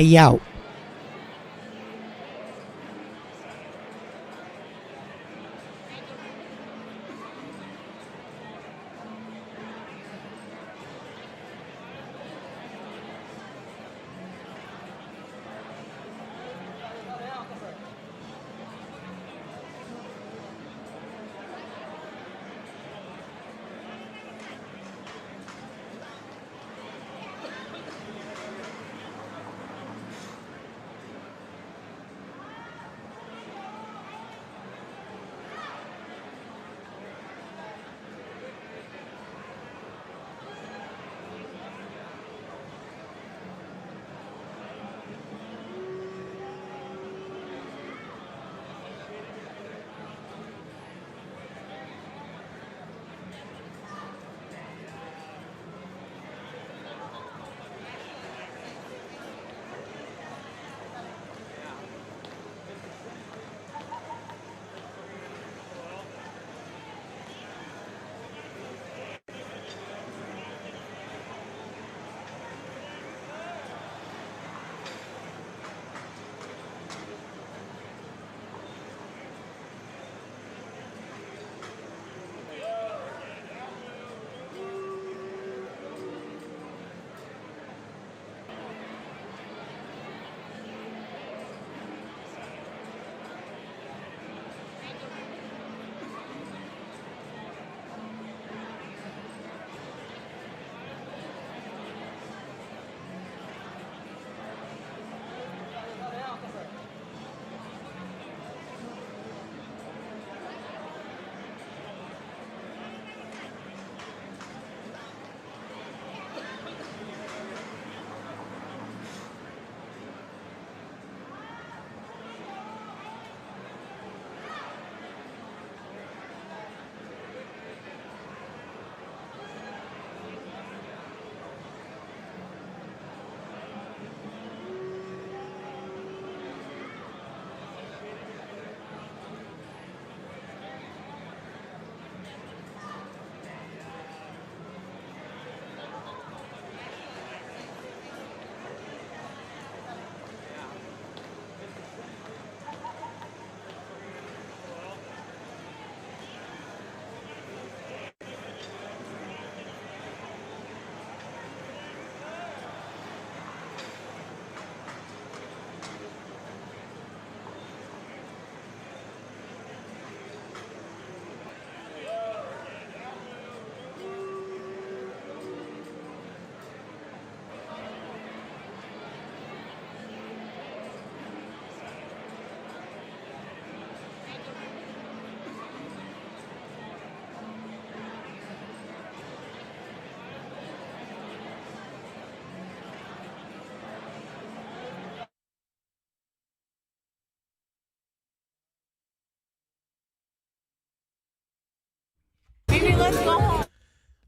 Hey, yo.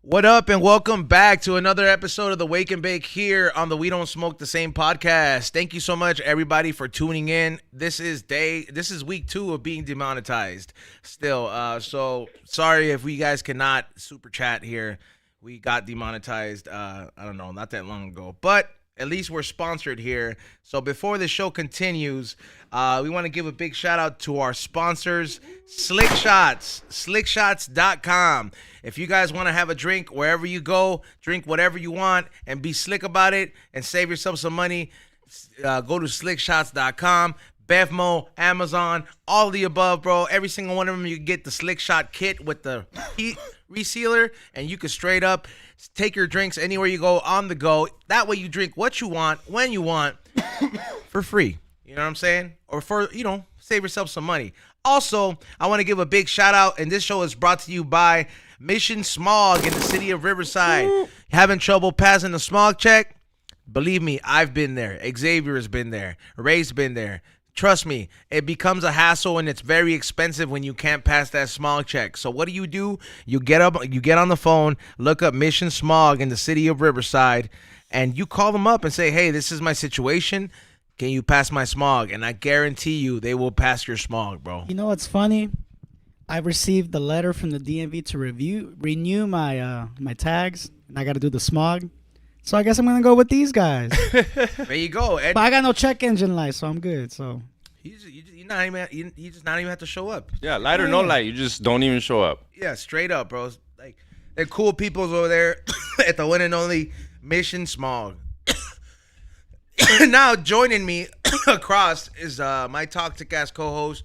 What up, and welcome back to another episode of the Wake and Bake here on the We Don't Smoke the Same podcast. Thank you so much, everybody, for tuning in. This is week 2 of being demonetized still. So sorry if we guys cannot super chat here. We got demonetized, I don't know, not that long ago. But at least we're sponsored here. So before the show continues, we want to give a big shout out to our sponsors, Slick Shots, slickshots.com. If you guys want to have a drink wherever you go, drink whatever you want and be slick about it and save yourself some money, go to slickshots.com. Bevmo, Amazon, all the above, bro. Every single one of them, you get the Slick Shot kit with the heat resealer, and you can straight up take your drinks anywhere you go on the go. That way you drink what you want, when you want, for free. You know what I'm saying? Or for, save yourself some money. Also, I want to give a big shout out, and this show is brought to you by Mission Smog in the city of Riverside. Having trouble passing the smog check? Believe me, I've been there. Xavier has been there. Ray's been there. Trust me, it becomes a hassle and it's very expensive when you can't pass that smog check. So what do? You get on the phone, look up Mission Smog in the city of Riverside, and you call them up and say, hey, this is my situation. Can you pass my smog? And I guarantee you they will pass your smog, bro. You know what's funny? I received the letter from the DMV to renew my my tags, and I got to do the smog. So I guess I'm gonna go with these guys. There you go. Ed, But I got no check engine light, so I'm good. So you just not even have to show up. Yeah, light or no light, you just don't even show up. Yeah, straight up, bro. Like, they're cool peoples over there at the one and only Mission Smog. Now joining me across is my toxic ass co-host.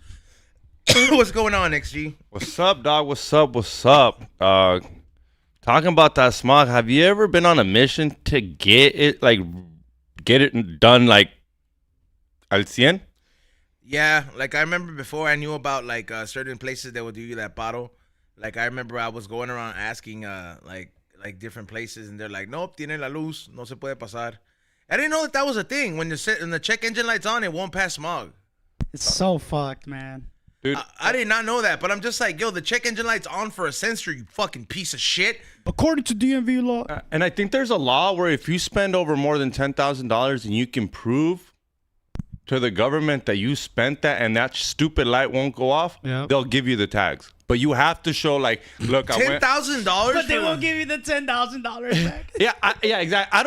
What's going on, XG? What's up, dog? What's up? What's up? Talking about that smog, have you ever been on a mission to get it done like al 100? Yeah, like I remember before I knew about like certain places that would do you that bottle. Like I remember I was going around asking like different places, and they're like, nope, tiene la luz, no se puede pasar. I didn't know that was a thing. When the check engine light's on, it won't pass smog. it's so fucked, man. Dude, I did not know that, but I'm just like, yo, the check engine light's on for a sensor, you fucking piece of shit. According to DMV law, and I think there's a law where if you spend over more than $10,000 and you can prove to the government that you spent that and that stupid light won't go off, they'll give you the tags. But you have to show like, look, $10,000. but they won't give you the $10,000 back. Yeah, exactly. I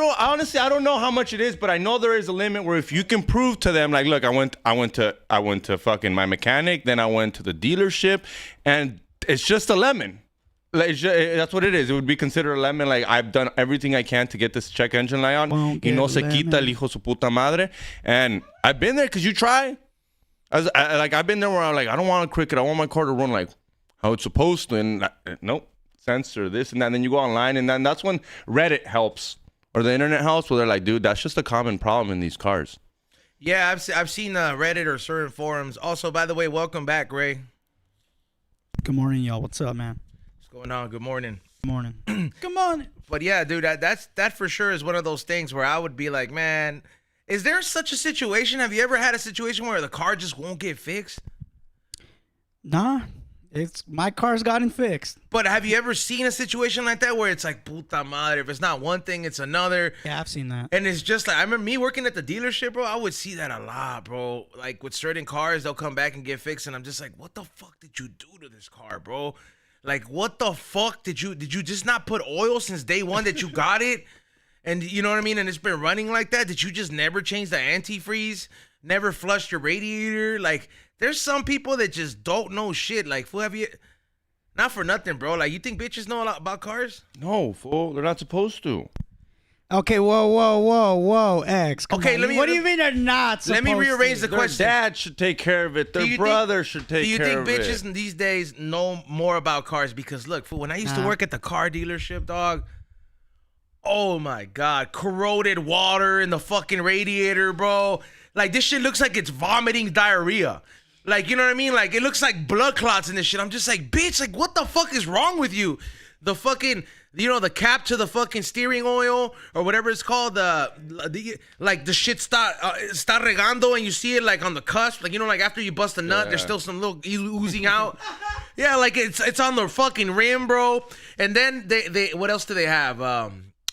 don't know how much it is, but I know there is a limit where if you can prove to them, like, look, I went to fucking my mechanic, then I went to the dealership, and it's just a lemon. Like, that's what it is. It would be considered a lemon. Like, I've done everything I can to get this check engine light on. Y no se quita el hijo su puta madre. And I've been there because you try. I've been there where I'm like, I don't want a cricket. I want my car to run like how it's supposed to. And nope, sensor, this and that. And then you go online, and then that's when Reddit helps or the internet helps, where they're like, dude, that's just a common problem in these cars. Yeah, I've seen Reddit or certain forums. Also, by the way, welcome back, Ray. Good morning, y'all. What's up, man? What's going on? Good morning. Good morning. Good morning. But yeah, dude, that for sure is one of those things where I would be like, man, is there such a situation? Have you ever had a situation where the car just won't get fixed? Nah, it's my car's gotten fixed. But have you ever seen a situation like that where it's like, puta madre, if it's not one thing, it's another? Yeah, I've seen that. And it's just like, I remember me working at the dealership, bro. I would see that a lot, bro. Like with certain cars, they'll come back and get fixed, and I'm just like, what the fuck did you do to this car, bro? Like, what the fuck did you just not put oil since day one that you got it? And you know what I mean? And it's been running like that. Did you just never change the antifreeze? Never flushed your radiator? Like, there's some people that just don't know shit. Like, fool, have you... Not for nothing, bro. Like, you think bitches know a lot about cars? No, fool. They're not supposed to. Okay, whoa, X. Okay, on. let me... What do you mean they're not supposed Let me rearrange the Their question. dad should take care of it. Their brother should take care of it. Do you think bitches these days know more about cars? Because look, fool, when I used to work at the car dealership, dog, oh my God, corroded water in the fucking radiator, bro. Like, this shit looks like it's vomiting diarrhea. Like, you know what I mean? Like, it looks like blood clots in this shit. I'm just like, bitch, like, what the fuck is wrong with you? The fucking... You know, the cap to the fucking steering oil or whatever it's called, like the shit está regando, and you see it like on the cusp, like, you know, like after you bust a nut, there's still some little oozing out. Yeah, like it's on the fucking rim, bro. And then they what else do they have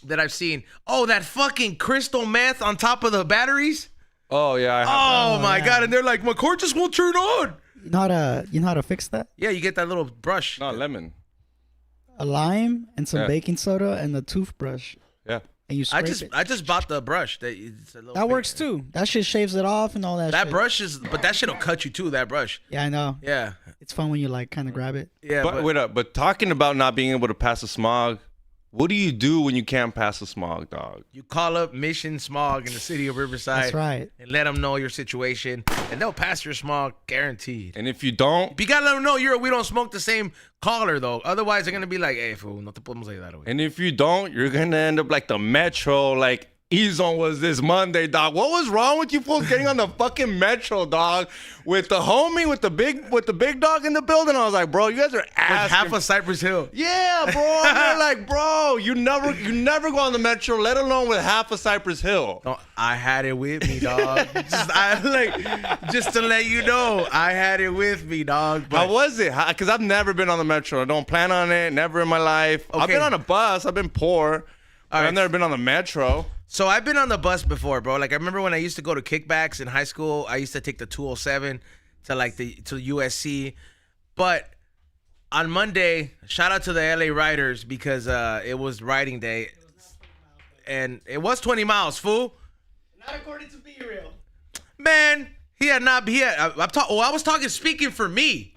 that I've seen? Oh, that fucking crystal meth on top of the batteries. Oh yeah. Oh my God! And they're like, my car just won't turn on. You know how to fix that? Yeah, you get that little brush. No, lemon. A lime and some baking soda and a toothbrush. Yeah. And you scrape it. I just bought the brush. That works too. That shit shaves it off and all that. That shit. brush is, but that shit'll cut you too. That brush. Yeah, I know. Yeah. It's fun when you like kind of grab it. Yeah. But talking about not being able to pass the smog, what do you do when you can't pass the smog, dog? You call up Mission Smog in the city of Riverside. That's right. And let them know your situation, and they'll pass your smog guaranteed. And if you don't, But you gotta let them know we don't smoke the same caller though. Otherwise, they're gonna be like, "Hey, fool, no te podemos ayudar hoy." and if you don't, you're gonna end up like the Metro, like E-Zone was this Monday, dog. What was wrong with you folks getting on the fucking Metro, dog? With the homie, with the big dog in the building. I was like, bro, you guys are asking. With half of Cypress Hill. Yeah, bro. They're like, bro, you never go on the Metro, let alone with half of Cypress Hill. No, I had it with me, dog. just to let you know, I had it with me, dog. But How was it? Because I've never been on the Metro. I don't plan on it. Never in my life. I've Okay. been on a bus. I've been poor. I've never been on the Metro. So I've been on the bus before, bro. Like I remember when I used to go to kickbacks in high school, I used to take the 207 to USC. But on Monday, shout out to the LA Riders because it was riding day. and it was 20 miles, fool. Not according to Be Real. Man, he had not. I was talking. Speaking for me.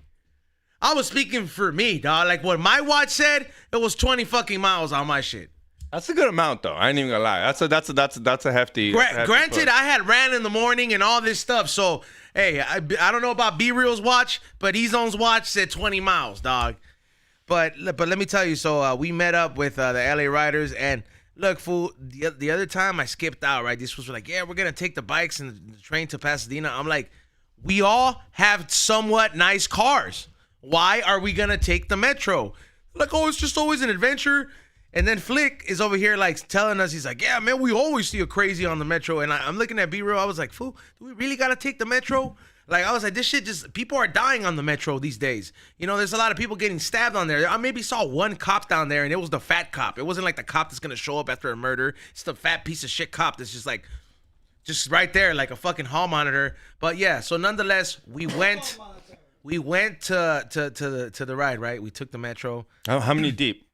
I was speaking for me, dog. Like what my watch said, it was 20 fucking miles on my shit. That's a good amount, though. I ain't even gonna lie. That's a hefty. Granted, I had ran in the morning and all this stuff. So hey, I don't know about B Real's watch, but E-Zone's watch said 20 miles, dog. But let me tell you. So we met up with the LA Riders, and look, fool. The other time I skipped out. Right, this was like, yeah, we're gonna take the bikes and the train to Pasadena. I'm like, we all have somewhat nice cars. Why are we gonna take the metro? Like, oh, it's just always an adventure. And then Flick is over here like telling us, he's like, yeah, man, we always see a crazy on the metro. And I'm looking at B-Real. I was like, fool, do we really gotta take the metro? Like, I was like, this shit just, people are dying on the metro these days. You know, there's a lot of people getting stabbed on there. I maybe saw one cop down there, and it was the fat cop. It wasn't like the cop that's gonna show up after a murder. It's the fat piece of shit cop that's just like, just right there, like a fucking hall monitor. But yeah, so nonetheless, we went to the ride, right? We took the metro. How many deep?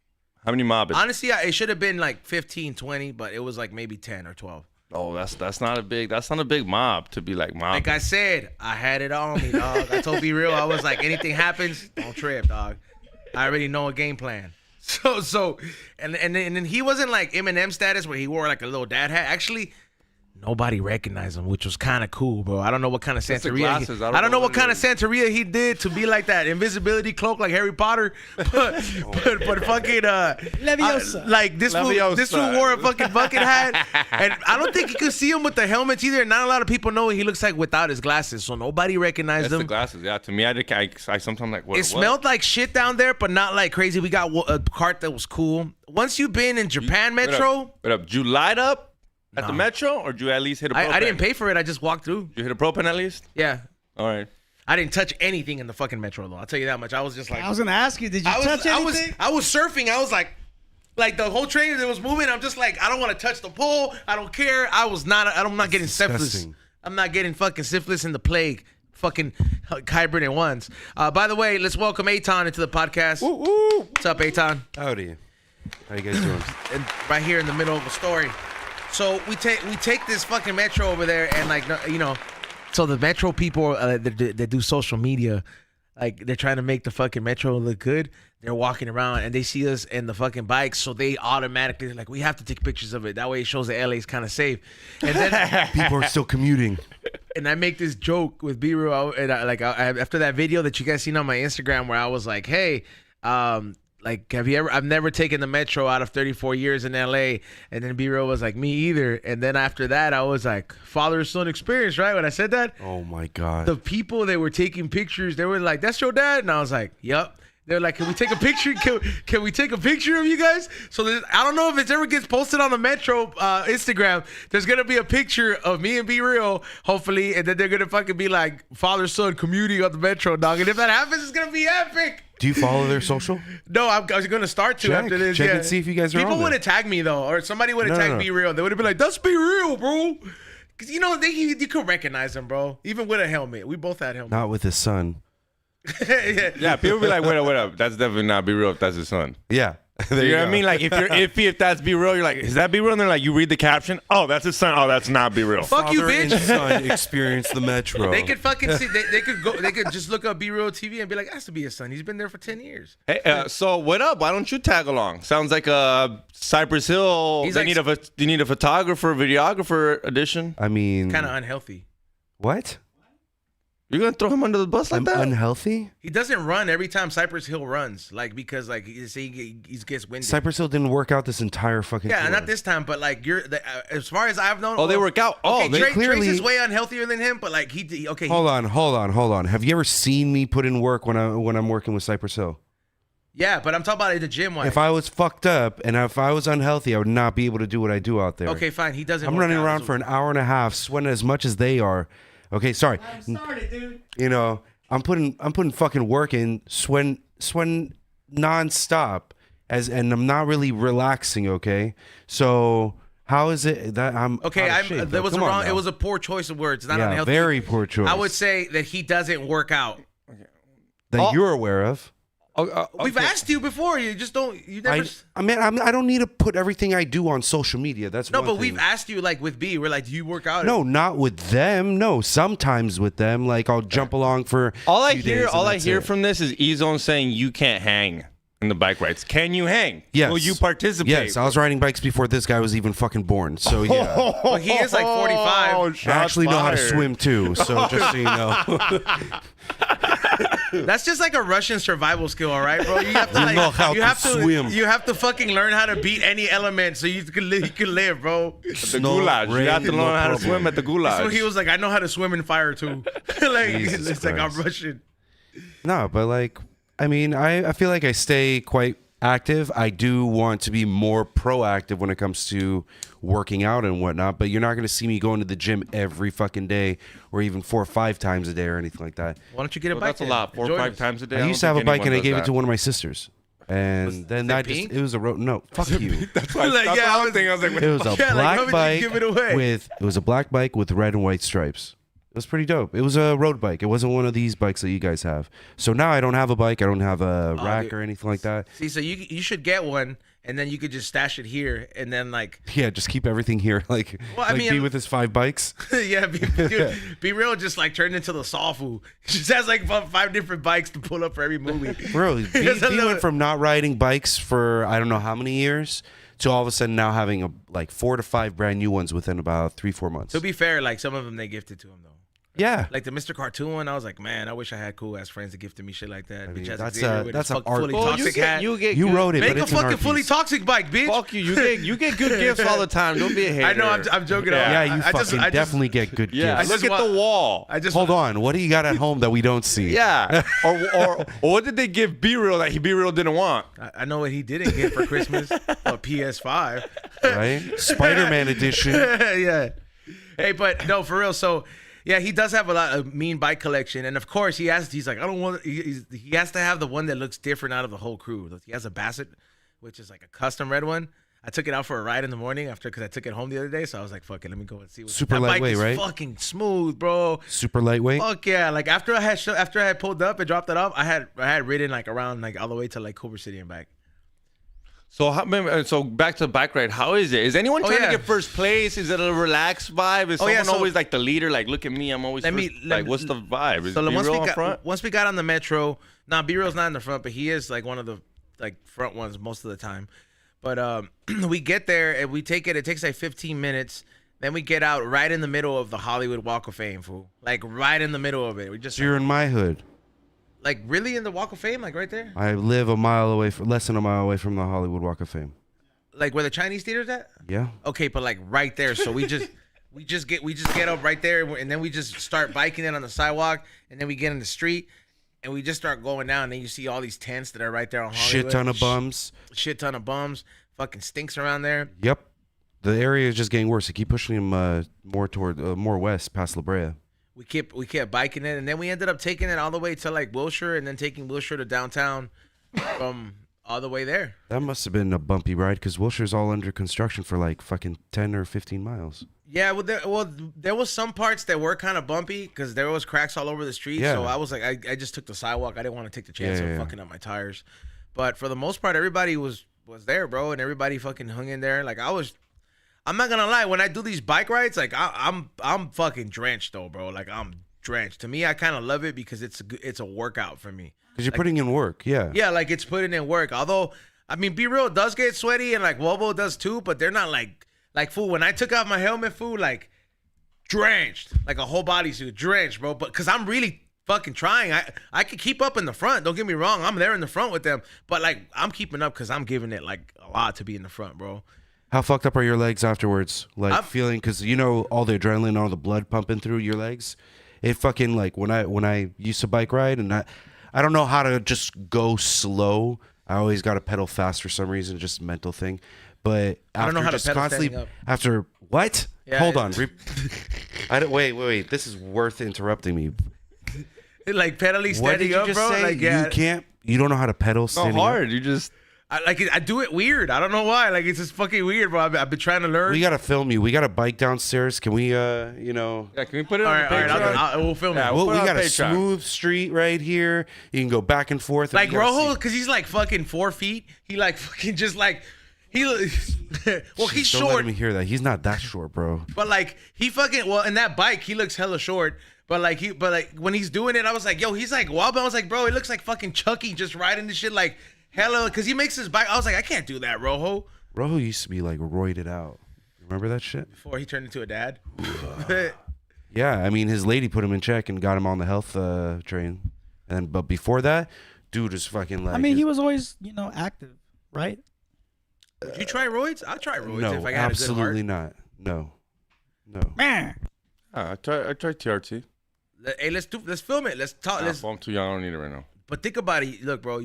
How many mobbing? Honestly, it should have been like 15, 20, but it was like maybe 10 or 12. Oh, that's not a big mob to be like mob. Like I said, I had it on me, dog. I told Be Real, I was like, anything happens, don't trip, dog. I already know a game plan. So, and then he wasn't like Eminem status where he wore like a little dad hat. Actually, nobody recognized him, which was kind of cool, bro. I don't know what kind of Santeria. I don't know what kind of Santeria he did to be like that invisibility cloak like Harry Potter, but fucking Leviosa. Like this fool wore a fucking bucket hat, and I don't think you could see him with the helmets either. Not a lot of people know what he looks like without his glasses, so nobody recognized him. The glasses, yeah. To me, I sometimes like what. It smelled like shit down there, but not like crazy. We got a cart that was cool. Once you've been in Japan Metro, did you light up at the metro, or did you at least hit a propane? I didn't pay for it. I just walked through. Did you hit a propane at least? Yeah. All right. I didn't touch anything in the fucking metro, though. I'll tell you that much. I was just like... I was going to ask you, did you touch anything? I was surfing. I was like the whole train that was moving, I'm just like, I don't want to touch the pole. I don't care. I'm not getting syphilis. I'm not getting fucking syphilis and the plague. Fucking hybrid at once. By the way, let's welcome Eitan into the podcast. Woo, woo. What's up, Eitan? Howdy. How you guys doing? And right here in the middle of a story. So we take this fucking metro over there, and like, you know, so the metro people that do social media, like they're trying to make the fucking metro look good. They're walking around and they see us in the fucking bikes, so they automatically like, we have to take pictures of it. That way it shows that LA is kind of safe. And then People are still commuting. And I make this joke with B-Real, and after that video that you guys seen on my Instagram where I was like, hey, like, I've never taken the metro out of 34 years in LA. And then B-Real was like, me either. And then after that, I was like, father-son experience, right? When I said that. Oh my God. The people that were taking pictures, they were like, that's your dad? And I was like, yep. They're like, can we take a picture? Can we take a picture of you guys? So I don't know if it ever gets posted on the Metro Instagram. There's going to be a picture of me and B-Real, hopefully. And then they're going to fucking be like father-son commuting on the Metro, dog. And if that happens, it's going to be epic. Do you follow their social? No, I was going to start to after this. Check and see if you guys are People on would have tagged me, though. Or somebody would have tagged B-Real. They would have been like, that's B-Real, bro. Because, you know, you could recognize him, bro. Even with a helmet. We both had helmets. Not with his son. Yeah, people be like, wait up. That's definitely not B-Real if that's his son. Yeah. You know what I mean? Like, if you're iffy if that's B-Real, you're like, is that B-Real? And they're like, you read the caption, oh, that's his son. Oh, that's not B-Real. Fuck you, Father bitch. and son experience the metro. They could fucking see. They could just look up B-Real TV and be like, has to be his son. He's been there for 10 years. Hey, so what up? Why don't you tag along? Sounds like a Cypress Hill. They need a photographer, videographer edition. I mean, kind of unhealthy. What? You're gonna throw him under the bus like that? Unhealthy? He doesn't run every time Cypress Hill runs, like because like he gets winded. Cypress Hill didn't work out this entire fucking tour. not this time, but like as far as I've known. Oh, they work out. Oh, okay, they Trace is way unhealthier than him, but like he okay. Hold on. Have you ever seen me put in work when I'm working with Cypress Hill? Yeah, but I'm talking about the gym one. If I was fucked up and if I was unhealthy, I would not be able to do what I do out there. Okay, fine. He doesn't. I'm running around for an hour and a half, sweating as much as they are. Okay, sorry. I'm sorry, dude. You know, I'm putting fucking work in, sweating nonstop, and I'm not really relaxing. Okay, so how is it that I'm okay? out of shape, that was Come on wrong. now. It was a poor choice of words. Not yeah, unhealthy. Very poor choice. I would say that he doesn't work out. That you're aware of. We've asked you before. You just don't. You never. I don't need to put everything I do on social media. That's No, one but thing. we've asked you like with B. We're like, do you work out? No, not with them. No, sometimes with them. Like I'll jump along for All I a few days hear, and that's it. from this is E-Zone saying you can't hang in the bike rides. Can you hang? Yes. Will you participate? Yes, I was riding bikes before this guy was even fucking born. So yeah, Well, he is like 45. I actually know how to swim too. So just so you know. That's just like a Russian survival skill, all right, bro. You have to like, know how you to have to swim. You have to fucking learn how to beat any element so you can live, bro. The goulash. You have to rain, learn no how to problem. swim at the goulash. So he was like, I know how to swim in fire too. Like Jesus it's like I'm Christ. Russian. No, but like, I mean, I feel like I stay quite active. I do want to be more proactive when it comes to working out and whatnot, but you're not going to see me going to the gym every fucking day or even 4 or 5 times a day or anything like that. Why don't you get a Well, bike? that's a lot. 4 or 5 times a day. I used to have a bike and I gave it to one of my sisters. And then it that pink? it was a road. No, fuck you. That's why. Like, That's yeah, what I I was- was thinking. I was like, It was a Yeah, like, black how would you bike give it away? with a black bike with red and white stripes. It was pretty dope. It was a road bike. It wasn't one of these bikes that you guys have. So now I don't have a bike. I don't have a rack dude. or anything like that. See, so you should get one, and then you could just stash it here, and then like, Yeah, just keep everything here. Like, Well, I like mean- be with his 5 bikes. yeah, be real, just like turned into the Saw fool. He just has like 5 different bikes to pull up for every movie. Bro, B Yes, I know went it. from not riding bikes for I don't know how many years to all of a sudden now having like 4 to 5 brand new ones within about 3-4 months. To be fair, like some of them they gifted to him though. Yeah. Like the Mr. Cartoon one, I was like, man, I wish I had cool ass friends that gifted me shit like that. mean, Bitch ass that's Xavier a- with that's his a fucking art fully piece. toxic hat. You wrote it, Make but a it's an fucking art fully piece. toxic bike, bitch. fuck you. You get good gifts all the time. Don't be a hater. I know, I'm joking. Yeah, you I just- fucking I just- definitely get good Yeah, gifts. look at the wall. I just Hold on. What do you got at home that we don't see? Yeah. or what did they give B-Real that B-Real didn't want? I know what he didn't get for Christmas. A PS5. Right? Spider-Man edition. Yeah. Hey, but no, for real. So, yeah, he does have a lot of mean bike collection, and of course, he's like, I don't want. He has to have the one that looks different out of the whole crew. He has a Bassett, which is like a custom red one. I took it out for a ride in the morning because I took it home the other day. So I was like, fuck it, let me go and see. Super that lightweight, bike is right? Fucking smooth, bro. Super lightweight. Fuck yeah! Like after I had pulled up and dropped it off, I had ridden like around like all the way to like Culver City and back. So back to the bike ride. How is it? Is anyone trying yeah. to get first place? Is it a relaxed vibe? Is yeah, someone so- always like the leader? Like, look at me, I'm always what's the vibe? Is So B-Real once we got on the metro, B-Real's not in the front, but he is like one of the like front ones most of the time. But we get there and we take it. It takes like 15 minutes. Then we get out right in the middle of the Hollywood Walk of Fame, fool. Like right in the middle of it. We just So you're in my hood. like really in the Walk of Fame, like right there, I live less than a mile away from the Hollywood Walk of Fame. like where the Chinese theater's at. Yeah. Okay, but like right there. So we just get up right there, and then we just start biking it on the sidewalk, and then we get in the street, and we just start going down. And then you see all these tents that are right there on Hollywood. Shit ton of bums. Shit ton of bums. Fucking stinks around there. Yep. The area is just getting worse. They keep pushing him more west past La Brea. We kept biking it, and then we ended up taking it all the way to like Wilshire, and then taking Wilshire to downtown from all the way there. That must have been a bumpy ride because Wilshire's all under construction for like fucking 10 or 15 miles. Yeah, there was some parts that were kind of bumpy because there was cracks all over the street. Yeah. So I was like, I just took the sidewalk. I didn't want to take the chance Yeah, of yeah. fucking up my tires. But for the most part, everybody was there, bro, and everybody fucking hung in there. Like I'm not gonna lie, when I do these bike rides, like I'm fucking drenched though, bro. Like I'm drenched. To me, I kind of love it because it's a workout for me. Because you're putting in work. Yeah. Yeah, like it's putting in work. Although, I mean, B-Real does get sweaty and like Wobo does too, but they're not like fool. When I took off my helmet, fool, like drenched, like a whole bodysuit, drenched, bro. But because I'm really fucking trying, I could keep up in the front. Don't get me wrong, I'm there in the front with them, but like I'm keeping up because I'm giving it like a lot to be in the front, bro. How fucked up are your legs afterwards? Like feeling, because you know all the adrenaline, all the blood pumping through your legs. It fucking like when I used to bike ride and I don't know how to just go slow. I always got to pedal fast for some reason, just a mental thing. But after I don't know how to just pedal constantly standing up. after what? Yeah, Hold on. I don't wait. This is worth interrupting me. Like pedaling What standing did you up, just bro. say? Like yeah. You don't know how to pedal It's not standing up? hard. You just I do it weird. I don't know why. Like it's just fucking weird, bro. I've been trying to learn. We gotta film you. We got a bike downstairs. Can we, you know? Yeah, can we put it all on right, the Patreon? we'll film Yeah, it. we'll We put it got on a Patreon. smooth street right here. You can go back and forth. Like we gotta Rojo, see- because he's like fucking 4 feet. He like fucking just like well, he's Don't let short, me hear that. He's not that short, bro. but like he fucking in that bike he looks hella short. But like when he's doing it, I was like, yo, he's like wild. I was like, bro, it looks like fucking Chucky just riding this shit like hella. Because he makes his bike. I was like, I can't do that, Rojo. Rojo used to be like roided out. Remember that shit? Before he turned into a dad. Yeah, I mean, his lady put him in check and got him on the health train. But before that, dude was fucking like. I mean, he was always, active, right? Would you try roids? I'll try roids No, if I got absolutely a good heart. not. No. Man. I tried TRT. Hey, let's film it. Let's talk. I'm too young. I don't need it right now. But think about it. Look, bro,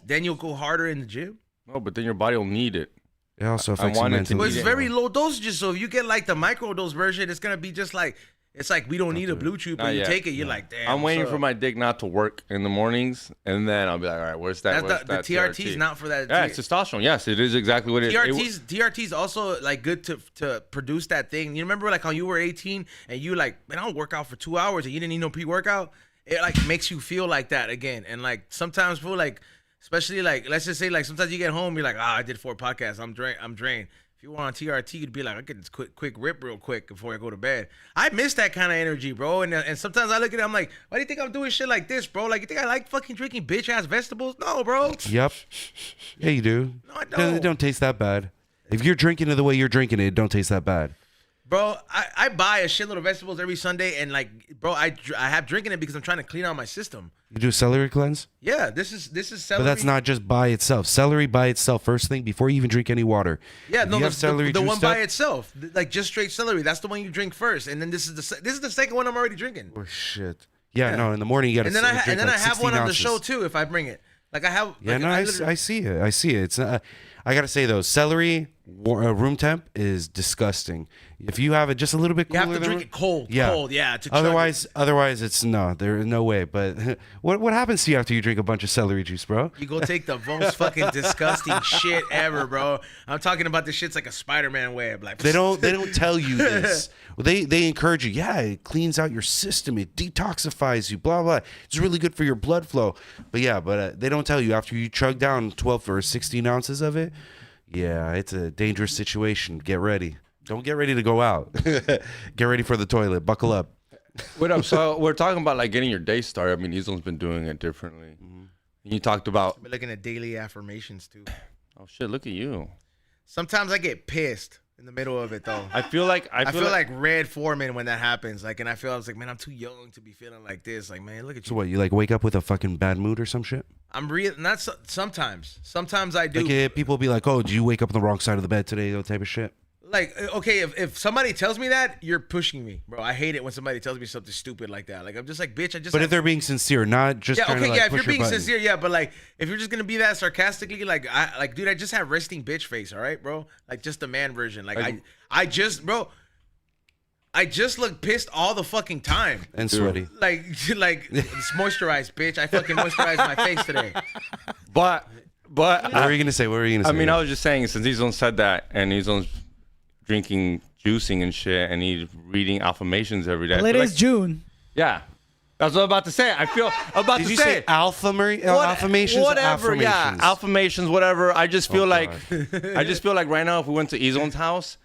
then you'll go harder in the gym. No, but then your body will need it. It also affects you wanted to mentally. But it's Yeah. very low dosages. So if you get like the micro dose version, it's gonna be just like it's like we don't need a blue chew, but Not you yet. take it, you're like, damn. I'm waiting what's for up? my dick not to work in the mornings, and then I'll be like, all right, where's that? That's the TRT is not for that. Yeah, it's testosterone. Yes, it is exactly what it is. TRT's also like good to produce that thing. You remember like how you were 18 and you like, man, I'll work out for 2 hours and you didn't need no pre-workout. It like makes you feel like that again. And like sometimes feel like, especially like let's just say like sometimes you get home, you're like, I did 4 podcasts, I'm drained. If you were on TRT, you'd be like, I get this quick rip real quick before I go to bed. I miss that kind of energy, bro. And sometimes I look at it, I'm like, why do you think I'm doing shit like this, bro? Like, you think I like fucking drinking bitch ass vegetables? No, bro. Yep. Yeah, you do. No, I don't. It don't taste that bad. If you're drinking it the way you're drinking it, it don't taste that bad. Bro, I buy a shitload of vegetables every Sunday, and like, bro, I have drinking it because I'm trying to clean out my system. You do a celery cleanse? Yeah, this is celery. But that's not just by itself. Celery by itself, first thing, before you even drink any water. Yeah, If no, you have celery the one juiced by up- itself, like just straight celery. That's the one you drink first, and then this is the second one I'm already drinking. Oh, shit. Yeah, no, in the morning you got to And then I drink have like 16 one on the ounces. show too if I bring it. Like I have. Yeah, like, no, I literally- see it. I see it. It's I gotta say though, celery room temp is disgusting. If you have it just a little bit You cooler, have to than drink it cold. Yeah. Cold. Yeah. To chug it. Otherwise, it's no. There is no way. But what happens to you after you drink a bunch of celery juice, bro? You go take the most fucking disgusting shit ever, bro. I'm talking about this shit's like a Spider-Man web. Like They don't tell you this. They encourage you. Yeah, it cleans out your system. It detoxifies you. Blah blah. It's really good for your blood flow. But they don't tell you after you chug down 12 or 16 ounces of it. Yeah, it's a dangerous situation. Get ready. Don't get ready to go out. Get ready for the toilet. Buckle up. What up? So we're talking about like getting your day started. I mean, Ezel's been doing it differently. You talked about. We're looking at daily affirmations too. Oh shit! Look at you. Sometimes I get pissed in the middle of it though. I feel like I feel like Red Foreman when that happens. Like, and I was like, man, I'm too young to be feeling like this. Like, man, look at you. So what? You like wake up with a fucking bad mood or some shit? I'm real. Not sometimes. Sometimes I do. Like people be like, "Oh, did you wake up on the wrong side of the bed today?" That type of shit. Like, okay, if somebody tells me that, you're pushing me, bro. I hate it when somebody tells me something stupid like that. Like, I'm just like, bitch, I just. But if they're being sincere, not just yeah, trying okay, to like yeah. If push you're your being button. sincere, yeah. But like, if you're just gonna be that sarcastically, like, dude, I just have resting bitch face, all right, bro. Like, just the man version. Like, I just look pissed all the fucking time. And sweaty. Like, it's moisturized, bitch. I fucking moisturized my face today. But What were you gonna say? I mean, I was just saying, since Ezon said that, and Ezon's drinking, juicing and shit, and he's reading affirmations every day. I Well, it feel is like- June. Yeah. That's what I'm about to say. I feel about Did to you say say it. affirmations? Whatever, yeah, Affirmations. affirmations, whatever. I just feel like, God. I just feel like right now, if we went to Ezon's house,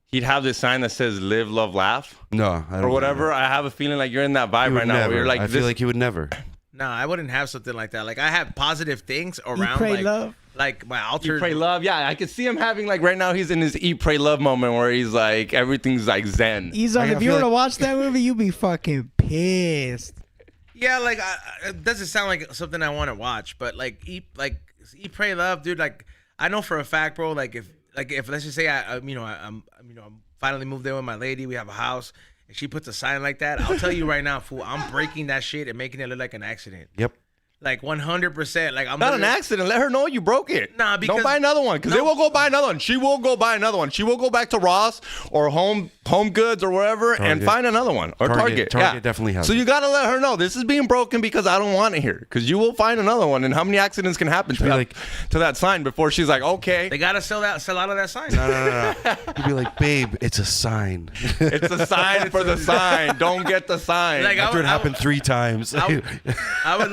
he'd have this sign that says "Live, Love, Laugh" No, I don't. or whatever. I have a feeling like you're in that vibe He would right now. never. Where you're like, I feel this, like he would never. Nah, I wouldn't have something like that. Like, I have positive things around. pray, like, love. Like my eat, altered. pray, love. Yeah, I could see him having like right now. He's in his eat, pray, love moment where he's like everything's like zen. Ezon, I if you feel were to like- watch that movie, you'd be fucking pissed. Yeah, like it doesn't sound like something I want to watch, but like eat, pray, love, dude. Like I know for a fact, bro. Like if let's just say I'm finally moved in with my lady, we have a house, and she puts a sign like that, I'll tell you right now, fool, I'm breaking that shit and making it look like an accident. Yep. Like 100%. Like I'm Not an literally- accident. Let her know you broke it. Nah, because- don't buy another one because they will go buy another one. She will go buy another one. She will go back to Ross or Home Goods or wherever and find another one or Target. Target definitely has So it. you got to let her know this is being broken because I don't want it here because you will find another one. And how many accidents can happen to that sign before she's like, okay, They gotta sell out of that sign. No. You'd be like, babe, it's a sign. it's a sign for the sign. Don't get the sign. Like, After it happened 3 times. I would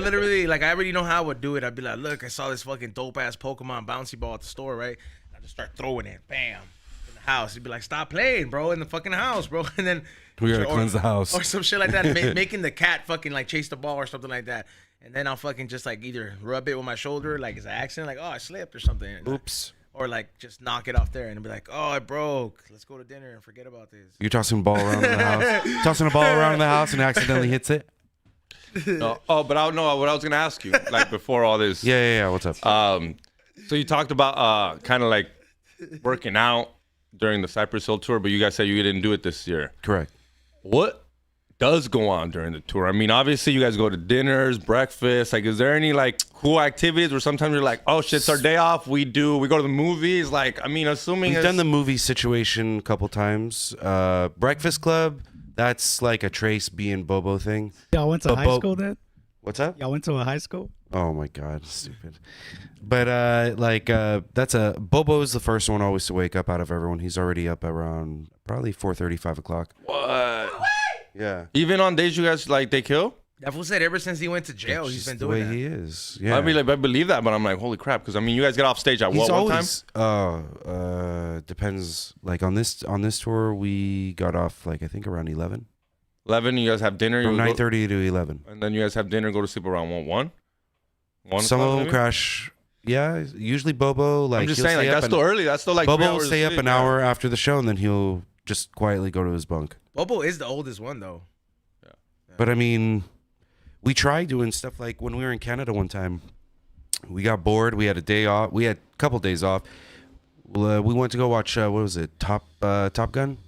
literally like I already know how I would do it. I'd be like, look, I saw this fucking dope ass Pokemon bouncy ball at the store, right? I just start throwing it, bam, in the house. He'd be like, stop playing, bro, in the fucking house, bro. And then We gotta cleanse the house. or some shit like that, making the cat fucking like chase the ball or something like that. And then I'll fucking just like either rub it with my shoulder, like it's an accident, like oh I slipped or something. Oops. Or like just knock it off there and be like, oh it broke. Let's go to dinner and forget about this. You're tossing a ball around in the house. Tossing a ball around in the house and accidentally hits it. but I don't know what I was gonna ask you like before all this. Yeah. What's up? So you talked about kind of like working out during the Cypress Hill tour, but you guys said you didn't do it this year. Correct. What does go on during the tour? I mean, obviously you guys go to dinners, breakfast. Like, is there any like cool activities where sometimes you're like, oh shit, it's our day off. We go to the movies. Like, I mean, assuming We've done the movie situation a couple times. Breakfast Club. That's like a Trace B and Bobo thing. Y'all went to high school then? What's up? Y'all went to a high school? Oh my god, stupid. But that's Bobo's the first one always to wake up out of everyone. He's already up around probably 4:30, 5 o'clock. What? Yeah. Even on days you guys like they kill? That fool said ever since he went to jail, That's he's just been the way doing that. he is. Yeah. I mean, like I believe that, but I'm like, holy crap! Because I mean, you guys get off stage at He's what always time? depends. Like on this tour, we got off like I think around 11. 11. You guys have dinner. From you go- 9:30 to 11. and then you guys have dinner. Go to sleep around 1. Some o'clock, of them maybe? crash. Yeah, usually Bobo. Like I'm just he'll saying, like stay up that's and- still early. That's still like 3 Bobo will hours stay of up sleep, an yeah. hour after the show, and then he'll just quietly go to his bunk. Bobo is the oldest one though. But I mean, we tried doing stuff like when we were in Canada one time. We got bored. We had a day off. We had a couple days off. We went to go watch what was it? Top Gun,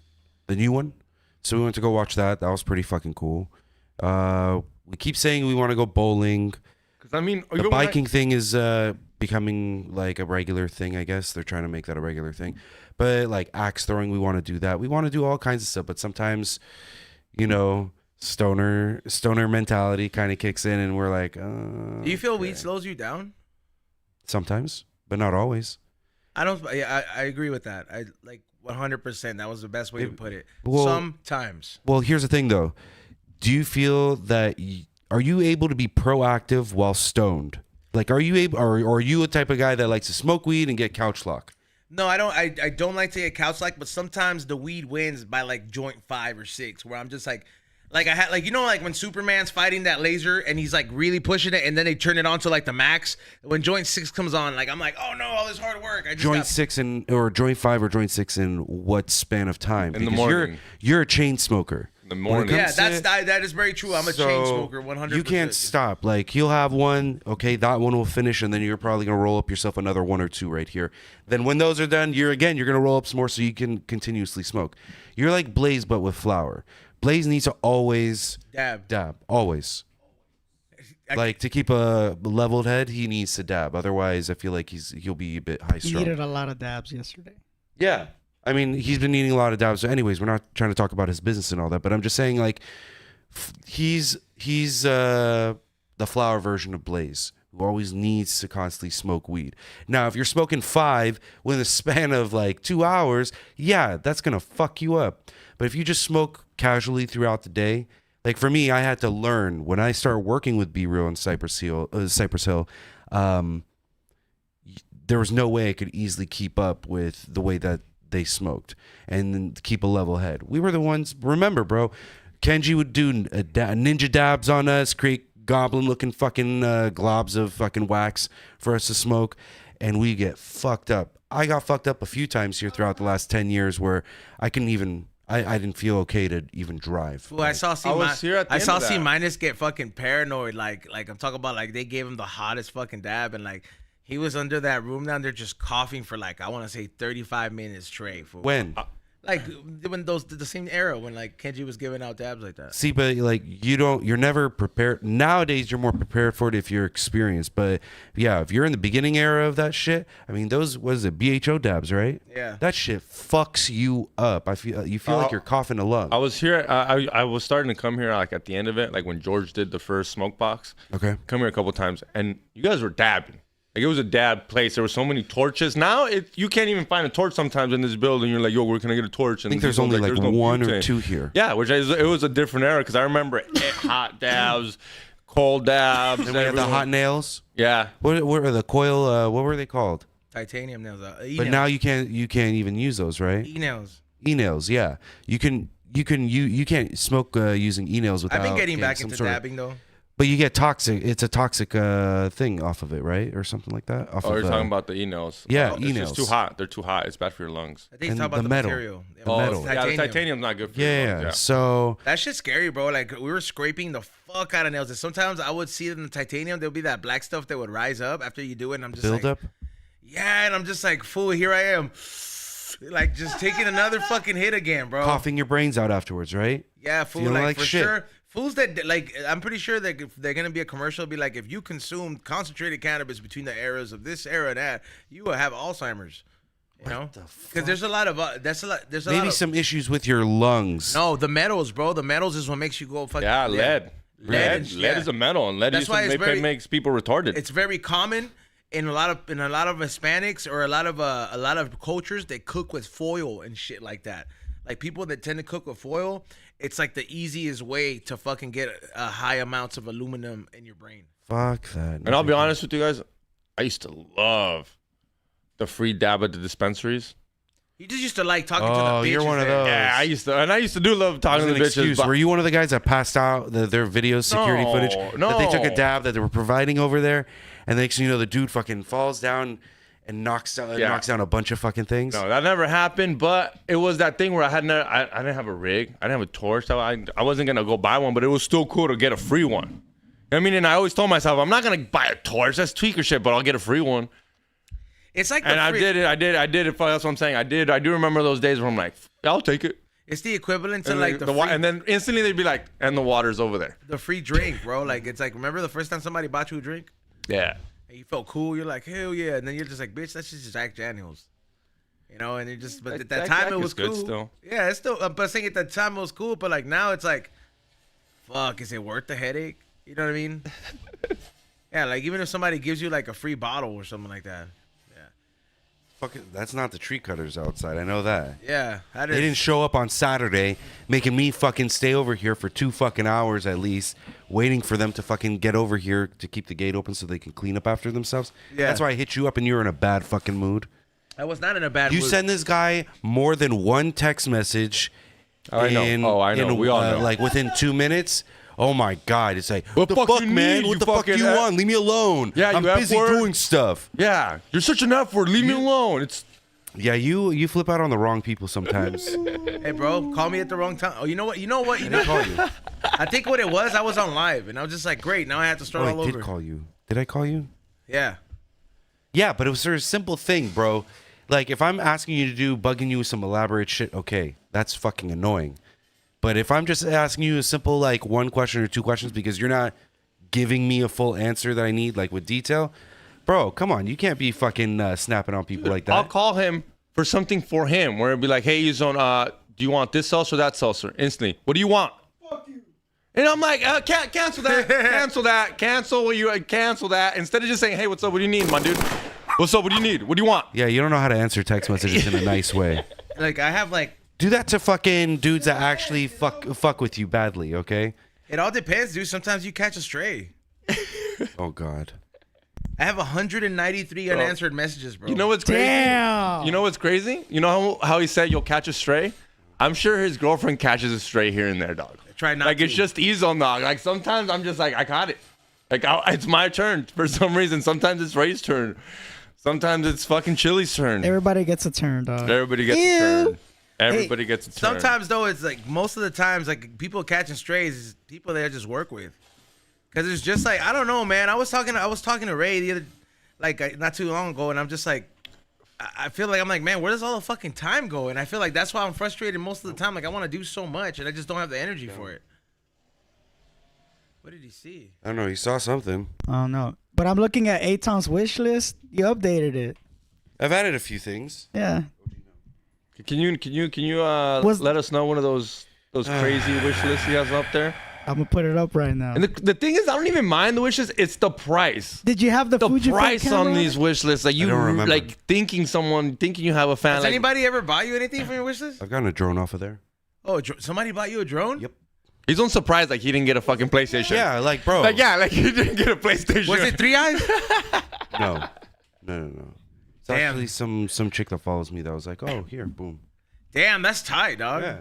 the new one. So we went to go watch that. That was pretty fucking cool. We keep saying we want to go bowling. Because I mean, The biking thing is becoming like a regular thing, I guess. They're trying to make that a regular thing. But like axe throwing, we want to do that. We want to do all kinds of stuff. But sometimes, you know, stoner mentality kind of kicks in, and we're like, Do you feel weed slows you down? sometimes, but not always. I don't. Yeah, I agree with that. I like 100%. That was the best way to put it. Well- Sometimes. Well, here's the thing, though. Do you feel that are you able to be proactive while stoned? Like, are you able, or are you a type of guy that likes to smoke weed and get couch lock? No, I don't. I don't like to get couch like, but sometimes the weed wins by like joint 5 or 6, where I'm just like I had like like when Superman's fighting that laser and he's like really pushing it, and then they turn it on to like the max. When joint 6 comes on, like I'm like, oh no, all this hard work. I just Joint got- 6 or joint 5 or joint 6 in what span of time? In the Because morning. You're a chain smoker. The morning. Yeah, comes to- that is very true. I'm a chain smoker, 100%. You can't stop. Like you'll have one, okay, that one will finish, and then you're probably gonna roll up yourself another 1 or 2 right here. Then when those are done, you're gonna roll up some more so you can continuously smoke. You're like Blaze but with flour. Blaze needs to always dab. always. Like to keep a leveled head, he needs to dab. Otherwise, I feel like he'll be a bit high He strung. needed a lot of dabs yesterday. Yeah. I mean, he's been eating a lot of dabs. So anyways, we're not trying to talk about his business and all that, but I'm just saying, like, he's the flower version of Blaze, who always needs to constantly smoke weed. Now, if you're smoking 5 within a span of like 2 hours, yeah, that's gonna fuck you up. But if you just smoke casually throughout the day, like for me, I had to learn when I started working with B Real and Cypress Hill. There was no way I could easily keep up with the way that they smoked and then keep a level head. We were the ones, remember, bro, Kenji would do ninja dabs on us, create goblin looking fucking globs of fucking wax for us to smoke, and we get fucked up. I got fucked up a few times here throughout the last 10 years where I didn't feel okay to even drive. Well, I saw C I was here at the I end saw of C that. minus get fucking paranoid. Like I'm talking about, like they gave him the hottest fucking dab, and like he was under that room down there just coughing for like I want to say 35 minutes straight. Fool. When? Like when the same era when like Kenji was giving out dabs like that. See, but like you're never prepared. Nowadays, you're more prepared for it if you're experienced. But yeah, if you're in the beginning era of that shit, I mean, those was it BHO dabs, right? Yeah. That shit fucks you up. You feel like you're coughing a lung. I was here. I was starting to come here like at the end of it, like when George did the first smoke box. Okay. Come here a couple times, and you guys were dabbing. Like it was a dab place. There were so many torches. Now you can't even find a torch sometimes in this building. You're like, yo, where can I get a torch? And I think there's only like no one or butane. two here. Yeah, it was a different era because I remember hot dabs, cold dabs. And we had the hot nails. Yeah. What are the coil? What were they called? Titanium nails. But now you can't even use those, right? E-nails. E-nails, yeah. You can't smoke using e-nails without. I've been getting back some into sort of- dabbing though. But you get toxic. It's a toxic thing off of it, right, or something like that. Oh, you're talking about the e-nails. Yeah, It's e-nails. just too hot. They're too hot. It's bad for your lungs. I think it's And talking about the the metal. material. The metal. Yeah, the titanium's not good for your Yeah. lungs. So That shit's scary, bro. Like we were scraping the fuck out of nails. And sometimes I would see it in the titanium. There'll be that black stuff that would rise up after you do it. And I'm just build like, up. yeah, and I'm just like, fool, here I am. Like just taking another fucking hit again, bro. Coughing your brains out afterwards, right? Yeah, fool. Feeling Like, like for shit. sure. Fools that like, I'm pretty sure that if they're gonna be a commercial, be like, if you consume concentrated cannabis between the eras of this era and that, you will have Alzheimer's. You know, because there's a lot of There's a lot Maybe of, some issues with your lungs. No, the metals, bro. The metals is what makes you go fucking. Yeah, lead. Lead is a metal, and lead That's why it's makes people retarded. It's very common in a lot of Hispanics or a lot of cultures. They cook with foil and shit like that. Like people that tend to cook with foil, it's like the easiest way to fucking get high amounts of aluminum in your brain. Fuck that. And I'll be honest with you guys, I used to love the free dab at the dispensaries. You just used to like talking to the Oh, bitches. you're one of there. those. Yeah, I used to do love talking to An the bitches. excuse. but- Were you one of the guys that passed out their video security No, footage that they took a no. dab that they were providing over there, and the next thing you know, the dude fucking falls down and knocks down a bunch of fucking things? No, that never happened. But it was that thing where I didn't have a rig, I didn't have a torch. So I wasn't gonna go buy one, but it was still cool to get a free one. I mean, and I always told myself, I'm not gonna buy a torch. That's tweaker shit, but I'll get a free one. It's like And I did it. That's what I'm saying. I do remember those days where I'm like, yeah, I'll take it. It's the equivalent to And, like and then instantly they'd be like, and the water's over there. the free drink, bro. Like it's like, remember the first time somebody bought you a drink Yeah. and you felt cool? You're like, hell yeah, and then you're just like, bitch, that's just Jack Daniels. You know, and it just, but at that Jack time it is was good cool. still. Yeah, it's still. But saying at that time it was cool, but like now it's like, fuck, is it worth the headache? You know what I mean? Yeah, like even if somebody gives you like a free bottle or something like that. Fuck it, that's not the tree cutters outside. I know that. Yeah, that is. They didn't show up on Saturday, making me fucking stay over here for 2 fucking hours at least, waiting for them to fucking get over here to keep the gate open so they can clean up after themselves. Yeah. That's why I hit you up and you were in a bad fucking mood. I was not in a bad You mood. send this guy more than one text message. I know. I know. We all know. Like within 2 minutes. Oh my God! It's like, What the fuck fuck, you man? need, What you the fuck do fucking you F- want? Leave me alone. Yeah, I'm you busy F-word. doing stuff. Yeah. You're such an F-word. Leave me alone. It's Yeah, you flip out on the wrong people sometimes. Hey, bro, call me at the wrong time. Oh, you know what? I call you. I think what it was, I was on live, and I was just like, great. Now I have to start Oh, all I did over. call you. Did I call you? Yeah. Yeah, but it was sort of a simple thing, bro. Like, if I'm asking you to do, bugging you with some elaborate shit, okay, that's fucking annoying. But if I'm just asking you a simple, like, 1 question or 2 questions because you're not giving me a full answer that I need, like, with detail, bro, come on. You can't be fucking snapping on people like that. I'll call him for something for him where it'd be like, hey, you do you want this seltzer or that seltzer? Instantly. What do you want? Fuck you. And I'm like, cancel that, cancel that, cancel that. Instead of just saying, hey, what's up? What do you need, my dude? What's up? What do you need? What do you want? Yeah, you don't know how to answer text messages in a nice way. Like, I have, like, Do that to fucking dudes that actually fuck with you badly, okay? it all depends, dude. Sometimes you catch a stray. Oh, God. I have 193 unanswered messages, bro. You know what's crazy? Damn. You know what's crazy? You know how he said you'll catch a stray? I'm sure his girlfriend catches a stray here and there, dog. Try not Like, to. it's just ease on, dog. Like, sometimes I'm just like, I caught it. Like, it's my turn for some reason. Sometimes it's Ray's turn. Sometimes it's fucking Chili's turn. Everybody gets a turn, dog. Everybody gets Ew. a turn. Everybody gets a turn. Sometimes, though, it's like, most of the times, like, people catching strays is people that I just work with. Because it's just like, I don't know, man. I was talking to Ray the other, like, not too long ago, and I'm just like, I feel like I'm like, man, where does all the fucking time go? And I feel like that's why I'm frustrated most of the time. Like I want to do so much, and I just don't have the energy for it. What did he see? I don't know. He saw something. I don't know. But I'm looking at Eitan's wish list. You updated it. I've added a few things. Yeah. Can you let us know one of those crazy wish lists he has up there? I'm gonna put it up right now. And the thing is, I don't even mind the wishes. It's the price. Did you have the Fujifilm price camera? on these wish lists? Like I don't remember. like thinking you have a fan. Has like, anybody ever bought you anything from your wish list? I've gotten a drone off of there. Oh, somebody bought you a drone? Yep. He's unsurprised like he didn't get a fucking PlayStation. Yeah, like bro. Like he didn't get a PlayStation. Was it 3 eyes? No. It's Damn. actually some chick that follows me that was like, oh, here, boom. Damn, that's tight, dog. Yeah.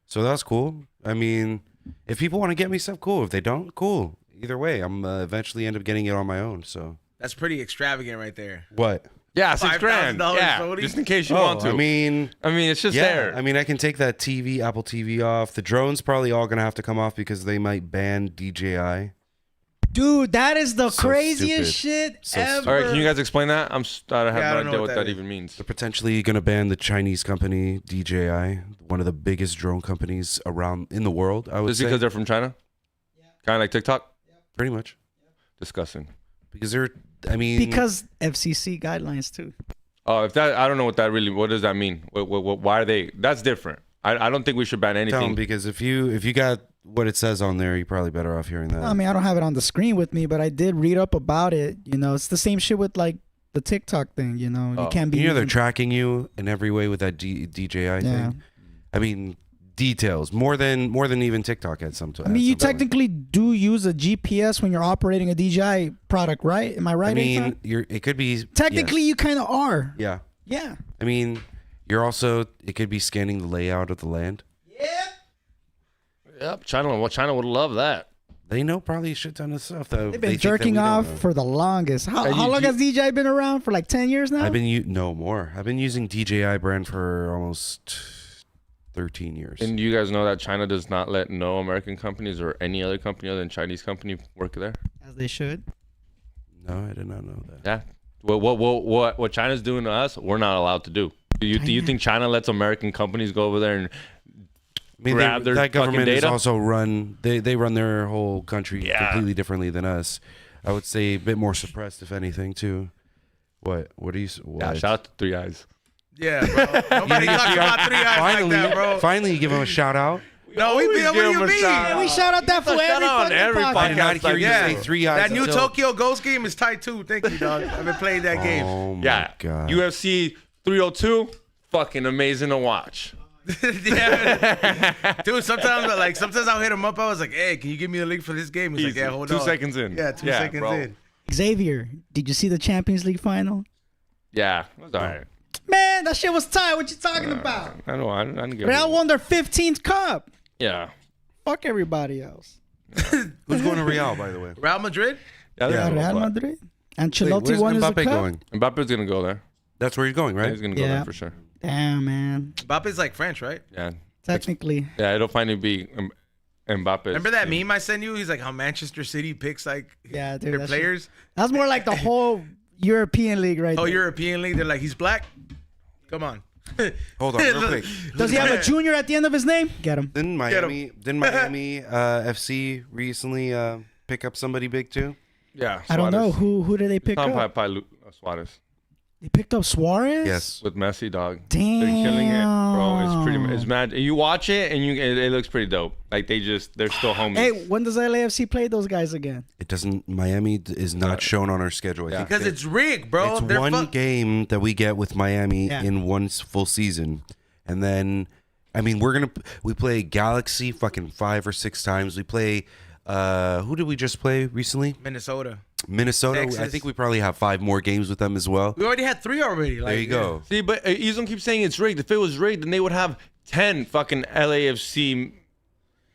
So that's cool. I mean, if people want to get me stuff, cool. If they don't, cool. Either way, I'm eventually end up getting it on my own. So That's pretty extravagant right there. what? Yeah, $6,000. $5,000 Yeah, Sony? just in case you want to. I mean, it's just yeah. there. I mean, I can take that TV, Apple TV off. The drone's probably all gonna have to come off because they might ban DJI. Dude, that is the So craziest stupid. shit So ever. All right, can you guys explain that? I have I no don't know idea what what that that is. even means. They're potentially gonna ban the Chinese company DJI, one of the biggest drone companies around in the world. I would Just say because they're from China? Kind of like TikTok? pretty much Disgusting. because they're. I mean, Because FCC guidelines too. Oh, if that, I don't know what does that mean? Why are they? That's different. I don't think we should ban tell 'em, anything. because if you got what it says on there, you're probably better off hearing that. I mean, I don't have it on the screen with me, but I did read up about it. You know, it's the same shit with like the TikTok thing. You know, you can't be. You know they're using- tracking you in every way with that DJI Yeah. thing. I mean, details more than even TikTok had some. I mean, you technically do use a GPS when you're operating a DJI product, right? Am I right? I mean, Eitan? it could be Technically, yes. you kind of are. Yeah. Yeah. I mean, you're also. It could be scanning the layout of the land. Yep, China would love that. They know probably a shit ton of stuff though. They've been jerking off for the longest. How long has DJI been around? For like 10 years now? I've been no more. I've been using DJI brand for almost 13 years. And you guys know that China does not let no American companies or any other company other than Chinese company work there? As they should. No, I did not know that. Yeah. What China's doing to us, we're not allowed to do. Do you think China lets American companies go over there and I mean, grab their that government fucking is data? also run. They run their whole country Yeah. completely differently than us. I would say a bit more suppressed, if anything, too. What are you? What? Yeah, shout out to Three Eyes. Yeah, bro. Nobody talks about 3 eyes Finally, like that, bro. finally, you give them a shout out. No, we always what do give you him a mean? shout Yeah, we shout out that for Shout every out on fucking every podcast. I did not hear you Yeah. say 3 eyes. That new until- Tokyo Ghost game is tight too. Thank you, dog. I've been playing that game. Oh my Yeah. god. UFC 302, fucking amazing to watch. Yeah. Dude, sometimes I'll hit him up. I was like, hey, can you give me a link for this game? He's like, Easy. yeah, hold 2 on. seconds in. Yeah, 2 Yeah, seconds bro. in. Xavier, did you see the Champions League final? Yeah, it was all right. Man, that shit was tight. What you talking about? I know. I didn't get Real won their 15th cup. Yeah. Fuck everybody else. Who's going to Real, by the way? Real Madrid? Yeah, Yeah. they're Real gonna go. Madrid. Wait, Ancelotti where's won as a Mbappe cup. going? Mbappe's gonna go there. That's where he's going, right? He's gonna go Yeah. there for sure. Damn, man. Mbappe's like French, right? Yeah. Technically. Yeah, it'll finally be Mbappe. Remember that meme I sent you? He's like how Manchester City picks like Yeah, dude. their that shit- players. That's more like the whole European league right Oh, there. European League. They're like, he's black? Come on. Hold on, real quick. Does he have a junior at the end of his name? Get him. Didn't Miami FC recently pick up somebody big too? Yeah. I don't know. Suarez. Who did they pick up? Probably Suarez They picked up Suarez? Yes. with Messi, dog. Damn. They're killing it, bro. It's mad. You watch it and it looks pretty dope. Like they're still homies. Hey, when does LAFC play those guys again? It doesn't. Miami is not shown on our schedule. I Yeah. think Because it's rigged, bro. it's They're one game that we get with Miami Yeah. in one full season, and then I mean we play Galaxy fucking 5 or 6 times. We play. Who did we just play recently? Minnesota. Minnesota. Texas. I think we probably have 5 more games with them as well. We already had 3 already. Like, There you go. See, but Izon keeps saying it's rigged. If it was rigged, then they would have 10 fucking LAFC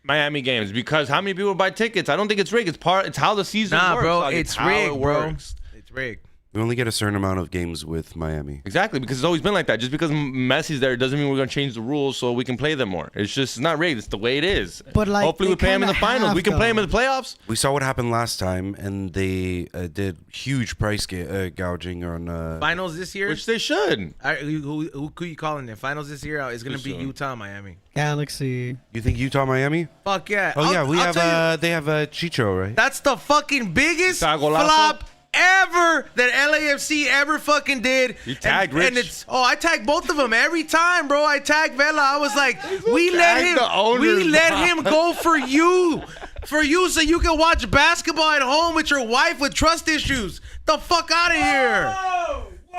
Miami games. Because how many people buy tickets? I don't think it's rigged. It's how the season Nah, works. bro, Like, it's how rigged, it bro. works. It's rigged. We only get a certain amount of games with Miami. Exactly, because it's always been like that. Just because Messi's there doesn't mean we're going to change the rules so we can play them more. It's not rigged. It's the way it is. But like, hopefully we play him in the finals. We can play him in the playoffs. We saw what happened last time, and they did huge price gouging on Finals this year? Which they should. Who you calling it? Finals this year is going to be Utah, Miami. Galaxy. You think Utah, Miami? Fuck yeah. Oh yeah, I'll tell you, they have Chicho, right? that's the fucking biggest Golazo? flop ever that LAFC ever fucking did. You tagged and Rich. it's I tagged both of them every time, bro. I tagged Vela. I was like, we Tag the owners, let him go for you. For you, so you can watch basketball at home with your wife with trust issues. The fuck out of here.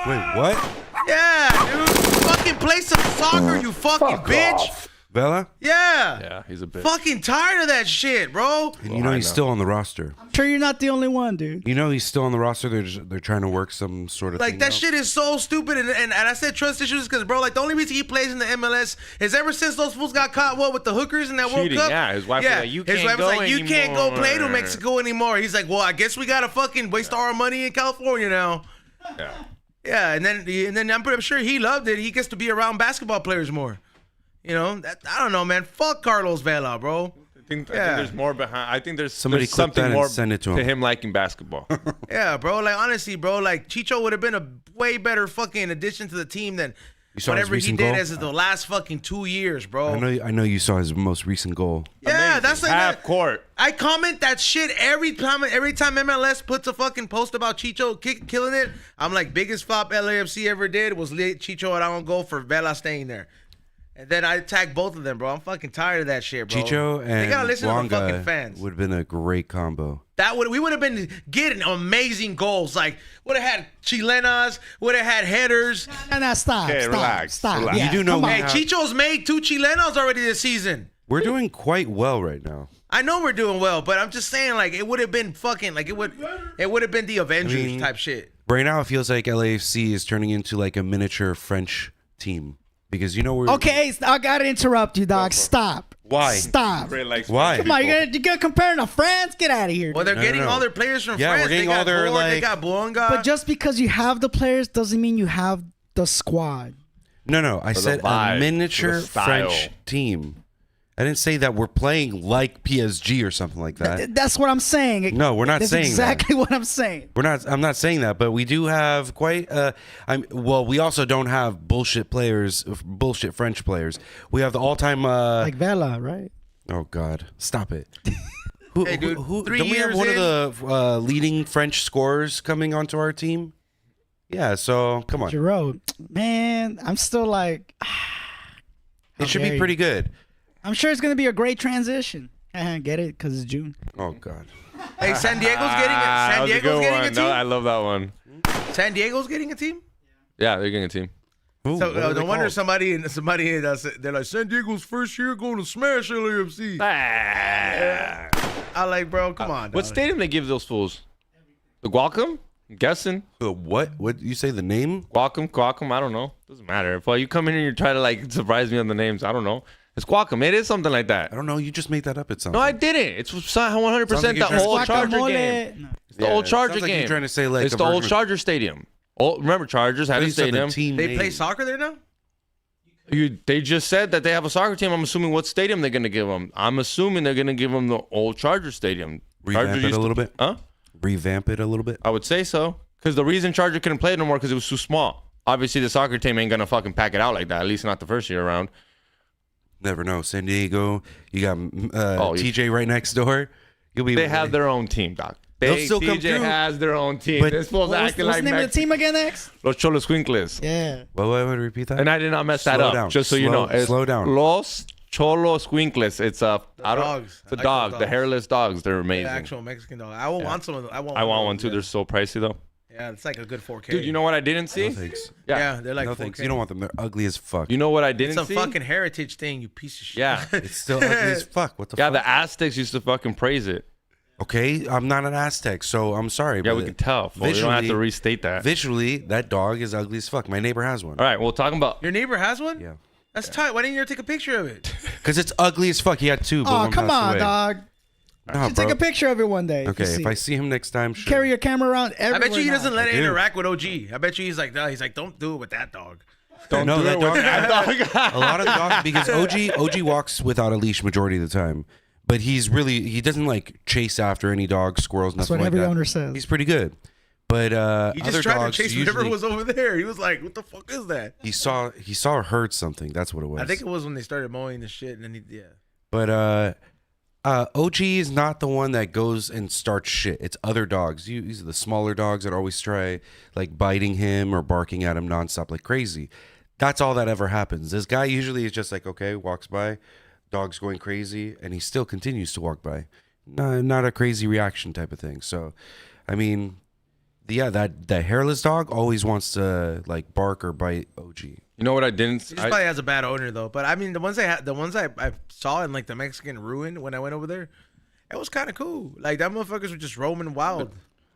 Wait, what? Yeah, dude. Fucking play some soccer, you fucking bitch. Vela? Yeah. Yeah, he's a bitch. Fucking tired of that shit, bro. And you know he's still on the roster. I'm sure you're not the only one, dude. You know he's still on the roster. They're trying to work some sort of Like thing that out. shit is so stupid, and I said trust issues because, bro, like the only reason he plays in the MLS is ever since those fools got caught with the hookers in that Cheating, World Cup. yeah. His wife was like, "You can't go you can't go play to anymore." Mexico anymore. He's like, well, I guess we gotta fucking waste all our money in California now. Yeah. Yeah, and then I'm pretty sure he loved it. He gets to be around basketball players more. You know, I don't know, man. Fuck Carlos Vela, bro. I think there's more behind. I think there's Somebody there's clip that something and more send it to him. liking basketball. Yeah, bro. Like honestly, bro. Like Chicho would have been a way better fucking addition to the team than You saw his whatever he recent did goal? as the last fucking 2 years, bro. I know you saw his most recent goal. Yeah, that's like Half that. court. I comment that shit every time MLS puts a fucking post about Chicho killing it. I'm like, biggest flop LAFC ever did was Chicho and I don't go for Vela staying there. And then I tag both of them, bro. I'm fucking tired of that shit, bro. Chicho and they gotta listen to the fucking Wonga fans. would have been a great combo. We would have been getting amazing goals. Like would have had chilenas, would have had headers. Nah, stop. Okay, Stop. relax, Stop. relax. Yeah, You do know come on. we Hey, have- Chicho's made 2 chilenas already this season. We're doing quite well right now. I know we're doing well, but I'm just saying, like, it would have been fucking, like, it would have been the Avengers type shit. Right now, it feels like LAFC is turning into like a miniature French team because you know we're Okay, I gotta interrupt you, dog. Stop. Why? Stop. Ray likes Why? French Come on, people. you're gonna compare to France? Get out of here. Well, they're No, getting no. all their players from Yeah, France. we're getting they got all their, Bord, they like- got Bonga. But just because you have the players doesn't mean you have the squad. No. I said vibe, a miniature for the style. French team. I didn't say that we're playing like PSG or something like that. That's what I'm saying. No, we're not That's saying exactly what I'm saying. I'm not saying that, but we do have quite. We also don't have bullshit French players. We have the all-time. Like Vela, right? Oh God, stop it. Hey, dude, 3 don't we have years one in- of the leading French scorers coming onto our team? Yeah, so come on. Giroud. Man, I'm still like. It should dare be you. pretty good. I'm sure it's gonna be a great transition. Get it? Because it's June. Oh God. Hey, San Diego's getting That was a good a one. team. No, I love that one. San Diego's getting a team. Yeah, they're getting a team. Ooh, So what are they no wonder called? somebody they're like San Diego's first year going to smash LAFC. I like, bro, come on. What dog. stadium they give those fools? The Guacum? I'm guessing. What? What you say? The name? Guacum, I don't know. Doesn't matter. If you come in and you try to like surprise me on the names, I don't know. It's Guacum. It is something like that. I don't know. You just made that up. It sounds. No, I didn't. It's 100% Sounds like the you're trying to- old Charger Guacamole. game. No. It's the old Charger sounds like game. you're trying to say like it's a the old version of- Charger Stadium. Oh, remember Chargers had I a thought you said the stadium. team They play name. soccer there now? They just said that they have a soccer team. I'm assuming what stadium they're gonna give them. I'm assuming they're gonna give them the old Charger Stadium. Revamp Chargers it used a to- little bit. Huh? Revamp it a little bit. I would say so. Because the reason Charger couldn't play it no more because it was too small. Obviously, the soccer team ain't gonna fucking pack it out like that. At least not the first year around. Never know. San Diego. You got you- TJ right next door. You'll be. They have their own team, Doc. They'll still come TJ through. has their own team. But- They're supposed to What's acting the like name of the team again next? Los Cholos Quinkles. Yeah. Wait, repeat that. And I did not mess that Slow up. down. Just so you Slow- know, it's slow down. Los Cholos Quinkles. It's a dogs. It's a I like dog. those The dogs. hairless dogs. They're amazing. The actual Mexican dog. I will want some of them. I want one too. Yeah. They're so pricey though. Yeah, it's like a good 4K. Dude, you know what I didn't see? No thanks. Yeah, they're like No 4K. thanks. You don't want them. They're ugly as fuck. You know what I It's didn't a see? fucking heritage thing, you piece of shit. Yeah. It's still ugly as fuck. What the Yeah, fuck? the Aztecs used to fucking praise it. Okay, I'm not an Aztec, so I'm sorry. Yeah, but we can tell. Well, you don't have to restate that. Visually, that dog is ugly as fuck. My neighbor has one. All right, well, talking about Your neighbor has one? Yeah. That's tight. Why didn't you ever take a picture of it? Because it's ugly as fuck. He had two, but Oh, one come passed on, away. dog. Nah, Should take bro. a picture of it one day. Okay, if I see him next time, sure. carry your camera around I everywhere. bet you he doesn't let it do. interact with OG. I bet you he's like, no, don't do it with that dog. Don't No, do that it with dog- that dog. A lot of the dogs, because OG walks without a leash majority of the time, but he doesn't like chase after any dogs, squirrels, That's nothing what like every that. owner says. He's pretty good, but He other just tried dogs to chase usually, whatever was over there. He was like, what the fuck is that? he saw her hurt something. That's what it was. I think it was when they started mowing the shit, and then yeah. But OG is not the one that goes and starts shit. It's other dogs. These are the smaller dogs that always try like biting him or barking at him nonstop like crazy. That's all that ever happens. This guy usually is just like, okay, walks by, dog's going crazy, and he still continues to walk by. Not a crazy reaction type of thing. So, I mean, yeah, that hairless dog always wants to like bark or bite OG. You know what I didn't? He just probably has a bad owner though. But I mean, the ones I saw in like the Mexican ruin when I went over there, it was kind of cool. Like that motherfuckers were just roaming wild.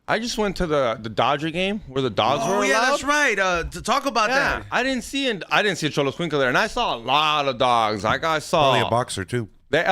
I just went to the Dodger game where the dogs were Oh allowed. yeah, that's right. To talk about Yeah, that. I didn't see a Cholo Squinkle there, and I saw a lot of dogs. Like I saw Probably a boxer too. They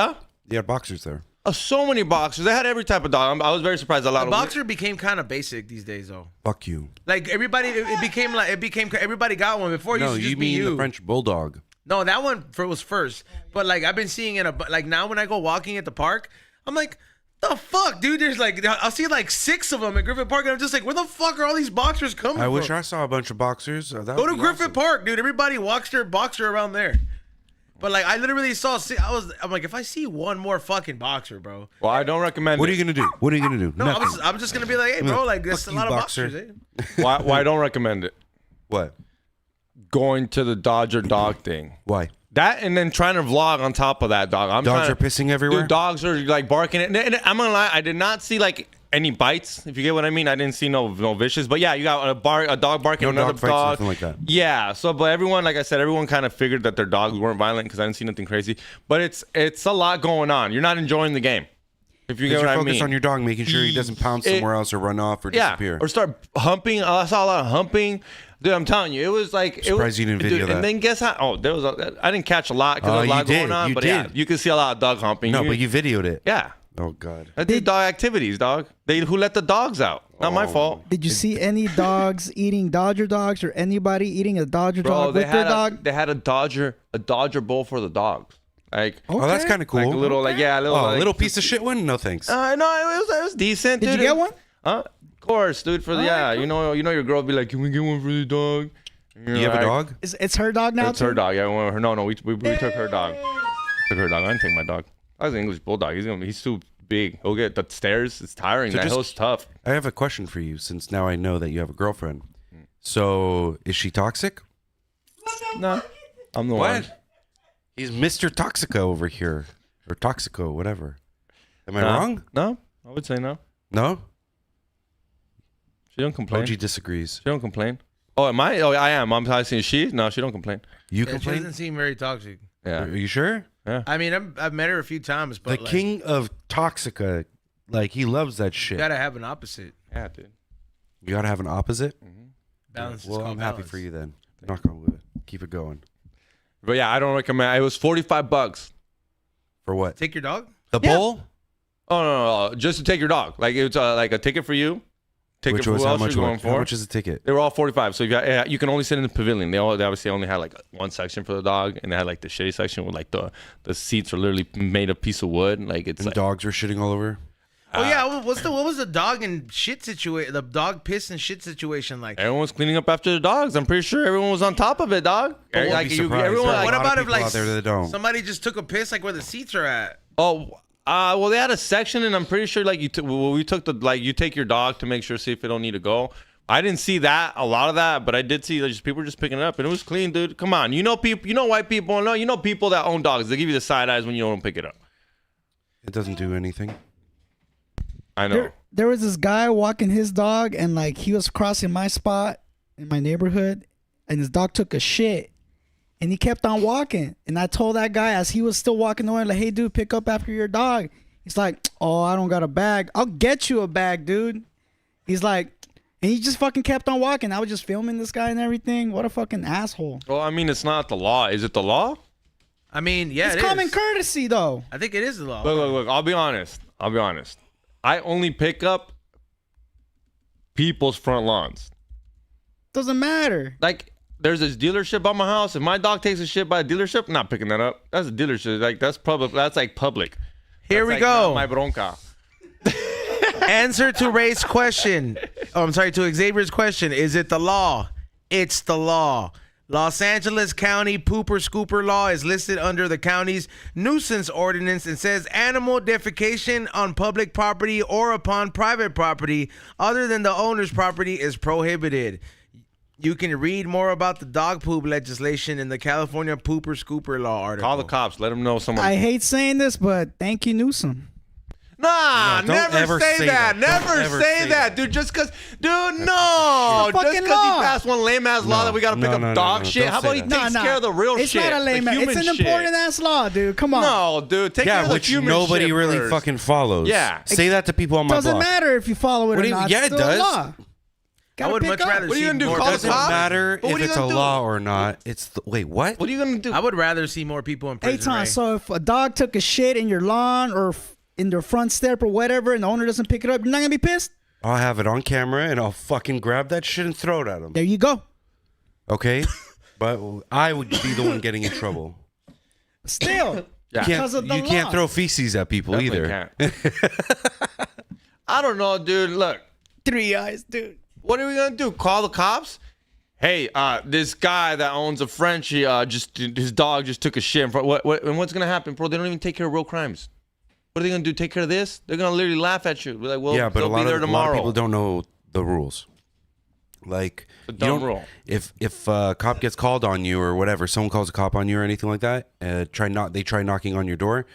They had boxers there. so many boxers. They had every type of dog. I was very surprised. A lot The of boxer became kind of basic these days though. Fuck you. Like everybody, it became everybody got one before. It No, used to just you be mean you. the French bulldog. No, that one was first. But like I've been seeing like now when I go walking at the park, I'm like, the fuck, dude? There's like I'll see like 6 of them at Griffith Park, and I'm just like, where the fuck are all these boxers coming I from? wish I saw a bunch of boxers. Go to Griffith Park, dude. Everybody walks their boxer around there. But like I literally saw, I'm like, if I see one more fucking boxer, bro. Well, I don't recommend. What are it. you gonna do? What are you gonna do? No, Nothing. I'm just gonna be like, hey, bro, like there's Fuck a you, lot of boxer. boxers. Eh? Why I don't recommend it? What? Going to the Dodger dog thing. Why? That and then trying to vlog on top of that dog. Dogs are pissing everywhere? Dude, dogs are like barking. And I'm gonna lie, I did not see like any bites. If you get what I mean, I didn't see no vicious. But yeah, you got a dog barking No another dog fights, dog. nothing like that. Yeah. So, but everyone, like I said, everyone kind of figured that their dogs weren't violent because I didn't see nothing crazy. But it's a lot going on. You're not enjoying the game. If you get Because what you're I focused mean. on your dog, making sure he doesn't pounce somewhere else or run off or disappear. Or start humping. I saw a lot of humping. Dude, I'm telling you, it was like. Surprised you didn't video dude, that. And then guess how? Oh, there was. I didn't catch a lot because Oh, there was a you lot going did. on. You But yeah, did. you can see a lot of dog humping. No, but you videoed it. Yeah. Oh God. I did dog activities, dog. Who let the dogs out? Not my fault. Did you see any dogs eating Dodger dogs or anybody eating a Dodger Bro, dog they with their had dog? they had a Dodger bowl for the dogs. Like, Oh, that's kind of cool. like a little, like yeah, a little, Oh, a like, little piece of shit one? No thanks. No, it was decent. Did dude. you get one? Huh? Of course, dude. For the you know your girl be like, can we get one for the dog? And you're You have a like, dog? It's her dog now. It's her too? dog. Yeah, no, we took her dog. Took her dog. I didn't take my dog. I was an English bulldog. He's too big. He'll get the stairs. It's tiring. So That just- hill's tough. I have a question for you since now I know that you have a girlfriend. So is she toxic? No, I'm the one. He's Mr. Toxico over here. Or Toxico, whatever. Am I No. wrong? No, I would say no. No? She don't complain. OG disagrees. She don't complain. Oh, am I? Oh, I am. I'm saying she. No, she don't complain. You Yeah, she complain? doesn't seem very toxic. Yeah. Are you sure? I mean, I've met her a few times, but The like, king of Toxica, like he loves that you shit. gotta have an opposite. Yeah, dude. You gotta have an opposite? Balance. is Well, called I'm happy balance. for you then. Knock on wood. Keep it going. But yeah, I don't recommend. It was $45. For what? Take your dog. The bowl? Oh no, just to take your dog. Like it's like a ticket for you. Ticket Which for was who how else much? you're going How for. much is a ticket? They were all 45. So you can only sit in the pavilion. They obviously only had like one section for the dog, and they had like the shitty section where like the seats are literally made of piece of wood. Like it's And like, dogs were shitting all over? Oh yeah, what was the dog and shit situation? The dog piss and shit situation like? everyone was cleaning up after the dogs. I'm pretty sure everyone was on top of it, dog. Won't Like be surprised. everyone. There are a Like, What lot of about if people like out there that don't. somebody just took a piss like where the seats are at? well, they had a section, and I'm pretty sure like we took the like you take your dog to make sure see if it don't need to go. I didn't see a lot of that, but I did see that just people were just picking it up, and it was clean, dude. Come on, you know people, white people, no, people that own dogs. They give you the side eyes when you don't pick it up. It doesn't do anything. I know. There was this guy walking his dog, and like he was crossing my spot in my neighborhood, and his dog took a shit, and he kept on walking. And I told that guy as he was still walking away, like, "Hey, dude, pick up after your dog." He's like, "Oh, I don't got a bag. I'll get you a bag, dude." He's like, and he just fucking kept on walking. I was just filming this guy and everything. What a fucking asshole! Well, I mean, it's not the law. Is it the law? I mean, yeah, It's it common is. courtesy, though. I think it is the law. Look. I'll be honest. I'll be honest. I only pick up people's front lawns. Doesn't matter. Like, there's this dealership by my house. If my dog takes a shit by a dealership, I'm not picking that up. That's a dealership. Like, that's public. That's like public. Here That's we like go. not my bronca. Answer to Ray's question. Oh, I'm sorry, to Xavier's question. Is it the law? It's the law. Los Angeles County Pooper Scooper Law is listed under the county's nuisance ordinance and says animal defecation on public property or upon private property other than the owner's property is prohibited. You can read more about the dog poop legislation in the California Pooper Scooper Law article. Call the cops. Let them know someone. I hate saying this, but thank you, Newsom. Nah, No, don't never ever say say that. that. Never Don't ever say say that, dude. Just because, dude, no. It's a Just fucking because law. he passed one lame ass law that we got to pick up dog shit. Don't How say about he that. takes care of the real it's shit? It's not a lame the man. It's human an shit. important ass law, dude. Come on. No, dude. Take care of the which human nobody shit really first. fucking follows. Yeah. Say that to people on my Doesn't block. matter if you follow it What or do you- not. yeah, it's it still a does. law. Gotta would pick much up. rather What are you see gonna do, more call the Doesn't cops? matter But what if are you it's a gonna do? law or not. It's wait, what? What are you going to do? I would rather see more people in prison. Ray. Eitan, so if a dog took a shit in your lawn or in their front step or whatever and the owner doesn't pick it up, you're not going to be pissed? I'll have it on camera and I'll fucking grab that shit and throw it at them. There you go. Okay? But I would be the one getting in trouble. Still. Yeah. Because of the You can't law. throw feces at people Definitely either. can't. I don't know, dude. Look, 3 eyes, dude. what are we going to do? Call the cops? Hey, this guy that owns a Frenchie, his dog just took a shit in front. And what's going to happen, bro? They don't even take care of real crimes. What are they going to do? Take care of this? They're going to literally laugh at you. Be like, well, Yeah, but they'll a lot be there of tomorrow. people don't know the rules. Like, The you dumb don't- rule. if a cop gets called on you or whatever, someone calls a cop on you or anything like that, they try knocking on your door,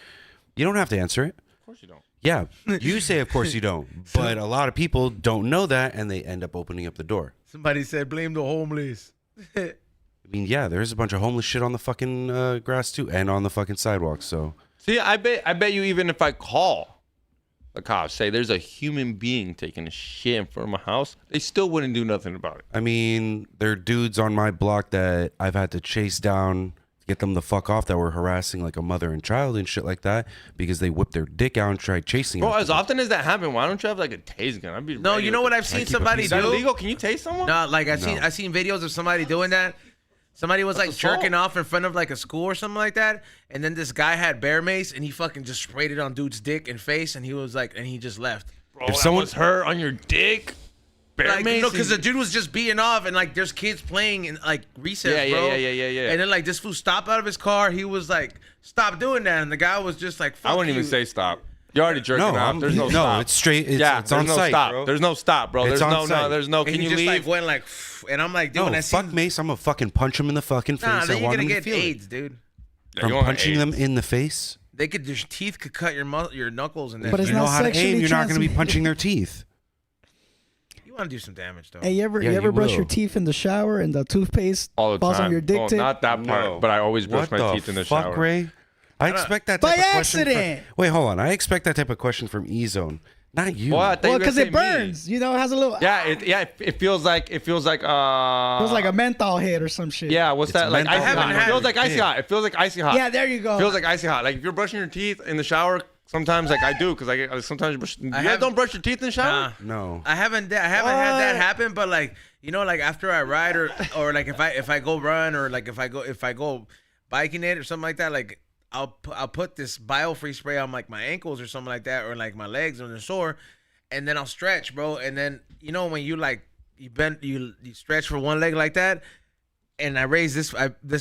you don't have to answer it. Of course you don't. Yeah, you say of course you don't, but a lot of people don't know that and they end up opening up the door. Somebody said blame the homeless. I mean, yeah, there's a bunch of homeless shit on the fucking grass too, and on the fucking sidewalks. So See, I bet you even if I call the cops, say there's a human being taking a shit in front of my house, they still wouldn't do nothing about it. I mean, there are dudes on my block that I've had to chase down, get them the fuck off, that were harassing like a mother and child and shit like that because they whipped their dick out and tried chasing. Bro, after as them. often as that happens, why don't you have like a tase gun? I'd be No, ready you know with what it. I've seen keep a somebody Is that do? illegal? Can you tase someone? No, like I No. seen videos of somebody doing that. Somebody was like assault. jerking off in front of like a school or something like that, and then this guy had bear mace and he fucking just sprayed it on dude's dick and face, and he was like, and he just left. Bro, If that someone- was hurt on your dick, bear Like, mace no, because the is- dude was just being off, and like there's kids playing in like recess, Yeah, bro. yeah. And then like this fool stopped out of his car. He was like, "Stop doing that," and the guy was just like, Fuck I wouldn't you. even say stop. You're already jerking No, off. There's no stop. it's straight. It's, yeah, it's there's on no site, stop. bro. There's no stop, bro. It's There's on no, site. there's no. And Can he you just leave? like went like, and I'm like, dude, No, when I fuck seen, Mace. I'm gonna fucking punch him in the fucking face. nah, I then you're want gonna him to get feel it. AIDS, dude. Yeah, From you want punching AIDS. them in the face. They could, your teeth could cut your knuckles, and then But it's You know not how to sexually aim. You're not gonna be transmitted. punching their teeth. you want to do some damage though. Hey, you ever Yeah, you brush will. your teeth in the shower and the toothpaste all the falls time. on your dick Oh, tip? not that part, No. but I always brush What my the teeth in the fuck, shower. Ray? I expect that By type of question. accident. Wait, hold on. I expect that type of question from E-Zone, not you. Well, I thought you Well, were gonna because say it me. burns. You know, it has a little. Yeah, it feels like It was like a menthol hit or some shit. yeah. What's It's that like? menthol. Icy I haven't hot. It had feels it. like icy hot. It feels like icy hot. Yeah, there you go. It feels like icy hot. Like if you're brushing your teeth in the shower, sometimes like I do because I sometimes brush. You guys have- don't brush your teeth in the shower. Nah. No. I haven't had that happen, but like like after I ride or like if I go run or like if I go biking it or something like that, like I'll put this biofreeze spray on like my ankles or something like that, or like my legs when they're sore, and then I'll stretch, bro. And then when you like you bend you stretch for one leg like that, and I raise this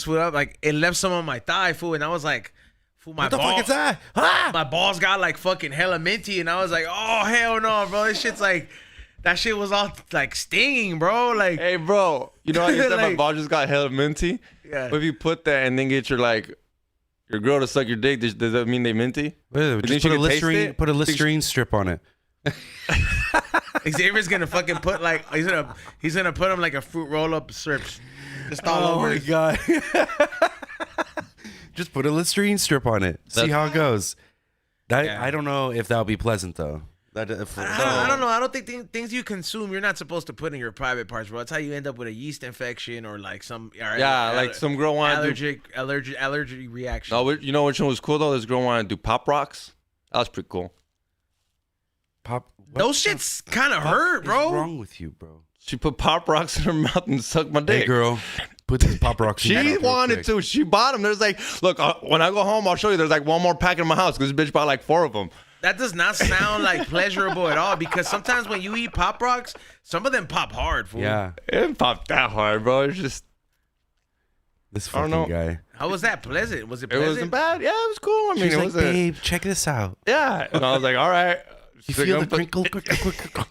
foot up, like it left some on my thigh, fool, and I was like, fool, my What the ball, fuck is that? Ah! my balls got like fucking hella minty, and I was like, oh hell no, bro, this shit's like. That shit was all like stinging, bro. Like, Hey, bro. You know how you said my Like- ball just got hella minty? Yeah. What if you put that and then get your girl to suck your dick? Does that mean they minty? Wait, think just you put a can taste Listerine, it? put a Think she- Listerine strip on it. Xavier's gonna fucking put like he's gonna put him like a fruit roll up strips, just all over. his- god! Just put a Listerine strip on it. See how it goes. Yeah. I don't know if that'll be pleasant though. I don't know. I don't think things you consume you're not supposed to put in your private parts, bro. That's how you end up with a yeast infection or like some Like some girl wanted to do. allergy reaction. No, you know which one was cool though? This girl wanted to do pop rocks. That was pretty cool. Pop. Those shits kind of hurt, bro. What's wrong with you, bro? She put Pop Rocks in her mouth and sucked my dick. Hey, girl, put these Pop Rocks in your She mouth real wanted quick. to. She bought them. There's like, look, when I go home, I'll show you. There's like one more pack in my house because this bitch bought like 4 of them. That does not sound like pleasurable at all because sometimes when you eat Pop Rocks, some of them pop hard, fool. Yeah, It didn't pop that hard, bro. It's just, this I don't fucking know. guy. How was that pleasant? Was it it pleasant? wasn't bad. Yeah, it was cool. I mean, She's it like, wasn't. babe, check this out. Yeah. And I was like, all right. You So feel I'm the put- crinkle? Crinkle.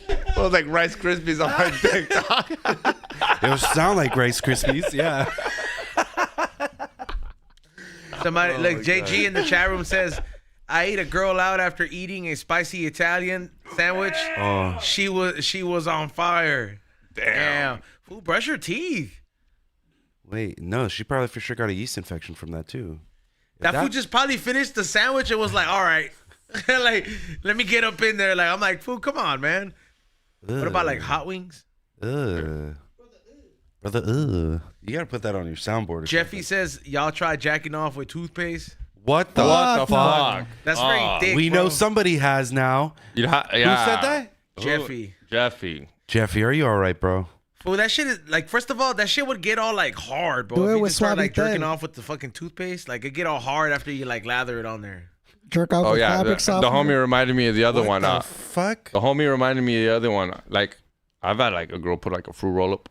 It was like Rice Krispies on her dick, dog. It would sound like Rice Krispies. Yeah. Somebody, Oh like JG in the chat room says, I ate a girl out after eating a spicy Italian sandwich. Oh. She was on fire. Damn. Fool, brush your teeth. Wait, no, she probably for sure got a yeast infection from that too. That fool just probably finished the sandwich and was like, all right. Like, let me get up in there. Like, I'm like, fool, come on, man. What about like hot wings? Brother, you gotta put that on your soundboard. Or Jeffy says, y'all try jacking off with toothpaste. what the? What the Fuck fuck? That's very thick. We bro. know somebody has now. Yeah. Who said that? Jeffy. Jeffy. Jeffy, are you all right, bro? Fool, that shit is like, first of all, that shit would get all like hard, bro. Do If it you with just start like Suavitel. jerking off with the fucking toothpaste, like it get all hard after you like lather it on there. Jerk off Oh with yeah, fabric the softener. homie reminded me of the other What one. the fuck? The homie reminded me of the other one. Like, I've had like a girl put like a fruit roll up,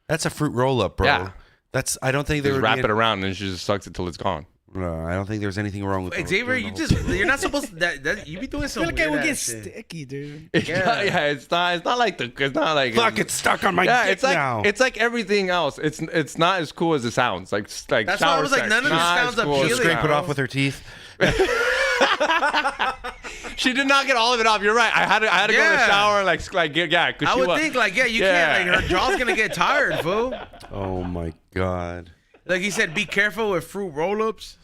That's a fruit roll up, bro. Yeah. That's. I don't think there just would wrap be it around, and she just sucks it till it's gone. No, I don't think there's anything wrong with Xavier, doing you the whole just, you're not supposed to, that you be doing I some feel like it weird would get ass shit. sticky, dude. Yeah. It's not like it's not like Fuck, it's stuck on my yeah, dick it's like now. it's like everything else. It's not as cool as it sounds. Like That's why I shower was like, sex. none of this Not sounds as cool as appealing. it Scrape it sounds. off with her teeth. She did not get all of it off. You're right. I had to go to the Yeah. shower like yeah. 'Cause I she would was- think like, yeah, you Yeah. can't, like her jaw's gonna get tired, fool. Oh my god. Like he said, be careful with fruit roll-ups.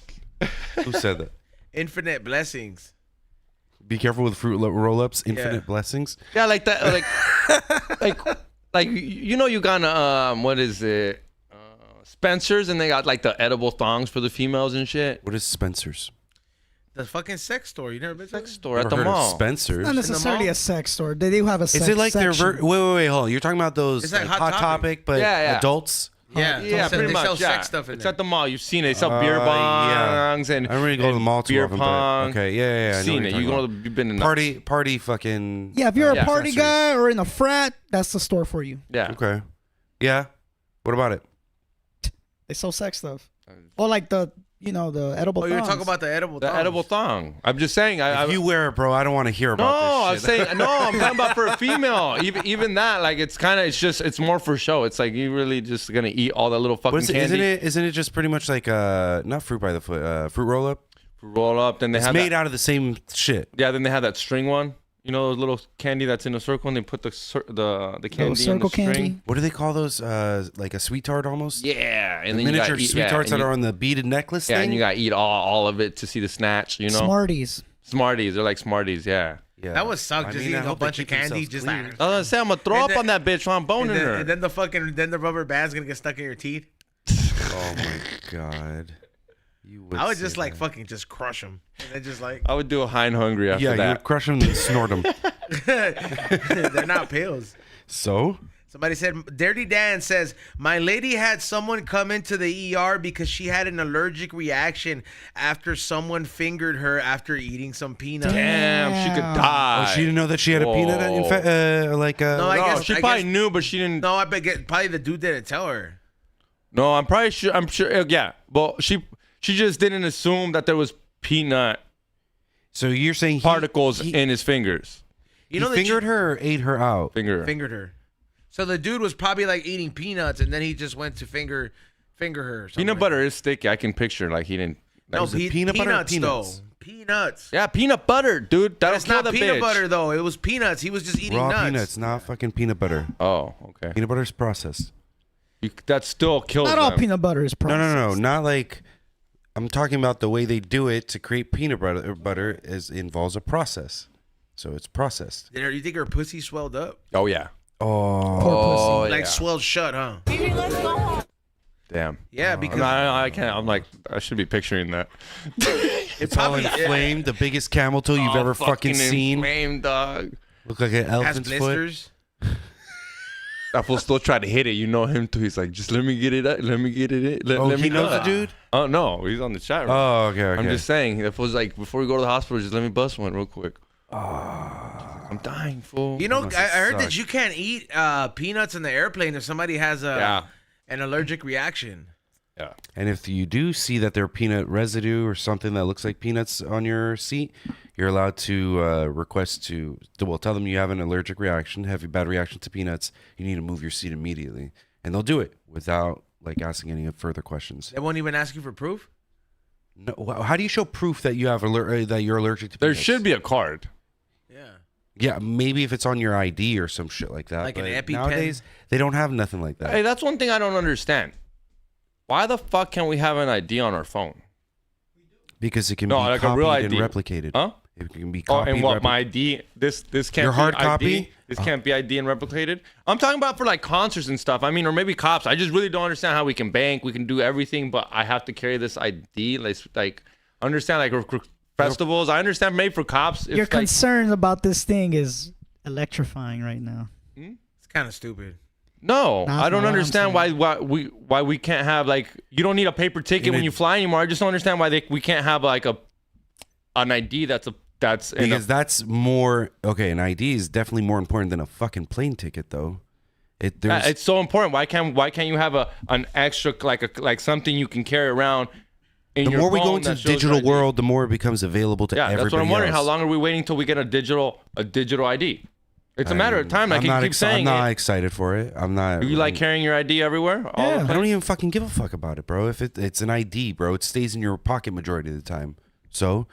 Who said that? Infinite blessings. Be careful with fruit roll-ups. Infinite Yeah. blessings. yeah, like that, like you know, you got what is it? Spencer's, and they got like the edible thongs for the females and shit. What is Spencer's? The fucking sex store. You never been to Sex it? store at Never the heard of mall. Spencer's. Not necessarily mall? a sex store. They do have a sex Is it like their section. wait, hold on. You're talking about those It's like like Hot Hot Topic. Topic, but Yeah. adults? Yeah, Yeah, they pretty much. sell Yeah. sex stuff in It's there. at the mall. You've seen it. They sell beer yeah. bongs and I really go to the mall too beer often, but pong. okay, yeah, I know Seen what it. you're You talking go. about. You've been in Party fucking Yeah, if you're a Yeah. party Accessories. guy or in a frat, that's the store for you. Yeah. Okay. Yeah. What about it? They sell sex stuff. Or like the edible Oh, you were thongs. talking about the edible The thongs. edible thong. I'm just saying. If you wear it, bro, I don't want to hear no, about I'm this shit. saying no. I'm talking about for a female. Even that, like, it's more for show. It's like you really just gonna eat all that little fucking What is it, candy. isn't it just pretty much like not fruit by the foot, fruit roll up? Roll up. Then they It's have made that, out of the same shit. yeah. Then they have that string one. You know, those little candy that's in a circle, and they put the candy in the circle string. candy. What do they call those? Like a sweet tart almost? Yeah, and The then you miniature gotta eat, sweet tarts and that you- are on the beaded necklace Yeah, thing? and you gotta eat all of it to see the snatch. You know, Smarties. Smarties. They're like Smarties. Yeah. Yeah. That would suck. I Just mean, I eating a hope they bunch of keep candy. themselves Just clean. like, I was gonna say I'm gonna throw And up then- on that bitch while I'm boning her. and then the rubber band's gonna get stuck in your teeth. Oh my god. You would I would say just like that. fucking just crush them. And then just like, I would do a high and hungry after Yeah, you that. would crush them and snort them. they're not pills. So? Somebody said, Dirty Dan says, my lady had someone come into the ER because she had an allergic reaction after someone fingered her after eating some peanuts. Damn, she could die. Oh, she didn't know that she had a peanut Whoa. like No, I No, guess- she I probably guess- knew, but she didn't. No, I bet probably the dude didn't tell her. No, I'm probably sure. I'm sure. Yeah, but she just didn't assume that there was peanut So you're saying particles he in his fingers. You know, he fingered her or ate her out? fingered her. So the dude was probably like eating peanuts, and then he just went to finger her. or something Peanut like butter is sticky. I can picture like he didn't. that. No, Was it peanut butter or peanuts peanuts? though. Peanuts. Yeah, peanut butter, dude. That'll It's kill not the peanut bitch. butter though. It was peanuts. He was just eating Raw nuts. peanuts, not fucking peanut butter. Oh, okay. Peanut butter's processed. That still kills Not all them. peanut butter is No, processed. not like. I'm talking about the way they do it to create peanut butter involves a process. So it's processed. Do you think her pussy swelled up? Oh yeah. Oh, Poor pussy. Like swelled shut, huh? Damn. Damn. Yeah, because I can't. I'm like, I should be picturing that. it's All probably inflamed, the biggest camel toe you've ever fucking seen. Inflamed, dog. Look like an has elephant's foot. blisters. That fool still try to hit it. You know him too. He's like, just let me get it up. Let me get it. Let He me knows know the dude? Oh no, he's on the chat room. Oh, okay. I'm just saying. That fool's like, before we go to the hospital, just let me bust one real quick. I'm dying, fool. You know, I heard suck. that you can't eat peanuts in the airplane if somebody has an allergic reaction. Yeah. And if you do see that there are peanut residue or something that looks like peanuts on your seat, you're allowed to request tell them you have an allergic reaction, have a bad reaction to peanuts. You need to move your seat immediately, and they'll do it without like asking any further questions. They won't even ask you for proof. No, how do you show proof that you have that you're allergic to There peanuts? should be a card. Yeah. Yeah, maybe if it's on your ID or some shit like that. Like an but EpiPen? nowadays, they don't have nothing like that. Hey, that's one thing I don't understand. Why the fuck can't we have an ID on our phone? Because it can No, be like a copied real and ID. replicated. Huh? It can be Oh, copied. and what, my ID? This can't Your be hard ID? copy? This can't be ID and replicated? I'm talking about for like concerts and stuff. I mean, or maybe cops. I just really don't understand how we can bank, we can do everything, but I have to carry this ID. Like understand like festivals. I understand maybe for cops. Your concern about this thing is electrifying right now. It's kind of stupid. No, That's I don't what I'm understand saying. why we can't have like, you don't need a paper ticket when you fly anymore. I just don't understand why we can't have like an ID that's because that's more okay. An ID is definitely more important than a fucking plane ticket, though. It's so important. Why can't you have an extra like something you can carry around? In the your more we go phone into that the shows digital your ID? world, the more it becomes available to everybody that's what I'm wondering. else. How long are we waiting till we get a digital ID? It's a matter of time. Like you keep saying, I'm not excited for it. I'm not. Do you like carrying your ID everywhere? Yeah. I don't even fucking give a fuck about it, bro. If it's an ID, bro, it stays in your pocket majority of the time. So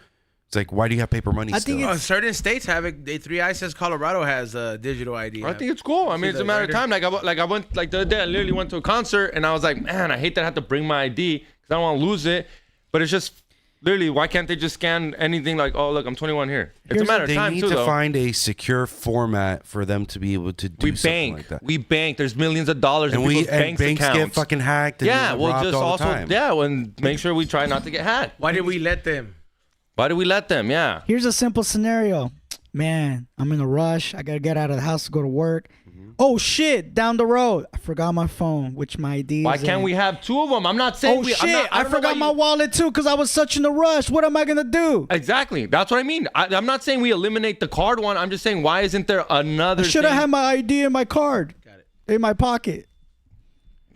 it's like, why do you have paper money I still? think Certain states have it. 3i says Colorado has a digital ID. I think it's cool. I mean, it's a matter of time. Like I went like the other day. I literally went to a concert and I was like, man, I hate that I have to bring my ID because I don't want to lose it. But it's just literally, why can't they just scan anything like, oh look, I'm 21 here? It's a matter of they time need too, to though. find a secure format for them to be able to do something like that. We bank. There's millions of dollars and in people's banks accounts. get fucking hacked. And Yeah, we'll robbed just all also the time. and make sure we try not to get hacked. Why did we let them? Why do we let them? Yeah. Here's a simple scenario. Man, I'm in a rush. I gotta get out of the house to go to work. Oh shit! Down the road, I forgot my phone, which my ID. Why is can't in. we have two of them? I'm not saying Oh we. shit! I forgot my wallet too because I was such in a rush. What am I gonna do? Exactly. That's what I mean. I'm not saying we eliminate the card one. I'm just saying, why isn't there another? I should have thing? had my ID in my card. Got it. In my pocket.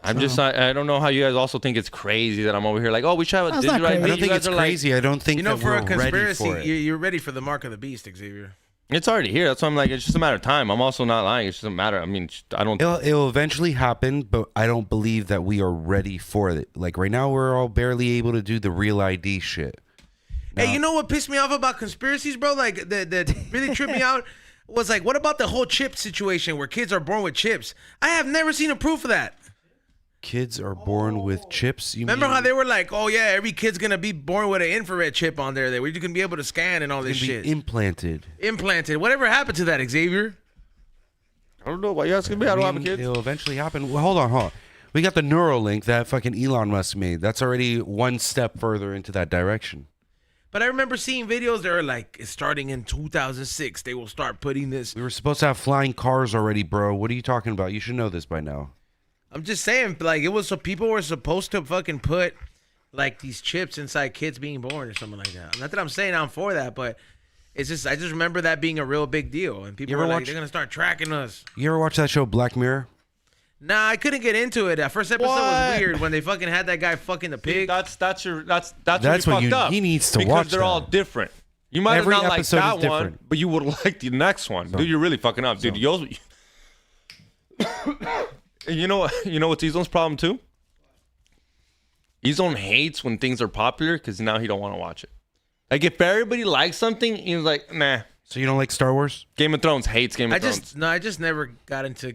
I'm just not, I don't know how you guys also think it's crazy that I'm over here like, oh, we should have a That's not digital ID. crazy. I don't think You it's guys are like, crazy. I don't think You know, that for we're a conspiracy, ready for it. you're ready for the mark of the beast, Xavier. it's already here. That's why I'm like, it's just a matter of time. I'm also not lying. It's just a matter. I mean, I don't. It'll eventually happen, but I don't believe that we are ready for it. Like right now, we're all barely able to do the real ID shit. Hey, you know what pissed me off about conspiracies, bro? Like that really tripped me out was like, what about the whole chip situation where kids are born with chips? I have never seen a proof of that. Kids are born with chips. Remember how they were like, oh yeah, every kid's gonna be born with an infrared chip on there that where you can be able to scan and all this be shit. implanted? Implanted. Whatever happened to that, Xavier? I don't know. Why you asking me? I don't have a kid. It'll eventually happen. Well, hold on. We got the Neuralink that fucking Elon Musk made. That's already one step further into that direction. But I remember seeing videos that are like, starting in 2006, they will start putting this. We were supposed to have flying cars already, bro. What are you talking about? You should know this by now. I'm just saying, like, it was so people were supposed to fucking put like these chips inside kids being born or something like that. Not that I'm saying I'm for that, but it's just I just remember that being a real big deal, and people were like, they're gonna start tracking us. You ever watch that show Black Mirror? Nah, I couldn't get into it. That first episode was weird when they fucking had that guy fucking the pig. That's That's where what you fucked up. he needs to because watch they're all that. different. You might Every have not liked episode that is one, different. but you would like the next one. Dude, you're really fucking up, dude. You know what's Ezone's problem too? Ezone hates when things are popular because now he don't want to watch it. Like if everybody likes something, he's like, nah. So you don't like Star Wars? Game of Thrones hates Game of Thrones. I just never got into.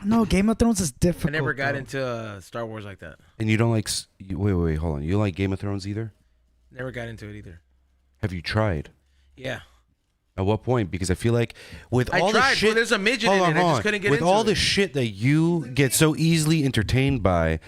No, Game of Thrones is I difficult. never got bro. into Star Wars like that. And you don't like... Wait, hold on. You don't like Game of Thrones either? Never got into it either. Have you tried? Yeah. At what point? Because I feel like with I all tried, the shit... but there's a midget Hold in on, it. I hold just on. couldn't get with into all it. the shit that you get so easily entertained by,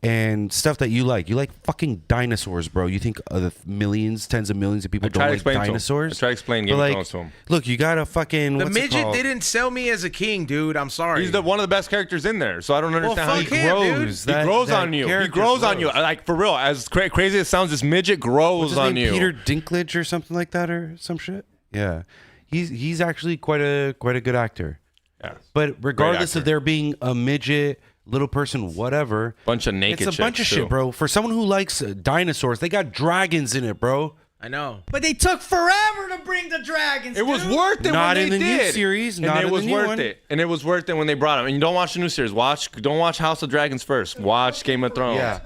and stuff that you like. You like fucking dinosaurs, bro. You think of the millions, tens of millions of people I try don't to like explain to him. dinosaurs? I try to explain But, Game of like, Thrones to him. look, you got a fucking The what's it midget called? didn't sell me as a king, dude. I'm sorry. He's one of the best characters in there, so I don't understand how fuck he him, grows. dude. He grows that on you. He character grows on you. grows. Like for real, as crazy as it sounds, this midget grows What's his on name? you. Peter Dinklage or something like that, or some shit. Yeah, he's actually quite a good actor. Yeah. But regardless actor. of there being a midget, little person, whatever, Bunch of naked it's a bunch of chicks, shit, too. bro. For someone who likes dinosaurs, they got dragons in it, bro. I know. But they took forever to bring the dragons. It was dude. worth it Not when in they the new did. series, And not it in the was new worth one. it. And it was worth it when they brought them. And you don't watch the new series. Don't watch House of Dragons first. Watch Game of Thrones. Yeah.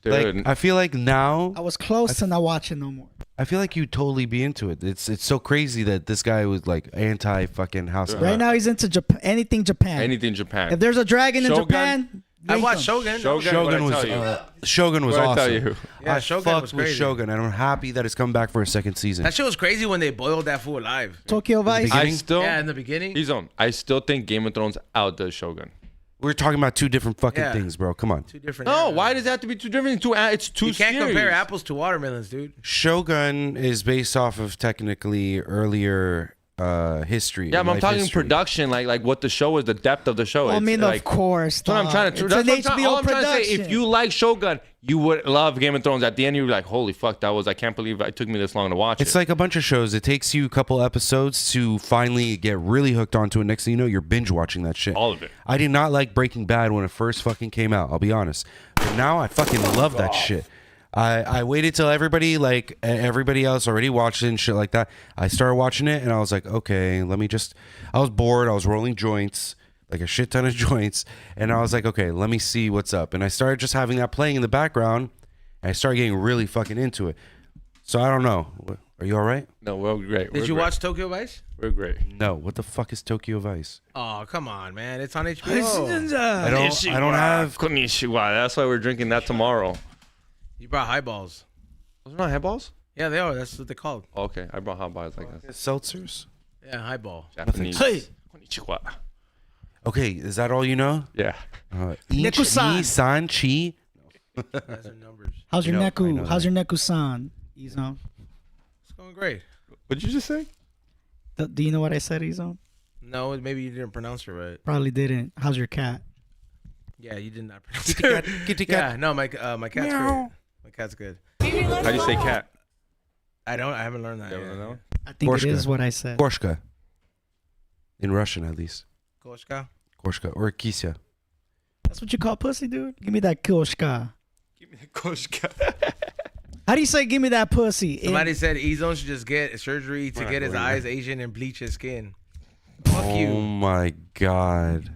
Dude. Like, I feel like now, I was close to not watching no more. I feel like you'd totally be into it. It's so crazy that this guy was like anti fucking House of Right now he's into Japan. Anything Japan. anything Japan. If there's a dragon in Shogun? Japan, I link watched them. Shogun. Shogun was Shogun was What'd I awesome. tell you? Yeah, I Shogun fucked was with crazy. Shogun, and I'm happy that it's come back for a second season. That shit was crazy when they boiled that fool alive. Tokyo Vice. beginning? Yeah, in the beginning. I still think Game of Thrones outdoes Shogun. We're talking about two different fucking Yeah. things, bro. Come on. Two different. No, eras. why does it have to be two different? It's two You can't series. compare apples to watermelons, dude. Shogun is based off of technically earlier history. Yeah, but I'm life talking history. production, like what the show is, the depth of the show. Well, I It's mean, like, of course. That's what I'm trying to. It's That's an what I'm trying- HBO all I'm trying to production. say, if you like Shogun, you would love Game of Thrones. At the end, you're like, holy fuck, I can't believe it took me this long to watch It's it. like a bunch of shows. It takes you a couple episodes to finally get really hooked onto it. Next thing you know, you're binge watching that shit. All of it. I did not like Breaking Bad when it first fucking came out. I'll be honest. But now I fucking love that shit. I waited till everybody else already watched it and shit like that. I started watching it and I was like, okay, I was bored. I was rolling joints, like a shit ton of joints. And I was like, okay, let me see what's up. And I started just having that playing in the background. And I started getting really fucking into it. So I don't know. Are you all right? No, we're great. Did you watch Tokyo Vice? We're great. No. What the fuck is Tokyo Vice? Oh, come on, man. It's on HBO. I don't have. Konnichiwa. That's why we're drinking that tomorrow. You brought highballs. Those are not highballs? Yeah, they are. That's what they're called. Oh, okay, I brought highballs like that. Seltzers. Yeah, highball. Japanese. Hey. Konnichiwa. Okay, is that all you know? Yeah. Neku-san. San Chi. That's their numbers. How's your I know neku? How's that. your neku-san? Izon. It's going great. What'd you just say? Do you know what I said, Izon? No, maybe you didn't pronounce it right. Probably didn't. How's your cat? Yeah, you did not pronounce Kitty it. cat. Kitty cat. Yeah, no, my cat's great. My cat's good. How do you say cat? I haven't learned that. You yet. don't know? I think Borshka. it is what I said. Borshka. In Russian, at least. Koshka. Korshka or Kisya. That's what you call pussy, dude? Give me that koshka. Give me the koshka. How do you say give me that pussy? Somebody said Ezone should just get surgery to We're not get his going eyes Asian and bleach his skin. Fuck Oh you. my god.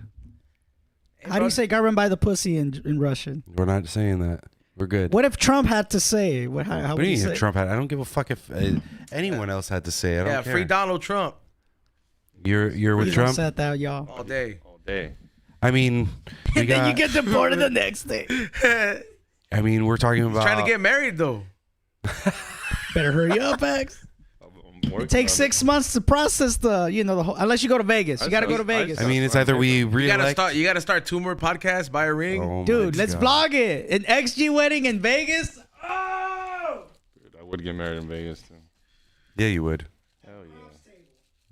How do you say governed by the pussy in Russian? We're not saying that. We're good. What if Trump had to say? How What would do you you mean say? if Trump had? I don't give a fuck if anyone else had to say it. I don't Yeah, care. free Donald Trump You're with Please Trump? don't say that, y'all. all day. All day. I mean, we And then you got- get deported the next day. I mean, we're talking about Trying to get married though. Better hurry up, X. It takes 6 months to process the whole. Unless you go to Vegas, you got to go to Vegas. I mean, it's either we You reelect. gotta start 2 more podcasts, buy a ring. Oh my Dude, let's God. vlog it. An XG wedding in Vegas. Oh! I would get married in Vegas too. Yeah, you would. Hell yeah.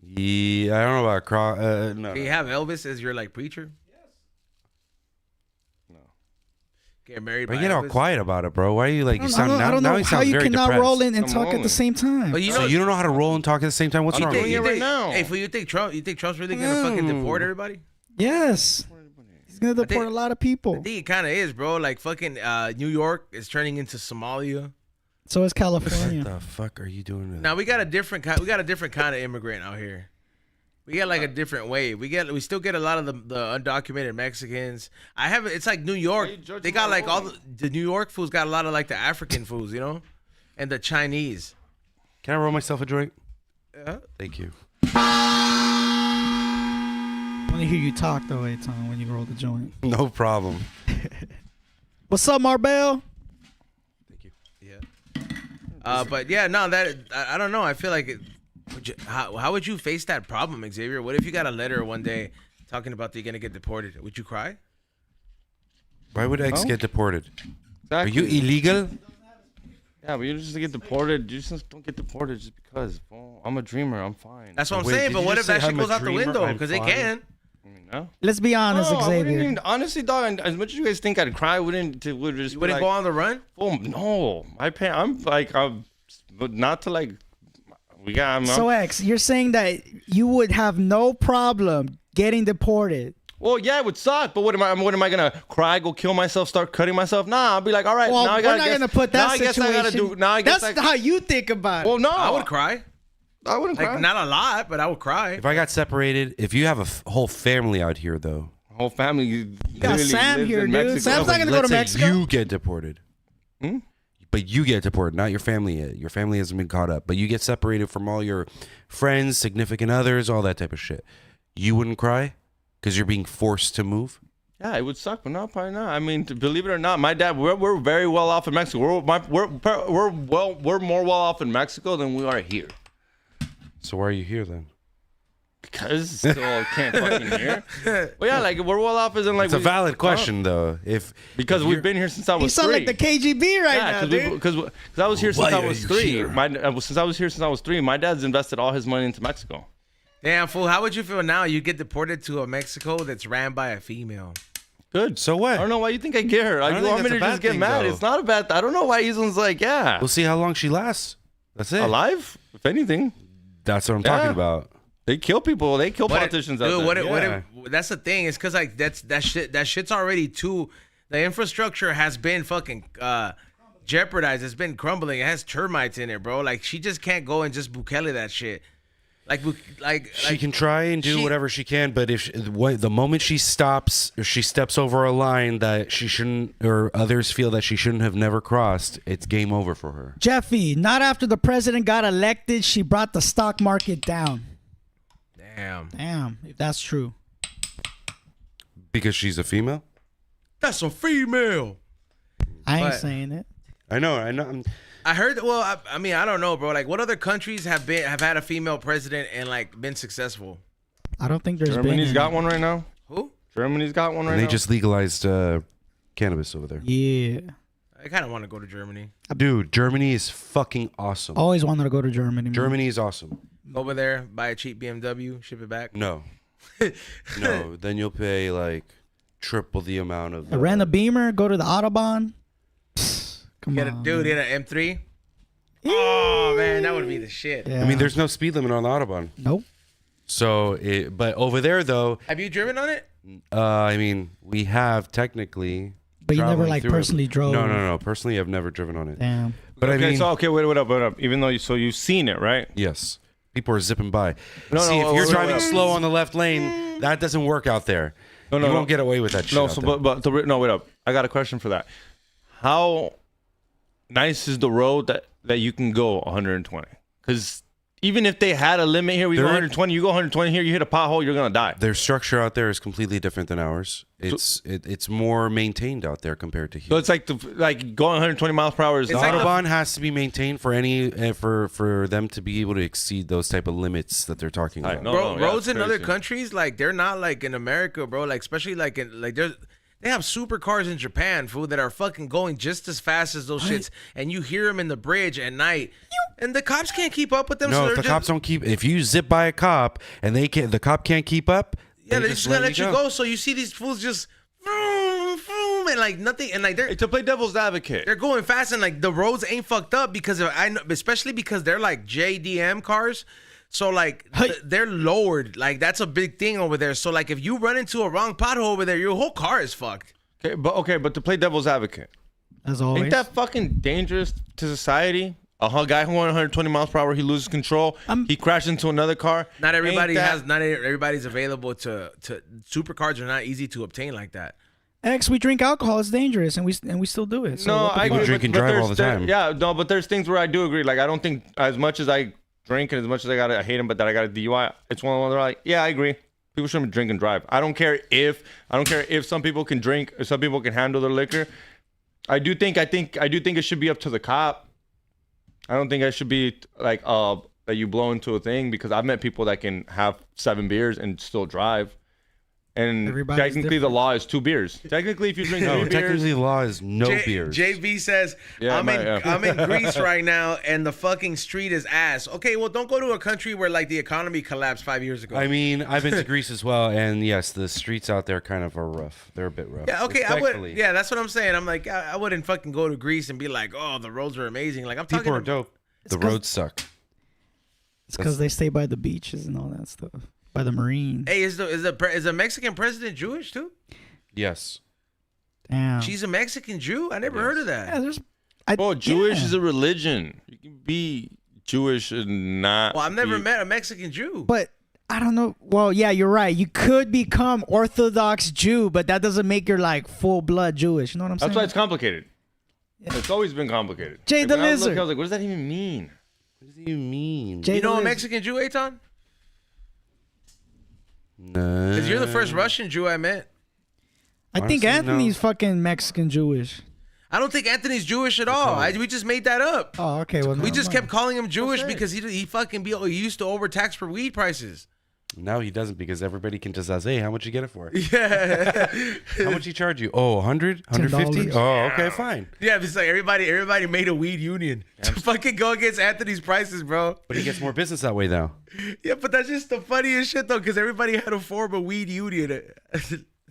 Yeah, I don't know about no. Do you have Elvis as your like preacher? No. Get married But by get all Elvis? quiet about it, bro. Why are you like? You I sound don't now know you how sound you very cannot depressed. roll in and I'm talk at the lonely. same time. But you So know, you don't know how to roll and talk at the same time? What's you wrong think, with you you? right think, now. hey, for you think Trump's really gonna fucking deport everybody? Yes. He's going to think- deport a lot of people. I think it kind of is, bro. Like fucking New York is turning into Somalia. So is What California. the fuck are you doing? To Now we got a different kind of immigrant out here. We got like a different wave. We still get a lot of the undocumented Mexicans. It's like New York. Hey, Judge They got like all Maroni. the New York fools got a lot of like the African fools, you know, and the Chinese. Can I roll myself a joint? Yeah. Thank you. I want to hear you talk though, Eitan, when you roll the joint. No problem. What's up, Marbell? Yeah. But yeah, no, that I don't know. I feel like how would you face that problem, Xavier? What if you got a letter one day talking about that you're gonna get deported? Would you cry? Why Why would X No? get deported? Are Exactly. you illegal? Yeah, but you just get deported. You just don't get deported just because. Well, I'm a dreamer. I'm fine. That's what I'm Wait, saying. did But you what just if that say, shit "I'm a goes out the dreamer, window? I'm Because they fine"? can. No. Let's be honest, No, I wouldn't Xavier. even, honestly, dog. As much as you guys think I'd cry, would just You be wouldn't like, go on the run? oh no, but not to like. So X, you're saying that you would have no problem getting deported. Well, yeah, it would suck. But what am I gonna cry? Go kill myself? Start cutting myself? Nah, I'll be like, all right. Well, now I we're gotta not guess, gonna put now that I guess situation. I gotta do. Now I guess That's how you think about it. Well, no, I would cry. I wouldn't cry. Like, not a lot, but I would cry. If I got separated, if you have a whole family out here, though, Whole family. You got Sam lives here, in dude. Mexico. Sam's not gonna go let's to say Mexico. you get deported. But you get deported, not your family yet. Your family hasn't been caught up. But you get separated from all your friends, significant others, all that type of shit. You wouldn't cry because you're being forced to move? Yeah, it would suck, but no, probably not. I mean, believe it or not, my dad, we're very well off in Mexico. We're more well off in Mexico than we are here. So why are you here then? Because still can't fucking hear. But yeah, like we're well off as in like It's a valid question, though. because we've been here since I You was sound 3. like the KGB right now, dude. Because I was here since Why I are was you 3. here? Since I was here since I was 3, my dad's invested all his money into Mexico. Damn, fool. How would you feel now? You get deported to a Mexico that's ran by a female. Good. So what? I don't know why you think I get her. Like, don't you want think me to that's a just bad get thing, mad? though. It's not a bad. I don't know why Ethan's like, yeah, We'll see how long she lasts. That's it. alive. If anything, That's what I'm talking Yeah. about. they kill people. They kill politicians out there. Yeah. That's the thing. It's because like that shit's already too. The infrastructure has been fucking jeopardized. It's been crumbling. It has termites in it, bro. Like she just can't go and just Bukele that shit. She can try and do whatever she can, but the moment she stops or she steps over a line that she shouldn't, or others feel that she shouldn't have never crossed, it's game over for her. Jeffy, not after the president got elected, she brought the stock market down. Damn, if that's true. Because she's a female? That's a female. I ain't But- saying it. I know. I heard. Well, I mean, I don't know, bro. Like, what other countries have had a female president and like been successful? I don't think there's Germany's been got any. one right now. Who? Germany's got one right And they now. just legalized cannabis over there. Yeah. I kind of want to go to Germany. Dude, Germany is fucking awesome. Always wanted to go to Germany. man. Germany is awesome. Go over there, buy a cheap BMW, ship it back. No. No, then you'll pay like triple the amount of. I rent a Beamer, go to the Autobahn. Come Get a on. dude in an M3. Oh man, that would be the shit. Yeah. I mean, there's no speed limit on the Autobahn. Nope. So, but over there though, Have you driven on it? I mean, we have technically. But you never traveling like through it. personally drove. No. Personally, I've never driven on it. Damn. But okay, I mean, so okay, wait up. Even though you've seen it, right? yes, people are zipping by. No, See, no, if you're wait, driving wait. slow on the left lane, that doesn't work out there. No, you won't get away with that shit. No, out so there. no, wait up. I got a question for that. How nice is the road that you can go 120? Because even if they had a limit here, we go There- 120. You go 120 here, you hit a pothole, you're gonna die. Their structure out there is completely different than ours. It's more maintained out there compared to So here. it's like going 120 miles per hour is The It's like Autobahn has to be maintained for for them to be able to exceed those type of limits that they're talking Right, about. no. Bro, yeah, roads it's in other crazy. countries, like they're not like in America, bro. Like especially like in like they have supercars in Japan, fool, that are fucking going just as fast as those shits, and you hear them in the bridge at night, and the cops can't keep up with them. No, so if they're the just, cops don't keep, if you zip by a cop and the cop can't keep up, yeah, they're just gonna let you go. So you see these fools just vroom, vroom, and like nothing, and like Hey, to play devil's advocate. they're going fast, and like the roads ain't fucked up because I know, especially because they're like JDM cars. So like they're lowered, like that's a big thing over there. So like if you run into a wrong pothole over there, your whole car is fucked. But to play devil's advocate, As always. ain't that fucking dangerous to society? A guy who went 120 miles per hour, he loses control. He crashed into another car. Not everybody Ain't that- not everybody's available to supercars are not easy to obtain like that. X, we drink alcohol. It's dangerous, and we still do it. So No, what the I fuck? agree. drink and but drive there's- all the time. Yeah, no, but there's things where I do agree. Like I don't think as much as I drink and as much as I hate him, but that I got a DUI. It's one of the ones where like, yeah, I agree. People shouldn't drink and drive. I don't care if some people can drink or some people can handle their liquor. I do think it should be up to the cop. I don't think it should be like that you blow into a thing because I've met people that can have 7 beers and still drive. And Everybody's technically the law is 2 beers. Technically, if you drink 3 No, beers, technically the law is no beers. JV says, Yeah, I'm in Greece right now, and the fucking street is ass. Okay, well, don't go to a country where like the economy collapsed 5 years ago. I mean, I've been to Greece as well, and yes, the streets out there kind of are rough. They're a bit rough. yeah, okay, I would. Respectfully. Yeah, that's what I'm saying. I'm like, I wouldn't fucking go to Greece and be like, oh, the roads are amazing. Like I'm talking. People are dope. The 'cause- roads suck. It's because they stay by the beaches and all that stuff, by the marine. Hey, is the Mexican president Jewish too? Yes. Damn. She's a Mexican Jew. I never heard of that. Yeah, there's. Jewish yeah. is a religion. You can be Jewish and not. Well, I've never be- met a Mexican Jew. But I don't know. Well, yeah, you're right. You could become Orthodox Jew, but that doesn't make you like full blood Jewish. You know what I'm saying? That's why it's complicated. It's always been complicated. Jay Like, the when I was Lizard. looking, I was like, what does that even mean? What do you mean? Jay You know the a Lizard. Mexican Jew, Eitan? No. Because you're the first Russian Jew I met. I think Honestly, Anthony's no. fucking Mexican Jewish. I don't think Anthony's Jewish at all. We just made that up. Oh, okay. Well, We just kept calling him Jewish Okay. because he used to overtax for weed prices. Now he doesn't because everybody can just ask, hey, how much you get it for? Yeah, How much he charge you? Oh, 100? 150? $10. Oh, okay, fine. yeah. It's like everybody made a weed union to fucking go against Anthony's prices, bro. But he gets more business that way now. Yeah, but that's just the funniest shit though, because everybody had to form a weed union.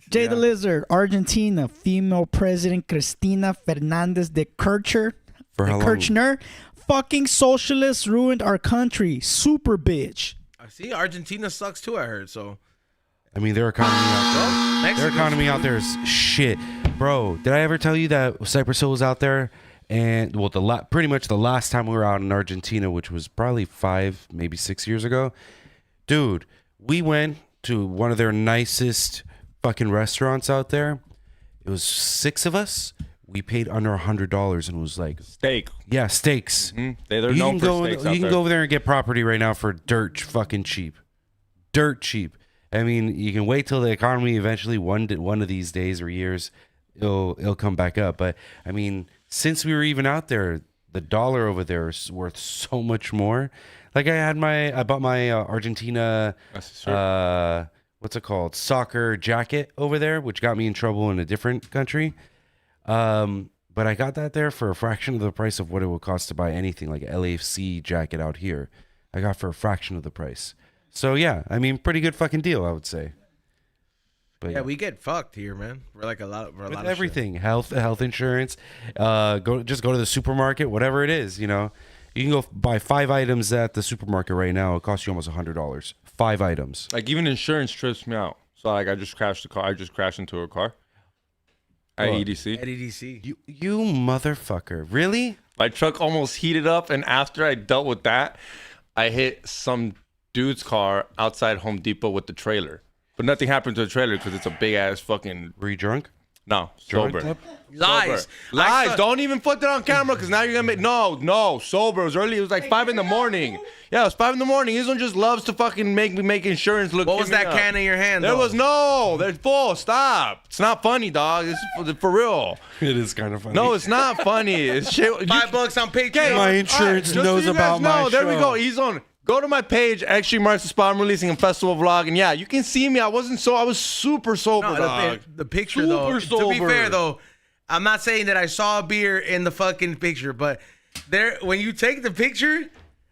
Jay the Lizard, Argentina, female president Cristina Fernandez de Kirchner. For how long? Kirchner, fucking socialists ruined our country. Super bitch. I see Argentina sucks too. I heard so. I mean, their economy out there. Their economy out there is shit. Bro, did I ever tell you that Cypress Hill was out there? And, well, pretty much the last time we were out in Argentina, which was probably 5, maybe 6 years ago. Dude, we went to one of their nicest fucking restaurants out there. It was 6 of us. We paid under $100 and it was like, Steak. yeah, steaks. They're You known can for steaks out you can there. go over there and get property right now for dirt fucking cheap. Dirt cheap. I mean, you can wait till the economy eventually one of these days or years it'll come back up. But I mean, since we were even out there, the dollar over there is worth so much more. Like I bought my Argentina what's it called? Soccer jacket over there, which got me in trouble in a different country. But I got that there for a fraction of the price of what it would cost to buy anything like an LAFC jacket out here. I got for a fraction of the price. So yeah, I mean, pretty good fucking deal, I would say. But Yeah, we get fucked here, man. We're like a lot with of everything, health insurance, go to the supermarket, whatever it is, you know. You can go buy 5 items at the supermarket right now. It costs you almost $100. 5 items. Like even insurance trips me out. So like I just crashed the car. I just crashed into a car at What? EDC. at EDC. You motherfucker. Really? My truck almost heated up, and after I dealt with that, I hit some dude's car outside Home Depot with the trailer. But nothing happened to the trailer because it's a big ass fucking Were you drunk? no Drunk sober. club? Lies. Sober. Lies. I saw- Don't even put that on camera because now you're gonna make no sober. It was early. It was like 5 in the morning. Yeah, it was 5 in the morning. This one just loves to fucking make insurance look. What was give me that up. can in your hand? There though? was no. There's full. Stop. It's not funny, dog. This is for real. It is kind of funny. No, it's not funny. It's shit. $5 on Patreon. Okay, My insurance just so knows you guys about my know, there we show. go. He's on. Go to my page. Actually, marks the spot. I'm releasing a festival vlog, and yeah, you can see me. I was super sober, No, dog. the picture though. Super To be sober. fair though, I'm not saying that I saw a beer in the fucking picture, but there when you take the picture,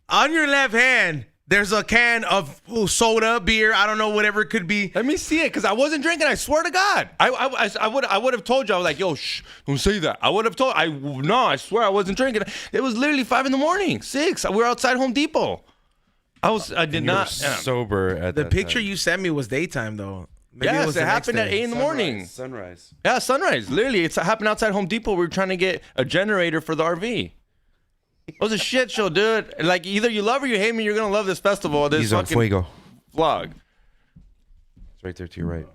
on your left hand, there's a can of soda, beer, I don't know, whatever it could be. Let me see it, cause I wasn't drinking. I swear to God, I would have told you. I was like, yo, shh, don't say that. I would have told. I swear I wasn't drinking. It was literally 5 in the morning, 6. We were outside Home Depot. I did You were not. sober at The that picture time. you sent me was daytime though. Maybe Yes, was it the next happened at day. 8 in the morning. Sunrise. Yeah, sunrise. Literally, it happened outside Home Depot. We were trying to get a generator for the RV. It was a shit show, dude. Like, either you love or you hate me, you're going to love this festival, this He's on fucking fuego. vlog. It's right there to your right.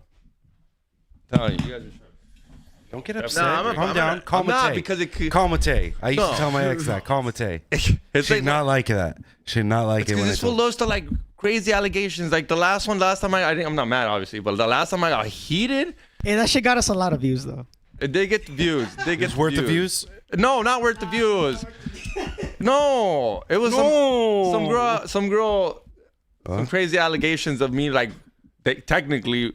Telling you guys are Don't get upset. I'm Calm not- down. Calm not, because it could- Calmate. I used No. to tell my ex that. Calmate. It's She'd like, not like that. She'd not like it because when I this fool told. loves to, like, crazy allegations. Like, last time I'm not mad, obviously, but the last time I got heated, Hey, that shit got us a lot of views though. they get the views. They get It's worth the views? No, not worth the views. No, it was some girl, some crazy allegations of me, like, technically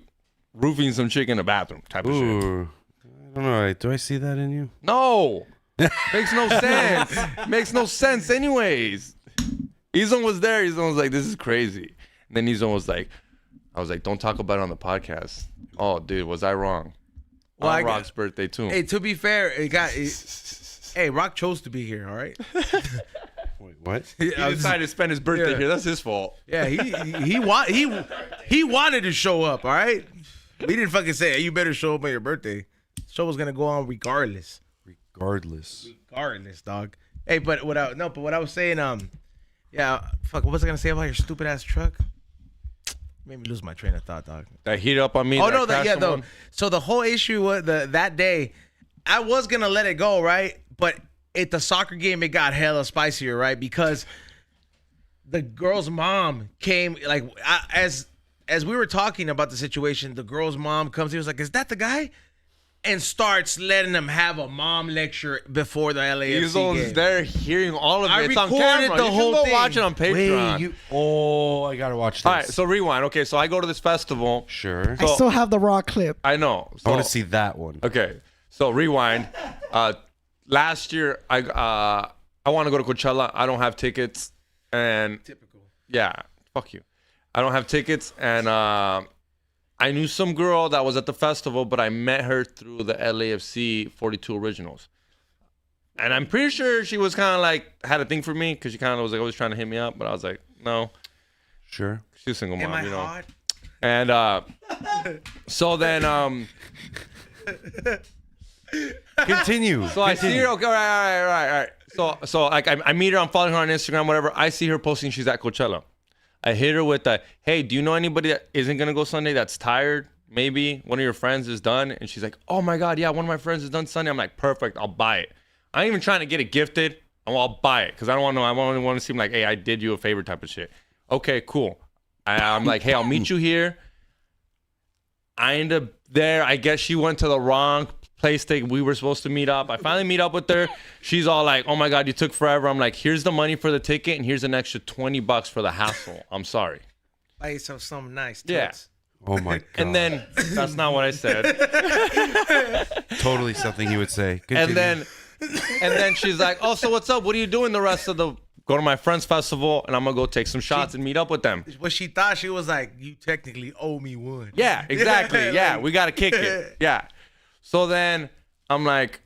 roofing some chick in the bathroom type of shit. Ooh. I don't know. Do I see that in you? No. Makes no sense. Makes no sense anyways. Izon was there. Izon was like, this is crazy. And then Izon was like, I was like, don't talk about it on the podcast. Oh, dude, was I wrong? Well, on Rock's birthday, too. Hey, to be fair, hey, Rock chose to be here, all right? Wait, what? He decided to spend his birthday here. That's his fault. Yeah, he wanted to show up, all right? We didn't fucking say, hey, you better show up on your birthday. The show was gonna go on regardless. Regardless, dog. Hey, but what I was saying, yeah, fuck, what was I gonna say about your stupid ass truck? Made me lose my train of thought, dog. That heat up on me. Oh no, though. So the whole issue was that day, I was gonna let it go, right? But at the soccer game, it got hella spicier, right? Because the girl's mom came, like, as we were talking about the situation, the girl's mom comes. He was like, "Is that the guy?" And starts letting them have a mom lecture before the LAFC He's game. there hearing all of it. It's on recorded camera. the You whole can go thing. watch it on Patreon. I gotta watch this. All right, so rewind. Okay, so I go to this festival. Sure. I still have the raw clip. I know. I So, want to see that one. Okay, so rewind. Last year, I want to go to Coachella. I don't have tickets, and Typical. yeah, fuck you. I don't have tickets, and I knew some girl that was at the festival, but I met her through the LAFC 42 Originals. And I'm pretty sure she was kind of like, had a thing for me, because she kind of was like always trying to hit me up, but I was like, no. Sure. She's a single mom, Am I you know. hot? And so then, Continue. so I see her. Okay, all right. So like I meet her. I'm following her on Instagram, whatever. I see her posting she's at Coachella. I hit her with hey, do you know anybody that isn't gonna go Sunday that's tired? Maybe one of your friends is done. And she's like, oh my God, yeah, one of my friends is done Sunday. I'm like, perfect, I'll buy it. I ain't even trying to get it gifted. I'll buy it because I don't want to seem like, hey, I did you a favor type of shit. Okay, cool. I'm like, hey, I'll meet you here. I end up there. I guess she went to the wrong place that we were supposed to meet up. I finally meet up with her. She's all like, oh my God, you took forever. I'm like, here's the money for the ticket and here's an extra $20 for the hassle. I'm sorry. Buy yourself some nice tits. Yeah. Oh my God. And then that's not what I said. Totally something he would say. And Continue. then she's like, oh, so what's up? What are you doing the rest of the go to my friend's festival and I'm gonna go take some shots and meet up with them. What she thought, she was like, you technically owe me one. Yeah, exactly. Yeah, we gotta kick it. Yeah. So then I'm like,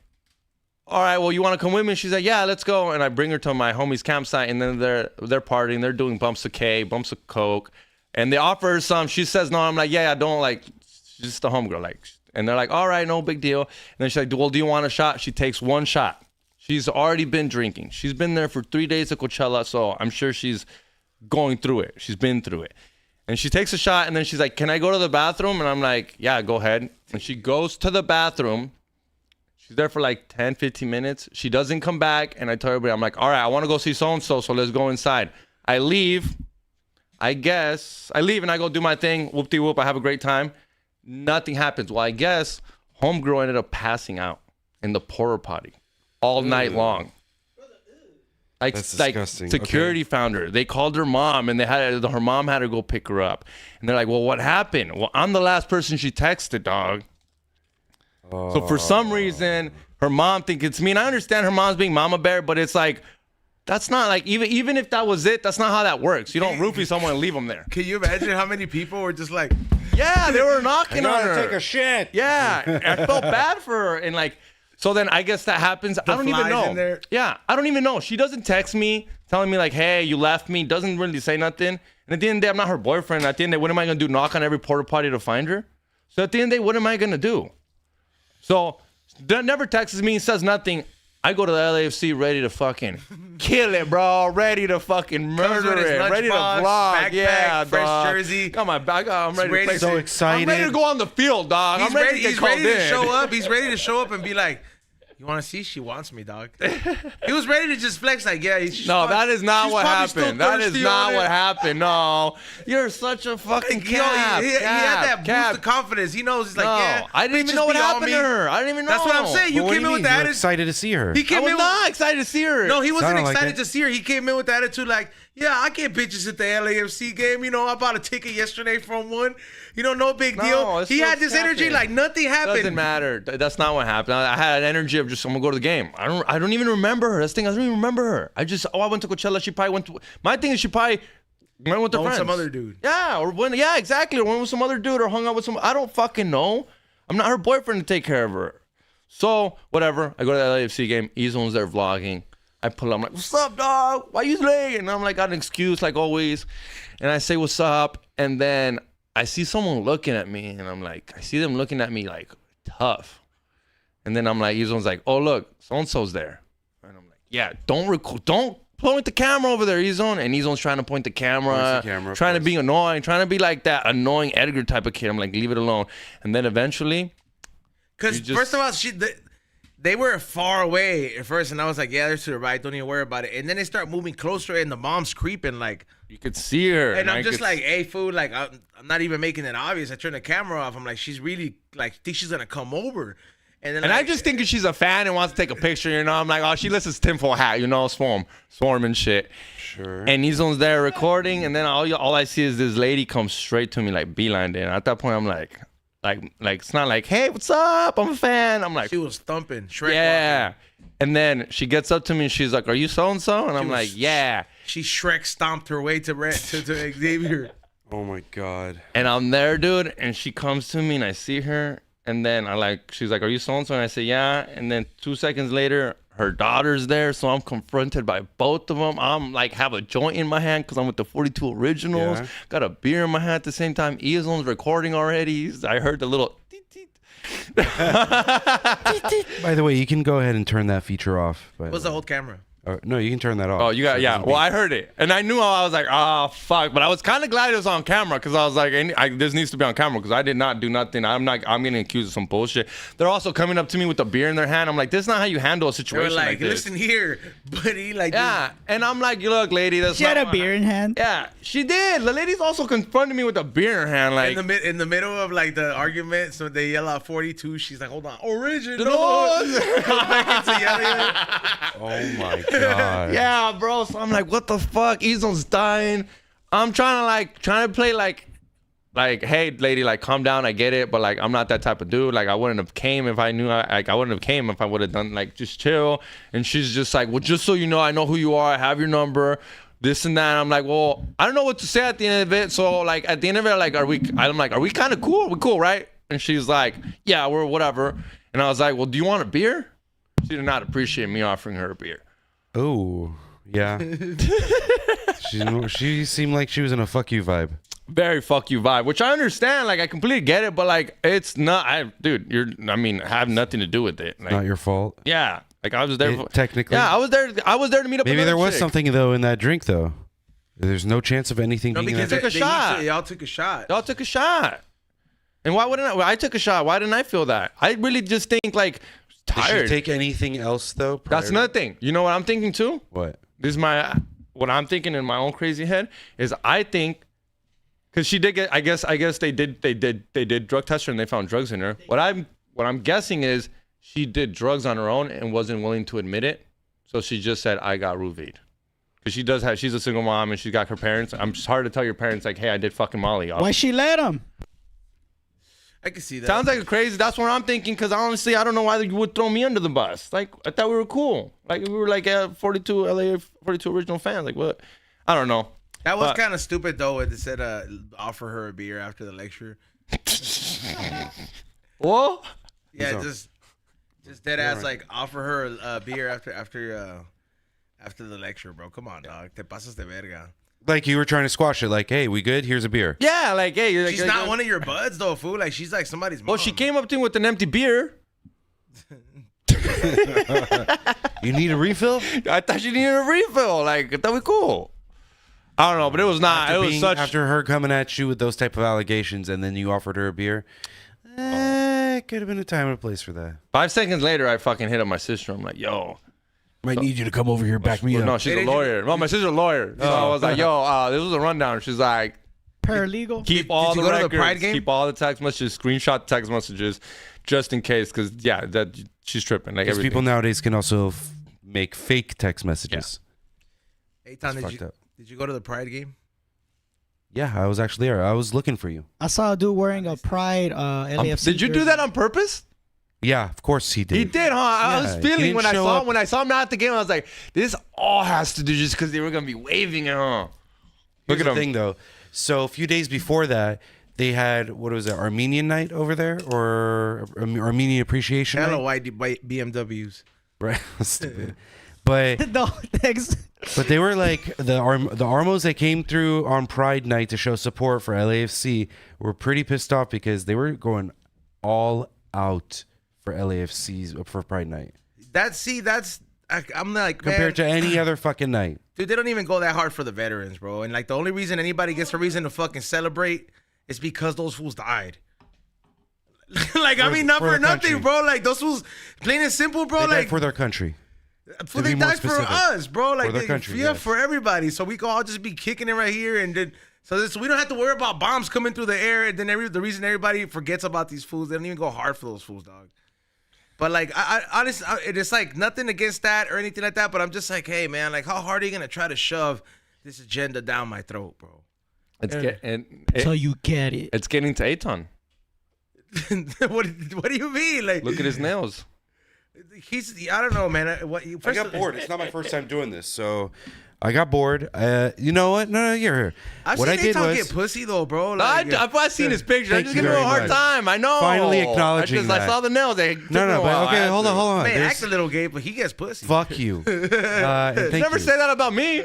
all right, well, you want to come with me? She's like, yeah, let's go. And I bring her to my homie's campsite, and then they're partying. They're doing bumps of K, bumps of Coke, and they offer her some. She says no. I'm like, yeah, I don't like. She's just a homegirl, like. And they're like, all right, no big deal. And then she's like, well, do you want a shot? She takes one shot. She's already been drinking. She's been there for 3 days at Coachella, so I'm sure she's going through it. She's been through it. And she takes a shot, and then she's like, can I go to the bathroom? And I'm like, yeah, go ahead. And she goes to the bathroom. She's there for like 10, 15 minutes. She doesn't come back, and I tell everybody, I'm like, all right, I want to go see so-and-so, so let's go inside. I leave. I leave, and I go do my thing. Whoop-de-whoop, I have a great time. Nothing happens. Well, I guess homegirl ended up passing out in the porta potty all night long. That's disgusting. Security found her. They called her mom, and her mom had to go pick her up. And they're like, well, what happened? Well, I'm the last person she texted, dog. So for some reason, her mom thinks it's me. And I understand her mom's being mama bear, but it's like, that's not like, even if that was it, that's not how that works. You don't roofie someone and leave them there. Can you imagine how many people were just like, Yeah, they were knocking on her. Take a shit. Yeah, I felt bad for her. And like, so then I guess that happens. I don't even flies know. in there. Yeah, I don't even know. She doesn't text me telling me like, hey, you left me. Doesn't really say nothing. And at the end of the day, I'm not her boyfriend. At the end of the day, what am I going to do? Knock on every porta potty to find her? So at the end of the day, what am I going to do? So never texts me, says nothing. I go to the LAFC ready to fucking kill it, bro. Ready to fucking murder it. Ready to vlog. Backpack, Yeah, fresh dog. jersey. Got my back. I'm ready to play. So excited. I'm ready to go on the field, dog. he's I'm ready ready, to get he's called ready to in. show up. He's ready to show up and be like, You want to see? She wants me, dog. He was ready to just flex like, yeah. No, that is not what happened. That is not what happened. No, you're such a fucking cap. He had that boost of confidence. He knows. He's like, yeah. I didn't even know what happened to her. I didn't even know. That's what I'm saying. You came in with that. Excited to see her. He came in not excited to see her. No, he wasn't excited to see her. He came in with the attitude like, yeah, I get bitches at the LAFC game. You know, I bought a ticket yesterday from one. You know, no big deal. He had this energy like nothing happened. Doesn't matter. That's not what happened. I had an energy of just, I'm gonna go to the game. I don't even remember her. That's the thing. I don't even remember her. I went to Coachella. She probably went to. My thing is she probably went with her friends. Some other dude. Yeah, exactly. Or went with some other dude or hung out with some. I don't fucking know. I'm not her boyfriend to take care of her. So whatever. I go to the LAFC game. Ezone's there vlogging. I pull up, I'm like, what's up, dog? Why you late? And I'm like, got an excuse like always. And I say, what's up? And then I see someone looking at me, and I'm like, I see them looking at me like tough. And then I'm like, Ezone's like, oh, look, so-and-so's there. And I'm like, yeah, don't point the camera over there, Ezone. And Ezone's trying to point the camera, trying to be annoying, trying to be like that annoying Edgar type of kid. I'm like, leave it alone. And then eventually. Because first of all, they were far away at first, and I was like, yeah, they're to the right. Don't even worry about it. And then they start moving closer, and the mom's creeping. Like, you could see her. And I'm just like, hey, fool, like, I'm not even making it obvious. I turn the camera off. I'm like, she's really, like, think she's going to come over. And then I just think she's a fan and wants to take a picture, you know. I'm like, oh, she listens to Tinfoil Hat, you know, Swarm and shit. Sure. And Ezone's there recording, and then all I see is this lady come straight to me, like, beeline. And at that point, I'm like it's not like, hey, what's up? I'm a fan. I'm like, she was thumping. Shrek yeah. Walking. And then she gets up to me and she's like, are you so-and-so? And I'm like, yeah. She Shrek stomped her way to Xavier. Oh my God. And I'm there, dude. And she comes to me and I see her. And then she's like, are you so-and-so? And I say, yeah. And then 2 seconds later, her daughter's there. So I'm confronted by both of them. I'm like, have a joint in my hand because I'm with the 42 Originals. Yeah. Got a beer in my hand at the same time. Ezone's recording already. I heard the little teet, teet. By the way, you can go ahead and turn that feature off. What's the whole camera? No, you can turn that off. Oh, you got, yeah. Well, I heard it. And I knew, I was like, oh, fuck. But I was kind of glad it was on camera because I was like, this needs to be on camera because I did not do nothing. I'm getting accused of some bullshit. They're also coming up to me with a beer in their hand. I'm like, this is not how you handle a situation like this. Listen here, buddy. Like, yeah. And I'm like, look, lady, that's she had a beer in hand? Yeah, she did. The lady's also confronted me with a beer in her hand. Like, in the middle of like the argument, so they yell out 42. She's like, hold on, Original. Oh my God. Yeah, bro. So I'm like, what the fuck? Ezone's dying. I'm trying to play like, hey, lady, like, calm down. I get it, but like, I'm not that type of dude. Like, I wouldn't have came if I knew. I wouldn't have came if I would have done like just chill. And she's just like, well, just so you know, I know who you are. I have your number. This and that. I'm like, well, I don't know what to say at the end of it. So like, at the end of it, like, are we kind of cool? We're cool, right? And she's like, yeah, we're whatever. And I was like, well, do you want a beer? She did not appreciate me offering her a beer. Oh, yeah. She seemed like she was in a fuck you vibe. Very fuck you vibe, which I understand. Like, I completely get it, but like, it's not. I have nothing to do with it. Like, not your fault. Yeah, like I was there. Technically, yeah, I was there. I was there to meet up. Maybe with there was chick. something though in that drink though. There's no chance of anything being. Because they took a shot. Y'all took a shot. Y'all took a shot. And why wouldn't I? Well, I took a shot. Why didn't I feel that? I really just think like tired. Did she take anything else though? That's another thing. You know what I'm thinking too? What? This is what I'm thinking in my own crazy head is I think because she did get. I guess they did drug test her and they found drugs in her. What I'm guessing is she did drugs on her own and wasn't willing to admit it. So she just said, I got roofied. Because she's a single mom and she's got her parents. I'm just hard to tell your parents, like, hey, I did fucking Molly. Why she let him? I can see that. Sounds like a crazy. That's what I'm thinking. Because honestly, I don't know why you would throw me under the bus. Like, I thought we were cool. Like, we were like 42 Original fans. Like, what? I don't know. That was kind of stupid, though, when they said offer her a beer after the lecture. What? Yeah, just dead ass, like, offer her a beer after the lecture, bro. Come on, dog. Te pasas de verga. Like you were trying to squash it. Like, hey, we good? Here's a beer. Yeah, like, hey. She's not one of your buds, though, fool. Like, she's like somebody's mom. Well, she came up to him with an empty beer. You need a refill? I thought she needed a refill. Like, I thought we cool. I don't know, but it was not. After her coming at you with those type of allegations, and then you offered her a beer. it could have been a time and a place for that. 5 seconds later, I fucking hit up my sister. I'm like, yo. Might need you to come over here, back me up. No, she's a lawyer. No, my sister's a lawyer. So I was like, yo, this was a rundown. She's like, Paralegal. keep all Did the you go to the records, Pride game? keep all the text messages, screenshot text messages, just in case. Because, yeah, that she's tripping. Like, Because everything. people nowadays can also make fake text messages. Eitan, It's fucked up. did you go to the Pride game? Yeah, I was actually there. I was looking for you. I saw a dude wearing a Pride LAFC. Did you do that on purpose? Yeah, of course he did. He did, huh? I was he feeling didn't when I show saw up. when I saw him at the game. I was like, this all has to do just because they were gonna be waving it, huh? Look Look at the him. thing though. So a few days before that, they had what was it, Armenian night over there, or Armenian appreciation Hello, night? white BMWs. Right. Stupid. But No, thanks. but they were like the Armos that came through on Pride night to show support for LAFC were pretty pissed off because they were going all out for LAFC's for Pride night I'm like, compared man, to any other fucking night. dude, they don't even go that hard for the veterans, bro. And like the only reason anybody gets a reason to fucking celebrate is because those fools died. Like, I mean, not for for the nothing, country. bro. Like those fools, plain and simple, bro. They like died for their country. For To they be more died for specific. us, bro. Like, their country, yeah, yes. for everybody. So we can all just be kicking it right here, and then so we don't have to worry about bombs coming through the air. And then the reason everybody forgets about these fools, they don't even go hard for those fools, dog. But like, I honestly, it's like nothing against that or anything like that. But I'm just like, hey, man, like, how hard are you gonna try to shove this agenda down my throat, bro? So you get it. It's getting to Eitan. what do you mean? Like, Look at his nails. I don't know, man. I got bored. It's not my first time doing this, so I got bored. You know what? No, you're here. I've What seen I did Eitan was get pussy though, bro. Like, I've seen his picture. I Thank just you give him a very hard much. time. I know. Finally acknowledging I that. saw the nails. They took me No, a but while. okay, I hold had on, to- hold on. man, There's- act a little gay, but he gets pussy. Fuck you. And thank Never you. say that about me.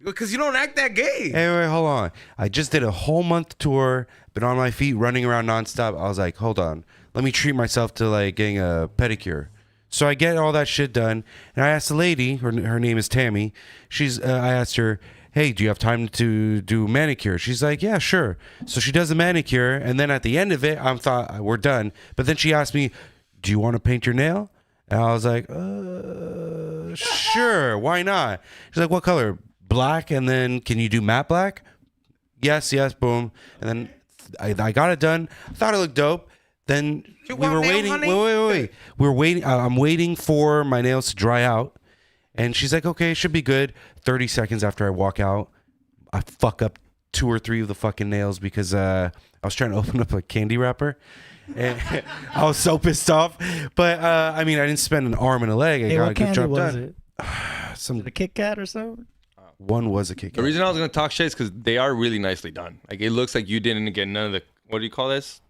Because you don't act that gay. Hey, wait, hold on. I just did a whole month tour, been on my feet, running around nonstop. I was like, hold on. Let me treat myself to like getting a pedicure. So I get all that shit done, and I asked the lady, her name is Tammy. I asked her, hey, do you have time to do manicure? She's like, yeah, sure. So she does the manicure, and then at the end of it, I thought we're done. But then she asked me, do you want to paint your nail? And I was like, sure, why not? She's like, what color? Black, and then can you do matte black? Yes, boom. And then I got it done. I thought it looked dope. Then You we want were nail, waiting. honey? Wait. We were waiting. I'm waiting for my nails to dry out. And she's like, okay, it should be good. 30 seconds after I walk out, I fuck up 2 or 3 of the fucking nails because I was trying to open up a candy wrapper. And I was so pissed off. But I mean, I didn't spend an arm and a leg. I Hey, got a what good candy job was done. it? Some A Kit Kat or something? one was a kick. The reason I was gonna talk shit is because they are really nicely done. Like it looks like you didn't get none of the. What do you call this?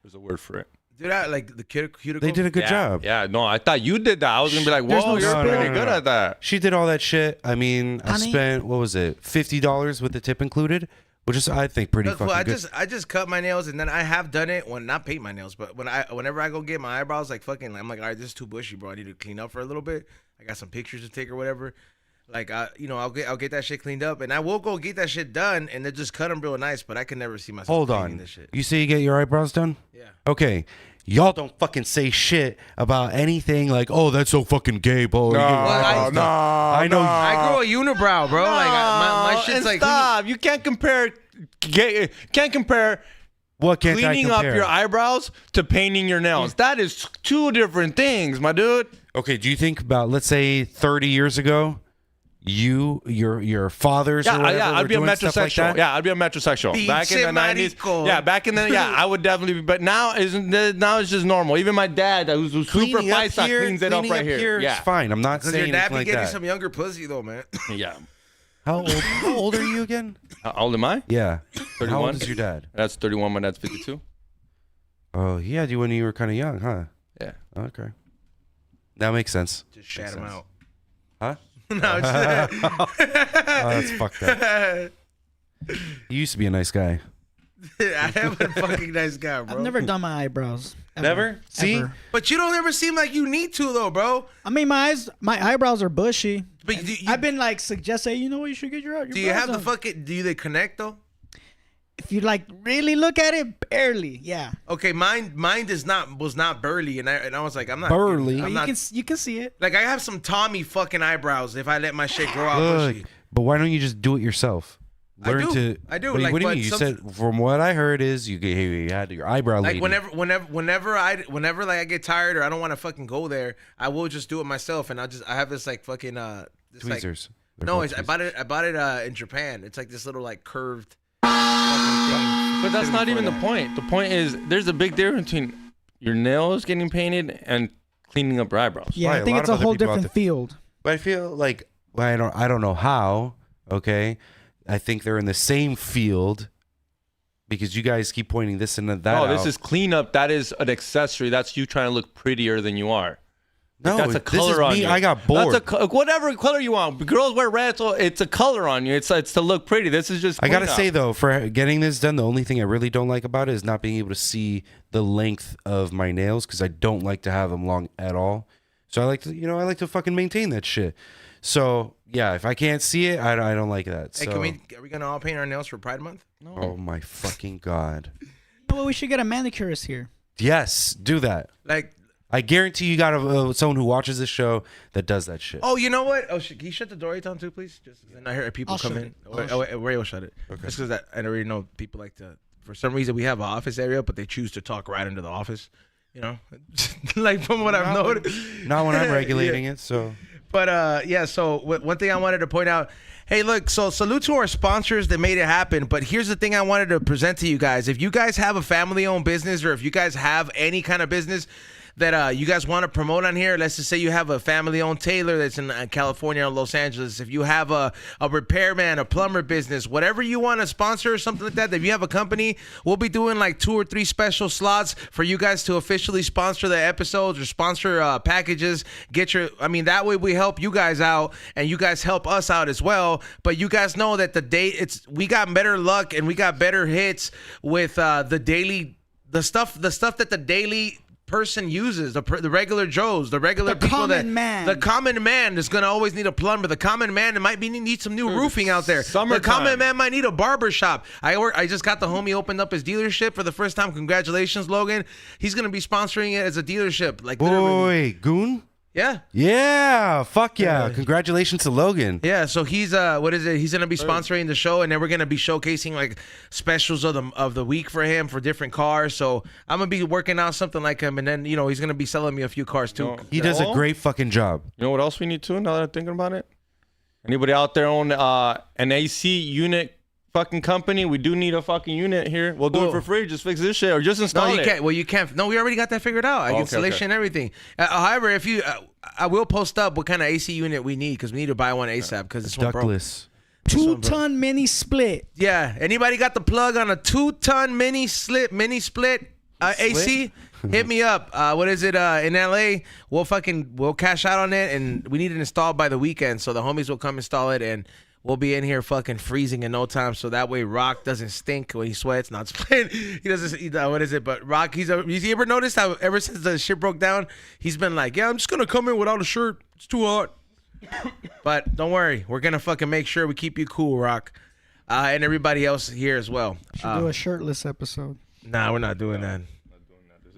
There's a word for it. Dude, like the cuticle. They did a good job. Yeah, no, I thought you did that. I was gonna be like, There's whoa, no you're spin. pretty No. good at that. She did all that shit. I mean, I Honey? spent what was it, $50 with the tip included, which is I think pretty Look, fucking well, good. I just cut my nails, and then I have done it when not paint my nails, but whenever I go get my eyebrows, like fucking, I'm like, all right, this is too bushy, bro. I need to clean up for a little bit. I got some pictures to take or whatever. Like I'll get that shit cleaned up, and I will go get that shit done, and then just cut them real nice. But I can never see myself Hold painting on. this shit. You say you get your eyebrows done? Yeah. Okay. Y'all don't fucking say shit about anything like, oh, that's so fucking gay, bro. I know. I grow a unibrow, bro. Like my shit's and like stop. You can't compare. Can't compare What can't cleaning I up compare? your eyebrows to painting your nails. That is 2 different things, my dude. Okay, do you think about, let's say 30 years ago, your fathers or whatever I'd were be a doing stuff like metrosexual. that? Yeah, I'd be a metrosexual. Pinche Back in the 90s. marico. Yeah, back in the I would definitely be. But now now it's just normal. Even my dad, who's super Cleaning up paisa, here, cleans it up cleaning right here. It's Yeah, fine. I'm not because saying your dad anything be like getting that. some younger pussy though, man. yeah. How old are you again? How old am I? Yeah. How 31. old is your dad? That's 31. My dad's 52. Oh, he had you when you were kind of young, huh? Yeah. Okay. That makes sense. Just shat him out. Huh? No, it's Oh, that's fucked up. You used to be a nice guy. I am a fucking nice guy, bro. I've never done my eyebrows. Ever. Never? See? Ever. But you don't ever seem like you need to though, bro. I mean, my eyebrows are bushy. But I've been like suggesting, you know what, you should get your do you brows have the done. fucking? Do they connect though? If you like really look at it, barely. Yeah. Okay, mine was not burly, and I was like, I'm not Burly? But I'm you can see it. like I have some Tommy fucking eyebrows if I let my shit grow out Look, bushy. but why don't you just do it yourself? I do. What, Like, what do you but mean? You said from what I heard is you had your eyebrow Like lady. whenever like I get tired or I don't want to fucking go there, I will just do it myself, and I have this like fucking this, like, tweezers. They're no, called I tweezers. bought it in Japan. It's like this little like curved fucking thing. But that's not even the point. The point is there's a big difference between your nails getting painted and cleaning up your eyebrows. Yeah, Why? I A think lot it's of a other whole people out different field. But I feel like I don't know how. Okay, I think they're in the same field because you guys keep pointing this and that. No, out. this is cleanup. That is an accessory. That's you trying to look prettier than you are. no. That's a this is color on me. you. I got bored. That's whatever color you want. Girls wear red, so it's a color on you. It's to look pretty. This is just. I gotta cleanup. say though, for getting this done, the only thing I really don't like about it is not being able to see the length of my nails because I don't like to have them long at all. So I like to fucking maintain that shit. So yeah, if I can't see it, I don't like that. Hey, So, are we gonna all paint our nails for Pride Month? oh my fucking god. Well, we should get a manicurist here. Yes, do that. Like, I guarantee you got someone who watches this show that does that shit. oh, you know what? Oh, can you shut the door, Eitan, too, please? Just and I hear people I'll come shut in. it. Ray will shut it. Okay. Just because I already know people like to. For some reason, we have an office area, but they choose to talk right into the office. You know, like from what I've noticed. Not when I'm regulating it. So But yeah, so one thing I wanted to point out, hey, look, so salute to our sponsors that made it happen. But here's the thing I wanted to present to you guys. If you guys have a family-owned business or if you guys have any kind of business that you guys want to promote on here, let's just say you have a family-owned tailor that's in California or Los Angeles. If you have a repairman, a plumber business, whatever you want to sponsor or something like that, if you have a company, we'll be doing like 2 or 3 special slots for you guys to officially sponsor the episodes or sponsor packages. That way we help you guys out and you guys help us out as well. But you guys know that we got better luck and we got better hits with the stuff that the daily person uses, the regular Joes, the regular people common man. The common man is gonna always need a plumber. The common man might need some new roofing out there. Summertime. The common man might need a barber shop. I just got the homie opened up his dealership for the first time. Congratulations, Logan. He's gonna be sponsoring it as a dealership. Like literally. boy, Goon. Yeah. Yeah, fuck yeah! Congratulations to Logan. Yeah, so he's he's gonna be sponsoring the show, and then we're gonna be showcasing like specials of the week for him for different cars. So I'm gonna be working out something like him, and then he's gonna be selling me a few cars too. He does a great fucking job. You know what else we need too? Now that I'm thinking about it, anybody out there own an AC unit fucking company? We do need a fucking unit here. We'll do it for free. Just fix this shit or just install it. No, you can't. Well, you can't. No, we already got that figured out. Okay, Installation and everything. However, if you, I will post up what kind of AC unit we need because we need to buy one ASAP because it's one broke. Ductless. 2-ton mini split. Yeah. Anybody got the plug on a 2-ton mini split AC? Hit me up. What is it in LA? We'll cash out on it, and we need it installed by the weekend. So the homies will come install it, and we'll be in here fucking freezing in no time. So that way Rock doesn't stink when he sweats. Not split. He doesn't. What is it? But Rock, you ever noticed how ever since the shit broke down, he's been like, yeah, I'm just gonna come in without a shirt. It's too hot. But don't worry, we're gonna fucking make sure we keep you cool, Rock, and everybody else here as well. Should do a shirtless episode. Nah, we're not doing that.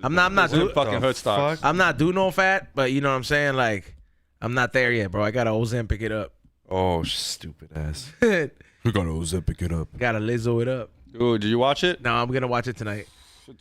I'm not doing fucking hood stocks. I'm not doing no fat, but you know what I'm saying? Like, I'm not there yet, bro. I gotta Ozempic it up. Oh, stupid ass. Gotta We gotta Ozempic it up. Lizzo it up. Dude, did you watch it? No, I'm gonna watch it tonight.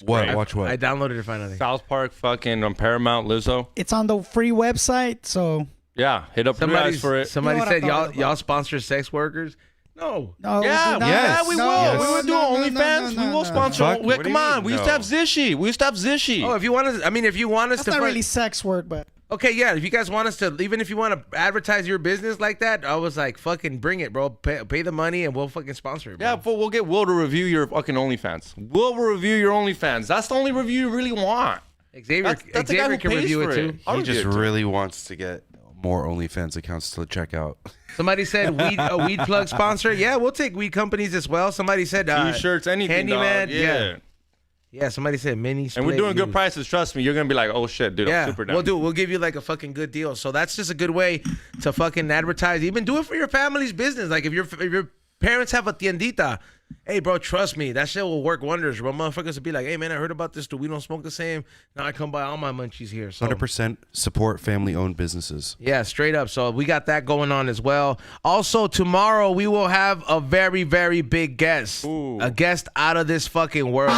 What? great. Watch what? I downloaded it finally. South Park fucking on Paramount, Lizzo. It's on the free website, so Yeah, hit up the guys for it. Somebody You know what said I'm talking y'all about. sponsor sex workers. No. no. Yeah, we do not. yes. we No, will. Yes. We will do OnlyFans. We will sponsor. Fuck, what do Come you on, mean? we used to have No. Zishi. We used to have Zishi. Oh, if you want us, if you want us That's to, not fun- really sex work, but okay, yeah. If you guys want us to, even if you want to advertise your business like that, I was like, fucking bring it, bro. Pay the money and we'll fucking sponsor it. Bro. Yeah, but we'll get Will to review your fucking OnlyFans. Will review your OnlyFans. That's the only review you really want. Xavier, That's the guy Xavier who can pays review for it too. it. I'll He review just it too. really wants to get more OnlyFans accounts to check out. Somebody said a weed plug sponsor. Yeah, we'll take weed companies as well. Somebody said T-shirts, anything, handyman. dog. Yeah. Somebody said mini. And we're split doing good used. prices. Trust me, you're gonna be like, oh shit, dude, I'm super down. We'll give you like a fucking good deal. So that's just a good way to fucking advertise. Even do it for your family's business. Like if your parents have a tiendita, Hey, bro, trust me, that shit will work wonders, bro. Motherfuckers will be like, hey, man, I heard about this, dude. We don't smoke the same. Now I come buy all my munchies here. So 100% support family-owned businesses. yeah, straight up. So we got that going on as well. Also, tomorrow we will have a very, very big guest. Ooh. A guest out of this fucking world.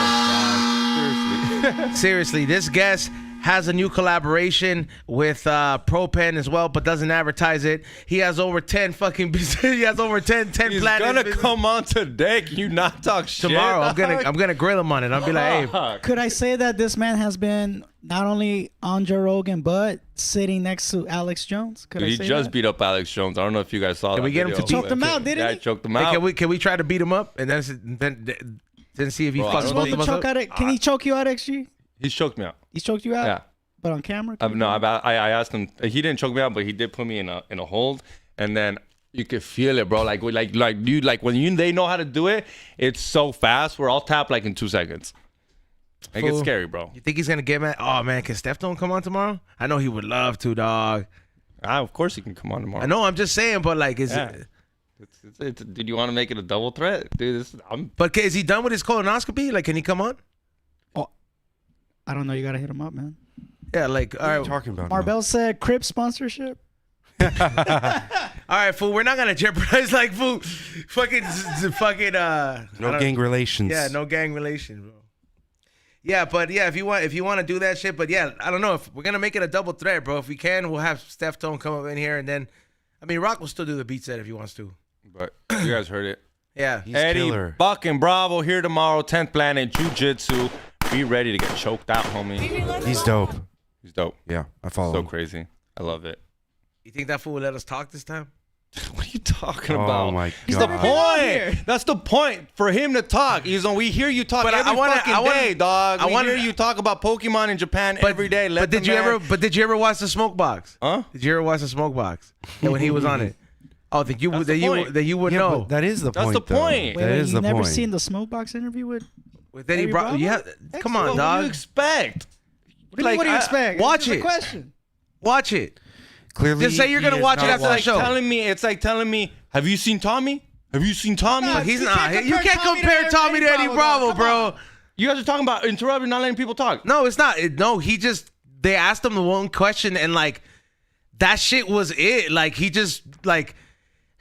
Seriously. Seriously, this guest has a new collaboration with ProPen as well, but doesn't advertise it. He has over 10 fucking business. He has over 10 He's platinum gonna business. come on today. Can you not talk shit? Tomorrow. dog? I'm gonna grill him on it. I'll be like, hey, Fuck. Could I say that this man has been not only on Joe Rogan but sitting next to Alex Jones? Could Dude, I he say just that? beat up Alex Jones. I don't know if you guys saw that. we get him video, to Choked him but- out, didn't yeah, he? choked him hey, out. can we try to beat him up and then see if he Bro, I fucks don't both think- of us Choke up? out it. Can he choke you out, XG? He choked me out. He choked you out? Yeah. But on camera? I asked him. He didn't choke me out, but he did put me in a hold, and then you could feel it, bro. Like dude, like when they know how to do it, it's so fast. We're all tapped like in 2 seconds. It gets Fool. scary, bro. You think he's gonna get mad? Oh man, can Steph don't come on tomorrow? I know he would love to, dog. Of course he can come on tomorrow. I know. I'm just saying, but like, is Yeah. it? Did you want to make it a double threat, dude? But is he done with his colonoscopy? Like, can he come on? I don't know. You got to hit him up, man. Yeah, like, all What are you right, talking about? Marbell said Crip sponsorship. all right, fool. We're not gonna jeopardize like fool, fucking. I No don't- gang relations. Yeah, no gang relation, bro. Yeah, but yeah, if you want to do that shit, but yeah, I don't know if we're gonna make it a double threat, bro. If we can, we'll have Steph Tone come up in here, and then, I mean, Rock will still do the beat set if he wants to. But you guys heard it. Yeah, He's Eddie killer. fucking Bravo here tomorrow. 10th Planet Jiu-Jitsu. Be ready to get choked out, homie. He's dope. He's dope. Yeah, I follow So him. crazy. I love it. you think that fool will let us talk this time? What are you talking Oh about? my He's the god. point. That's the point for him to talk. He's on. We hear you talk But every fucking day, dog. I We wanna- hear you talk about Pokemon in Japan every day. Let But did the you man- ever? But did you ever watch the Smoke Box? Huh? Did you ever watch the Smoke Box? Yeah, when he was on it. Oh, that you That's that the you point. that you would Yeah, know. but that is the That's point. the though. point. That is you the never point. seen the Smokebox interview with? With Eddie Eddie Bravo? Bravo? Yeah, come on, What do dog. you expect? What do you expect? watch It's it. a question. Watch it. Clearly, Just say you're he gonna has watch it not after that watched show. It's like telling me, have you seen Tommy? Have you seen Tommy? Nah, But he's You not. can't You can't compare Tommy to Eddie Bravo, dog. bro. Come You guys are talking about interrupting, not letting people talk. No, it's not. No, he just. They asked him the one question, and like, that shit was it. Like he just like.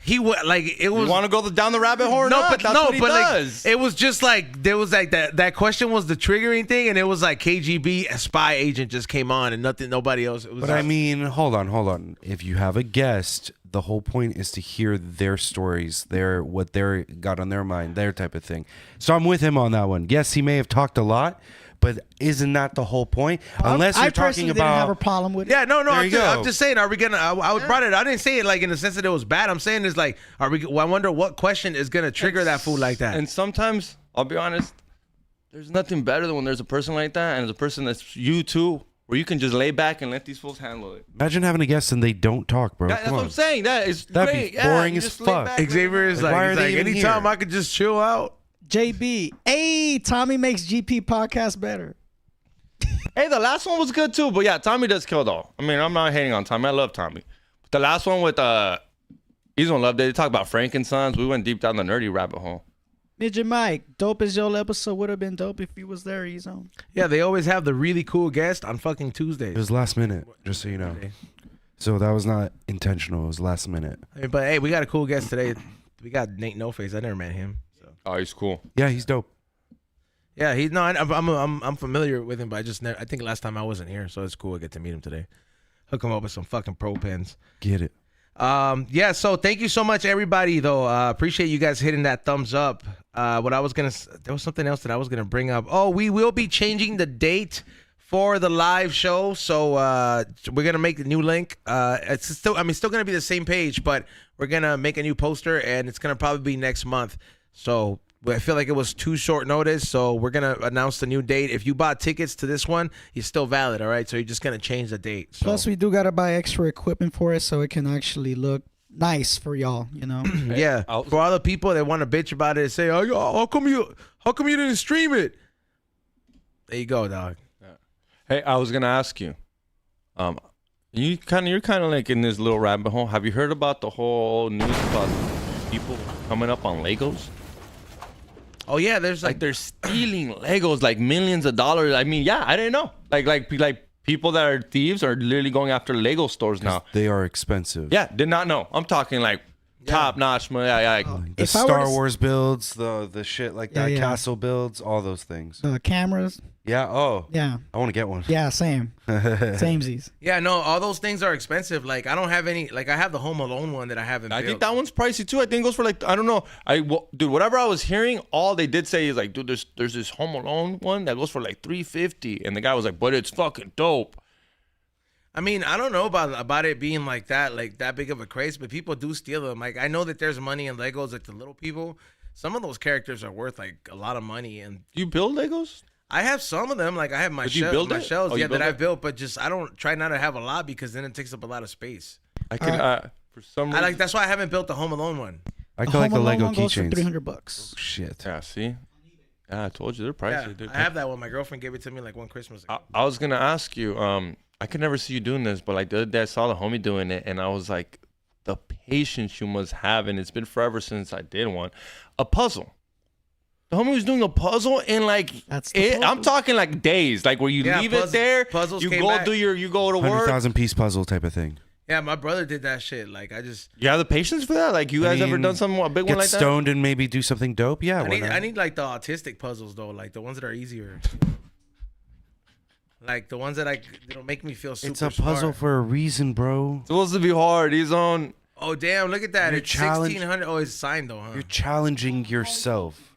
He was like it was. You want to go down the rabbit hole or No, not? but That's no, what he but does. like it was just like there was like that question was the triggering thing, and it was like KGB, a spy agent, just came on, and nobody else. It was But I mean, hold on. If you have a guest, the whole point is to hear their stories, what they got on their mind, their type of thing. So I'm with him on that one. Yes, he may have talked a lot, but isn't that the whole point? Unless I you're personally talking didn't have a about. problem with it. yeah, no, There I'm you just, go. I'm just saying. Are we gonna? I brought it. I didn't say it like in the sense that it was bad. I'm saying it's like, are we? Well, I wonder what question is gonna trigger that fool like that. And sometimes, I'll be honest, there's nothing better than when there's a person like that, and there's a person that's you too, where you can just lay back and let these fools handle it. Imagine having a guest and they don't talk, bro. That's Come what on. I'm saying. That is That'd great. be boring you as just lay fuck. back, let Xavier is Like, why are like, they he's like even anytime here? I could just chill out. JB, hey, Tommy makes GP podcast better. Hey, the last one was good too, but yeah, Tommy does kill though. I mean, I'm not hating on Tommy. I love Tommy. But the last one with he's gonna love that. They talk about Frank and Sons. We went deep down the nerdy rabbit hole. Midget Mike, dope as your episode would have been dope if he was there. He's on. Yeah, they always have the really cool guest on fucking Tuesdays. It was last minute, just so you know. So that was not intentional. It was last minute. But hey, we got a cool guest today. We got Nate No Face. I never met him. So Oh, he's cool. Yeah, he's dope. yeah, he's no. I'm familiar with him, but I just never. I think last time I wasn't here, so it's cool. I get to meet him today. Hook him up with some fucking pro pens. Get it. Yeah. So thank you so much, everybody. Though appreciate you guys hitting that thumbs up. What I was gonna. There was something else that I was gonna bring up. Oh, we will be changing the date for the live show. So we're gonna make a new link. It's still. I mean, still gonna be the same page, but we're gonna make a new poster, and it's gonna probably be next month. So I feel like it was too short notice, so we're gonna announce the new date. If you bought tickets to this one, it's still valid. All right, so you're just gonna change the date. So. Plus, we do gotta buy extra equipment for it so it can actually look nice for y'all. You know. Yeah, I'll- for all the people that want to bitch about it and say, "Oh, how come you didn't stream it?" There you go, dog. Hey, I was gonna ask you. You're kind of like in this little rabbit hole. Have you heard about the whole news about people coming up on Legos? Oh yeah, there's Like they're stealing Legos like millions of dollars. I mean, yeah, I didn't know. Like people that are thieves are literally going after Lego stores now. They are expensive. Yeah, did not know. I'm talking like top notch. Yeah. The If I were Star to- Wars builds, the shit like that, Yeah. castle builds, all those things. The cameras. Yeah. Oh. Yeah. I want to get one. Yeah. Same. Samesies. Yeah, no, all those things are expensive. Like I don't have any. Like I have the Home Alone one that I haven't. I built. think that one's pricey too. I think it goes for like, I don't know. Dude, whatever I was hearing, all they did say is like, dude, there's this Home Alone one that goes for like $350, and the guy was like, but it's fucking dope. I mean, I don't know about it being like that big of a craze, but people do steal them. Like I know that there's money in Legos, like the little people. Some of those characters are worth like a lot of money, and Do you build Legos? I have some of them. Like I have my Did you build my it? shells, Oh, you yeah, built that it? I've built, but just I don't try not to have a lot because then it takes up a lot of space. I can, for some reason. I like that's why I haven't built the Home Alone one. I collect the Home Alone Lego one goes for keychains. $300. Shit. Yeah, see? Yeah, I told you, they're pricey, Yeah, dude. I have that one. My girlfriend gave it to me like one Christmas ago. I was gonna ask you. I could never see you doing this, but like the other day I saw the homie doing it, and I was like, the patience you must have, and it's been forever since I did one. A puzzle. The homie was doing a puzzle in like That's the I'm puzzle. talking like days, like where you Yeah, leave it there, puzzles you came go back. you go to work. 100,000-piece puzzle type of thing. Yeah, my brother did that shit. Like I just You have the patience for that? Like you guys ever mean, done something a big Get one like that? stoned and maybe do something dope. Yeah. why not? I need like the autistic puzzles though, like the ones that are easier. Like the ones that that'll make me feel super It's a puzzle smart. for a reason, bro. It's supposed to be hard. He's on. Oh damn! Look at that. You're It's challenged- 1600. Oh, it's signed though, huh? You're challenging yourself.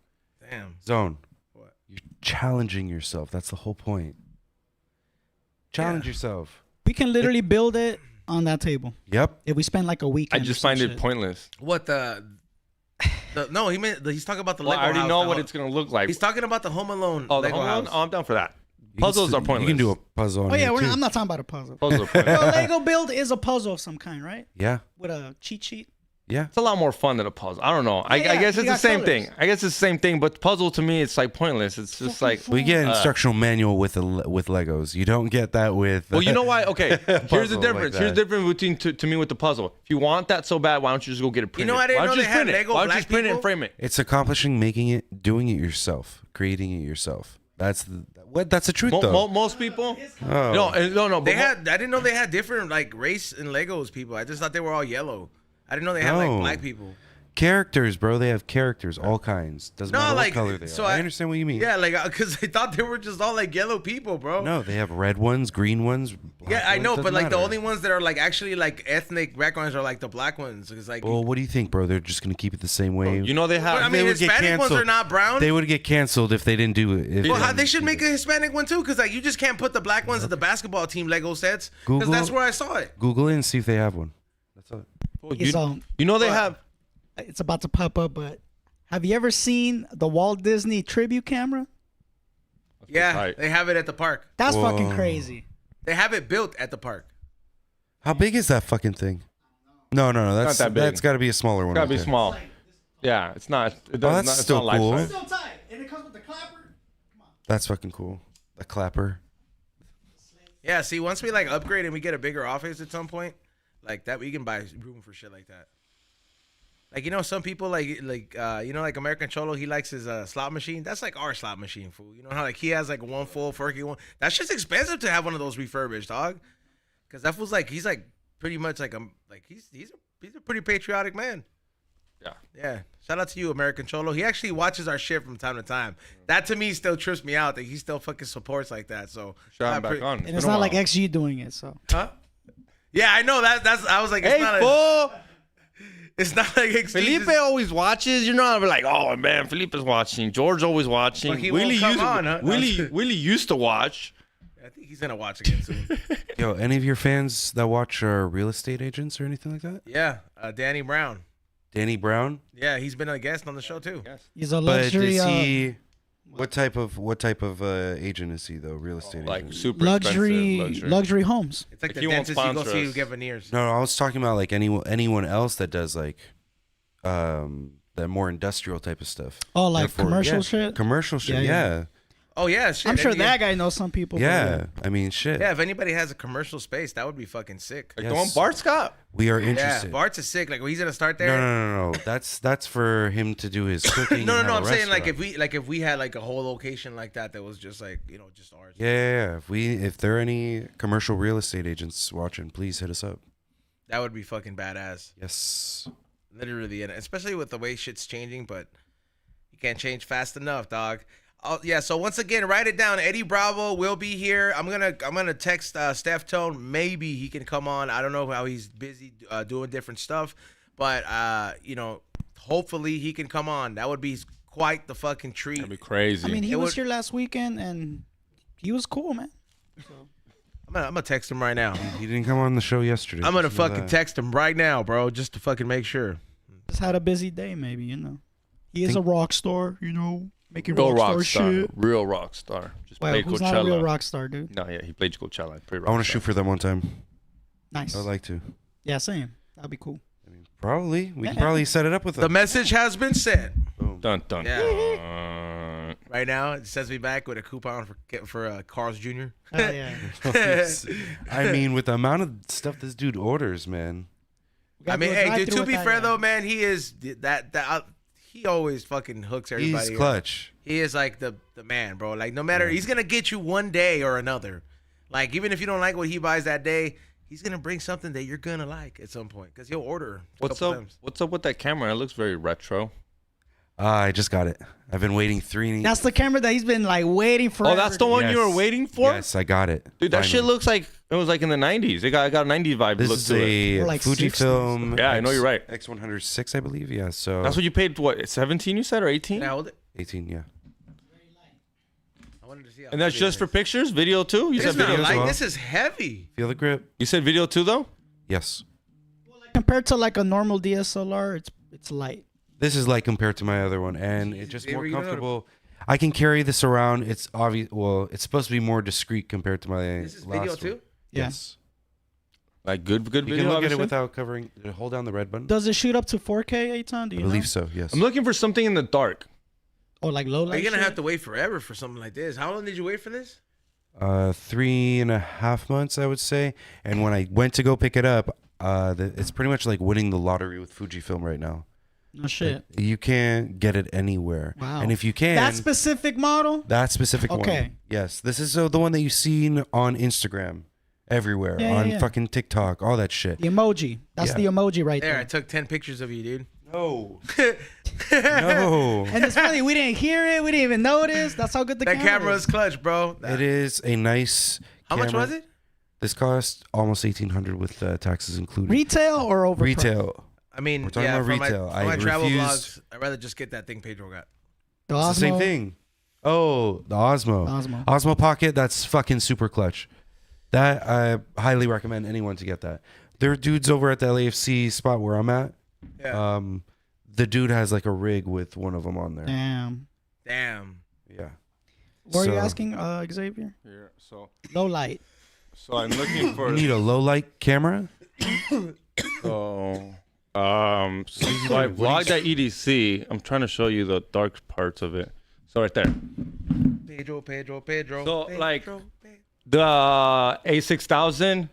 Damn. Zone. What? You're challenging yourself. That's the whole point. Challenge Yeah. yourself. We can literally build it on that table Yep. if we spend like a week. I just find it pointless. What the no? He's talking about the Well, Lego I already house, know the what ho- it's gonna look like. He's talking about the Home Alone Oh, the Lego Home Alone? house. Oh, I'm down for that. You Puzzles can are pointless. You can do a puzzle on Oh yeah, here, too. I'm not talking about a puzzle. Puzzles are pointless. A Lego build is a puzzle of some kind, right? Yeah. With a cheat sheet. Yeah. It's a lot more fun than a puzzle. I don't know. I Yeah, guess you it's the got same colors. thing. I guess it's the same thing, but puzzle to me, it's like pointless. It's just like. We get an instructional manual with Legos. You don't get that with. Well, you know why? Okay, here's the puzzle like difference. Here's that. the difference between to me with the puzzle. If you want that so bad, why don't you just go get it printed? know, I didn't why don't know you they just had print it? Lego Why don't you black just print it and people? frame it? It's accomplishing making it, doing it yourself, creating it yourself. That's the truth, though. Most people. Oh. No. They but had. I didn't know they had different like race and Legos people. I just thought they were all yellow. I didn't know they had No. like black people. Characters, bro. They have characters, all kinds. Doesn't No, matter like what color they so are. I understand what you mean. Yeah, like because I thought they were just all like yellow people, bro. No, they have red ones, green ones. Black Yeah, I ones, know, doesn't but like the matter. only ones that are like actually like ethnic backgrounds are like the black ones. It's like, Well, what do you think, bro? They're just gonna keep it the same way. you know they have. But, I they mean, would get Hispanic ones canceled. are not brown. They would get canceled if they didn't do it. If Well, they should make a Hispanic one too, because like you just can't put the black ones of the basketball team Lego sets, because Google- that's where I saw it. Google it and see if they have one. That's all. It's, you know they What? have. it's about to pop up, but have you ever seen the Walt Disney tribute camera? Yeah, Right. they have it at the park. That's Whoa. fucking crazy. They have it built at the park. How big is that fucking thing? No. That's that big. That's got to be a smaller one. Gotta right be there. small. Yeah, it's not. It Oh, that's still cool. Still tight, and it comes with the clapper. That's fucking cool. The clapper. Yeah, see, once we like upgrade and we get a bigger office at some point, like that, we can buy room for shit like that. Like, you know, some people like you know, like American Cholo, he likes his slot machine. That's like our slot machine, fool. You know how like he has like one full Fergie one. That's just expensive to have one of those refurbished, dog. Cause that fool's like, he's like pretty much like he's a pretty patriotic man. Yeah. Yeah. Shout out to you, American Cholo. He actually watches our shit from time to time. That to me still trips me out that he still fucking supports like that. So Shut him back on. And it's not like XG doing it, so. Huh? Yeah, I know that's. I was like, it's Hey, not. fool. It's not like Felipe always watches. You know, I'm like, oh man, Felipe's watching. George always watching. But he won't come on, huh? Willie used to watch. I think he's gonna watch again soon. Yo, any of your fans that watch are real estate agents or anything like that? Yeah, Danny Brown. Danny Brown. Yeah, he's been a guest on the show too. He's a But luxury, is he? What type of agent is he though? Real estate Like agent. super luxury expensive. luxury homes. It's like If the he won't dentist you go sponsor see us. who get veneers. No, I was talking about like anyone else that does like, that more industrial type of stuff. Oh, like Therefore, commercial yeah, shit? Commercial shit. Yeah, Yeah. yeah. Oh yeah, shit. I'm sure any- that guy knows some people. but Yeah. I mean, shit. Yeah, if anybody has a commercial space, that would be fucking sick. Like Yes. the one Bart's got. We are Yeah, interested. Bart's is sick. Like, he's gonna start No, there. no. That's for him to do his cooking. No, and have I'm a saying like restaurant. if we had like a whole location like that was just like just ours. Yeah. If there are any commercial real estate agents watching, please hit us up. That would be fucking badass. Yes. Literally, and especially with the way shit's changing, but you can't change fast enough, dog. Oh yeah. So once again, write it down. Eddie Bravo will be here. I'm gonna text Steph Tone. Maybe he can come on. I don't know how he's busy doing different stuff, but hopefully he can come on. That would be quite the fucking treat. That'd be crazy. I mean, he It was would- here last weekend and he was cool, man. I'm gonna text him right now. He didn't come on the show yesterday. I'm gonna Just know fucking that. text him right now, bro, just to fucking make sure. Just had a busy day, maybe, He is a rock star, making Real rock rock star star. shit. Real rock star. Just Well, played who's Coachella. not a real rock star, dude? No, yeah, he played Coachella. Pretty I want rock to shoot star. for them one time. Nice. I'd like to. Yeah, same. That'd be cool. Probably. We can Yeah. probably set it up with The them. message has been sent. Boom. Dun dun. Yeah. dun. Right now, it sends me back with a coupon for Carl's Jr. Oh, yeah. I mean, with the amount of stuff this dude orders, man. We I gotta mean, do a hey, dude. drive-thru To with be that fair guy. though, man, he is he always fucking hooks everybody. He's up. clutch. He is like the man, bro. Like no matter, he's gonna get you one day or another. Like even if you don't like what he buys that day, he's gonna bring something that you're gonna like at some point because he'll order. What's up? What's up with that camera? It looks very retro. I just got it. I've been waiting 3. That's the camera that he's been like waiting for. Oh, that's the one you were Yes. waiting for? Yes, I got it. Dude, that shit Finally. looks like it was like in the 90s. It got a 90s vibe This look is to it. a Or like Fujifilm. Yeah, I know you're right. X106, I believe. Yeah, so That's what you paid, what, 17 you said, or 18? Can I hold it? 18. Yeah. I wanted to see. How And that's heavy it just for is. pictures? Video too? You This said is not video as light. well. This is heavy. Feel the grip. You said video too, though? Yes. Compared to like a normal DSLR, it's light. This is like compared to my other one, and it's just Xavier, more you know comfortable. I can carry this around. It's obvious. Well, it's supposed to be more discreet compared to my This is video last too. one. Yeah. Yes. Like good You video, can look at obviously? it without covering. Hold down the red button. Does it shoot up to 4K, Eitan? Do I you believe know? so. Yes. I'm looking for something in the dark. Or like low Are light? you gonna shit? have to wait forever for something like this? How long did you wait for this? 3.5 months, I would say. And when I went to go pick it up, it's pretty much like winning the lottery with Fujifilm right now. No shit. You can't get it anywhere. Wow. And if you can, That specific model? that specific Okay. one. Yes. This is the one that you've seen on Instagram, everywhere, Yeah, on yeah. fucking TikTok, all that shit. The emoji. That's Yeah. the emoji right There, I there. took 10 pictures of you, dude. No. No. And it's funny, we didn't hear it. We didn't even notice. That's how good the That camera is. is clutch, bro. It is a nice How much camera. was it? This cost almost $1,800 with taxes included. Retail or over? Retail. I mean, We're talking yeah, about for retail. My, for my I travel refuse- vlogs, I'd rather just get that thing Pedro got. The It's the same Osmo. thing. Oh, the Osmo. Osmo. Pocket, that's fucking super clutch. That I highly recommend anyone to get that. There are dudes over at the LAFC spot where I'm at. Yeah. The dude has like a rig with one of them on there. Damn. Damn. Yeah. What are you So- asking, Xavier? Here, so Low light. I'm looking for You need a low light camera? so I vlogged at EDC. I'm trying to show you the dark parts of it. So right there. Pedro. So, Pedro, like- Pedro. The A6000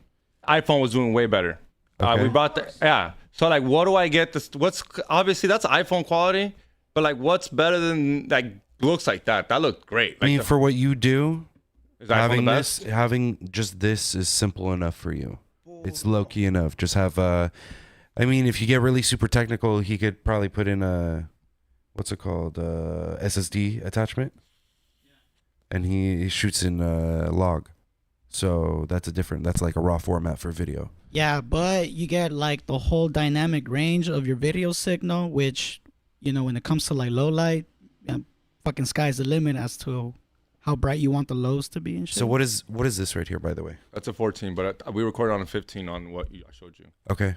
iPhone was doing way better. Okay. We brought the So like, what do I get? This what's obviously that's iPhone quality, but like, what's better than like looks like that? That looked great. I Like mean, for what you do, is iPhone having the this, best? having just this is simple enough for you. It's low key enough. Just have I mean, if you get really super technical, he could probably put in a, what's it called, SSD attachment, and he shoots in log. So that's that's like a raw format for video. Yeah, but you get like the whole dynamic range of your video signal, which, when it comes to like low light, fucking sky's the limit as to how bright you want the lows to be and shit. So what is this right here, by the way? That's a 14, but we recorded on a 15 on what I showed you. Okay.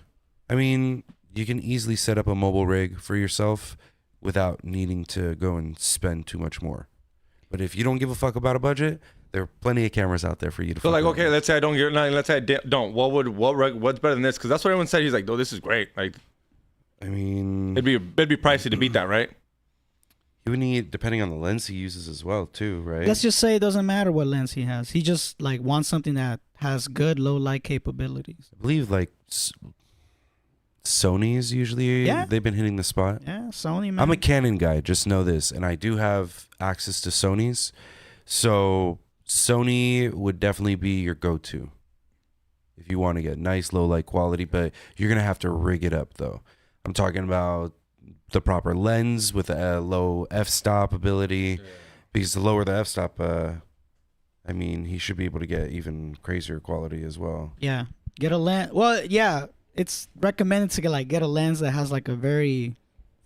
I mean, you can easily set up a mobile rig for yourself without needing to go and spend too much more. But if you don't give a fuck about a budget, there are plenty of cameras out there for you to. So fuck like, around okay, with. let's say I don't get. No, let's say I don't. What's better than this? Because that's what everyone said. He's like, oh, this is great. Like, I mean, it'd be pricey to beat that, right? you would need, depending on the lens he uses as well, too, right? Let's just say it doesn't matter what lens he has. He just like wants something that has good low light capabilities. I believe like Sony's usually they've been hitting the spot. Yeah, Sony, man. I'm a Canon guy, just know this, and I do have access to Sony's. So Sony would definitely be your go-to if you want to get nice low light quality, but you're going to have to rig it up though. I'm talking about the proper lens with a low f-stop ability, because the lower the f-stop, I mean, he should be able to get even crazier quality as well. Yeah, get a lens. Well, yeah, it's recommended to get a lens that has like a very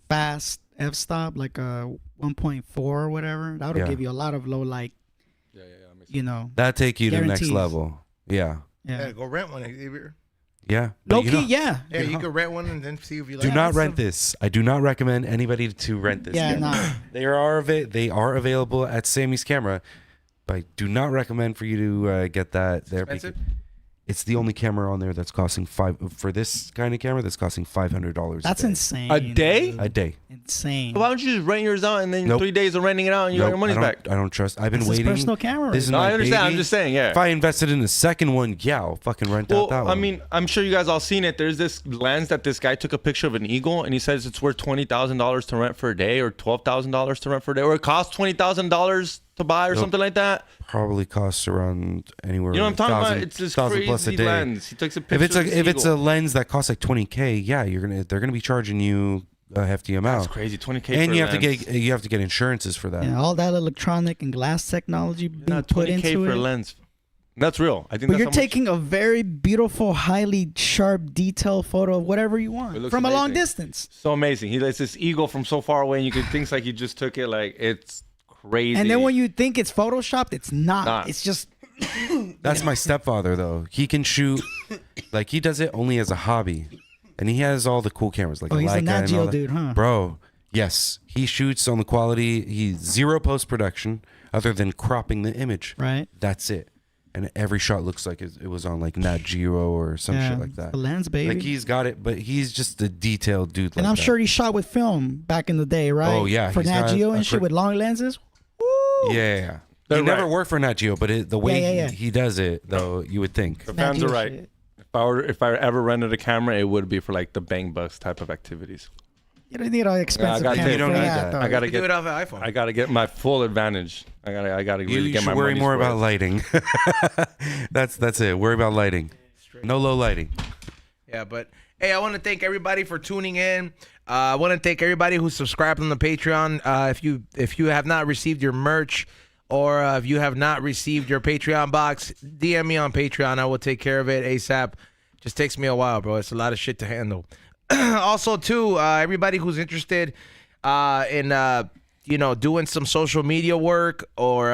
fast f-stop, like a 1.4 or whatever. That would give you a lot of low light. You know, that take you to the next guarantees. level. Yeah. Yeah, go rent one, Xavier. Yeah. Low key, know, yeah. Yeah, you could rent one and then see if you like do it. not rent this. I do not recommend anybody to rent this. Yeah, nah. They are available at Sammy's Camera, but I do not recommend for you to get that there. Expensive? It's the only camera on there that's costing for this kind of camera that's costing $500. That's insane. A day? A day. Insane. Why don't you just rent yours out and then Nope. 3 days of renting it out and you got your money's back? I don't trust. I've been It's his waiting. personal camera. This is No, my I understand. baby. I'm just saying, yeah. If I invested in the second one, yeah, I'll fucking rent out that one. I mean, I'm sure you guys all seen it. There's this lens that this guy took a picture of an eagle, and he says it's worth $20,000 to rent for a day, or $12,000 to rent for a day, or it costs $20,000 to buy, or something like that. probably costs around anywhere. You know what I'm talking about? 1,000 It's this 1,000 plus a crazy day. lens. He takes a picture. If it's a lens that costs like $20K, yeah, they're gonna be charging you a hefty amount. That's crazy. $20K. And for you a have lens. to get insurances for that. Yeah, all that electronic and glass technology being put 20K into for a it. lens. That's real. I think. But that's you're how much- taking a very beautiful, highly sharp, detailed photo of whatever you want It looks from a long amazing. distance. so amazing. He lets this eagle from so far away, and you could think like he just took it. Like it's crazy. And then when you think it's photoshopped, it's not. Nah. It's just That's my stepfather though. He can shoot, like he does it only as a hobby, and he has all the cool cameras like Oh, he's a Leica Nat and Geo all that. dude, huh? Bro, yes, he shoots on the quality. He's zero post production other than cropping the image. right. That's it. And every shot looks like it was on like Nat Geo or some Yeah, shit like that. the lens, baby. Like he's got it, but he's just a detailed dude. And like I'm that. sure he shot with film back in the day, right? Oh, yeah, for he's Nat got Geo a and shit cr- with long lenses. Woo! Yeah. They're He never right. worked for Nat Geo, but the way Yeah. he does it, though, you would think. the Nat fans Geo are right. shit. If I ever rented a camera, it would be for like the bang bucks type of activities. You don't need an expensive got- camera you for don't need that. that. though. I gotta You do get. it off an iPhone. I gotta get my full advantage. I gotta really You get my should worry money's more worth. about lighting. That's it. Worry about lighting. No low lighting. Yeah, but hey, I want to thank everybody for tuning in. I want to thank everybody who's subscribed on the Patreon. If you have not received your merch, or if you have not received your Patreon box, DM me on Patreon. I will take care of it ASAP. Just takes me a while, bro. It's a lot of shit to handle. Also, too, everybody who's interested in doing some social media work, or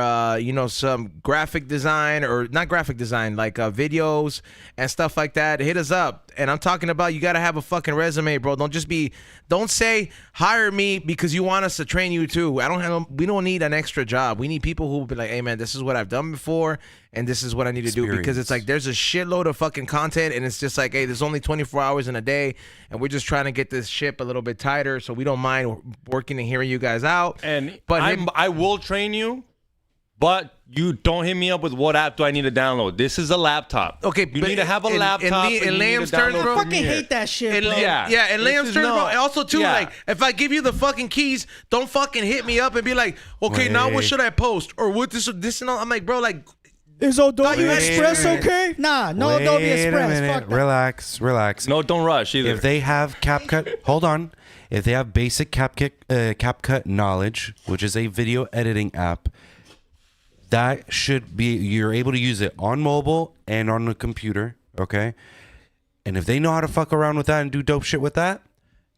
some graphic design, or not graphic design, like videos and stuff like that, hit us up. And I'm talking about, you gotta have a fucking resume, bro. Don't say hire me because you want us to train you too. We don't need an extra job. We need people who will be like, hey man, this is what I've done before, and this is what I need to do. Because it's like there's a shitload of fucking content, and it's just like, hey, there's only 24 hours in a day, and we're just trying to get this ship a little bit tighter, so we don't mind working and hearing you guys out. But hit- I will train you, but you don't hit me up with what app do I need to download. This is a laptop. Okay, you but need to have a in laptop. and you need Liam's to terms, download bro, I fucking Premiere. hate that shit, bro. And This Liam's is turn, bro. no- And also, too, yeah. like, if I give you the fucking keys, don't fucking hit me up and be like, okay, now what Wait. should I post? Or what this and all. I'm like, bro, like, Is Adobe Wait a Express minute. okay? Nah, no Wait Adobe a Express. minute. Fuck that. Relax. No, don't rush either. If they have CapCut, hold on. If they have basic CapCut knowledge, which is a video editing app, that should be, you're able to use it on mobile and on the computer, okay? And if they know how to fuck around with that and do dope shit with that,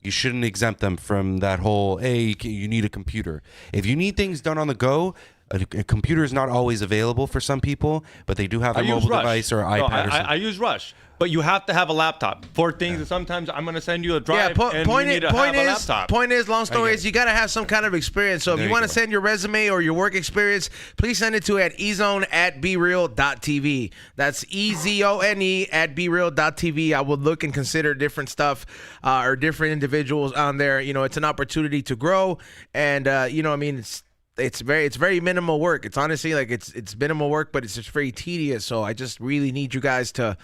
you shouldn't exempt them from that whole, hey, you need a computer. If you need things done on the go, a computer is not always available for some people, but they do have a I use mobile Rush. device or No, iPad or something. I use Rush, but you have to have a laptop for things. And sometimes I'm gonna send you a drive, and you need to have a laptop. Point is, long story is, you gotta have some kind of experience. So if There you you want to go. send your resume or your work experience, please send it to at ezone@bereal.tv. That's ezone@bereal.tv. I would look and consider different stuff or different individuals on there. It's an opportunity to grow, and it's very minimal work. It's honestly like it's minimal work, but it's just very tedious. So I just really need you guys to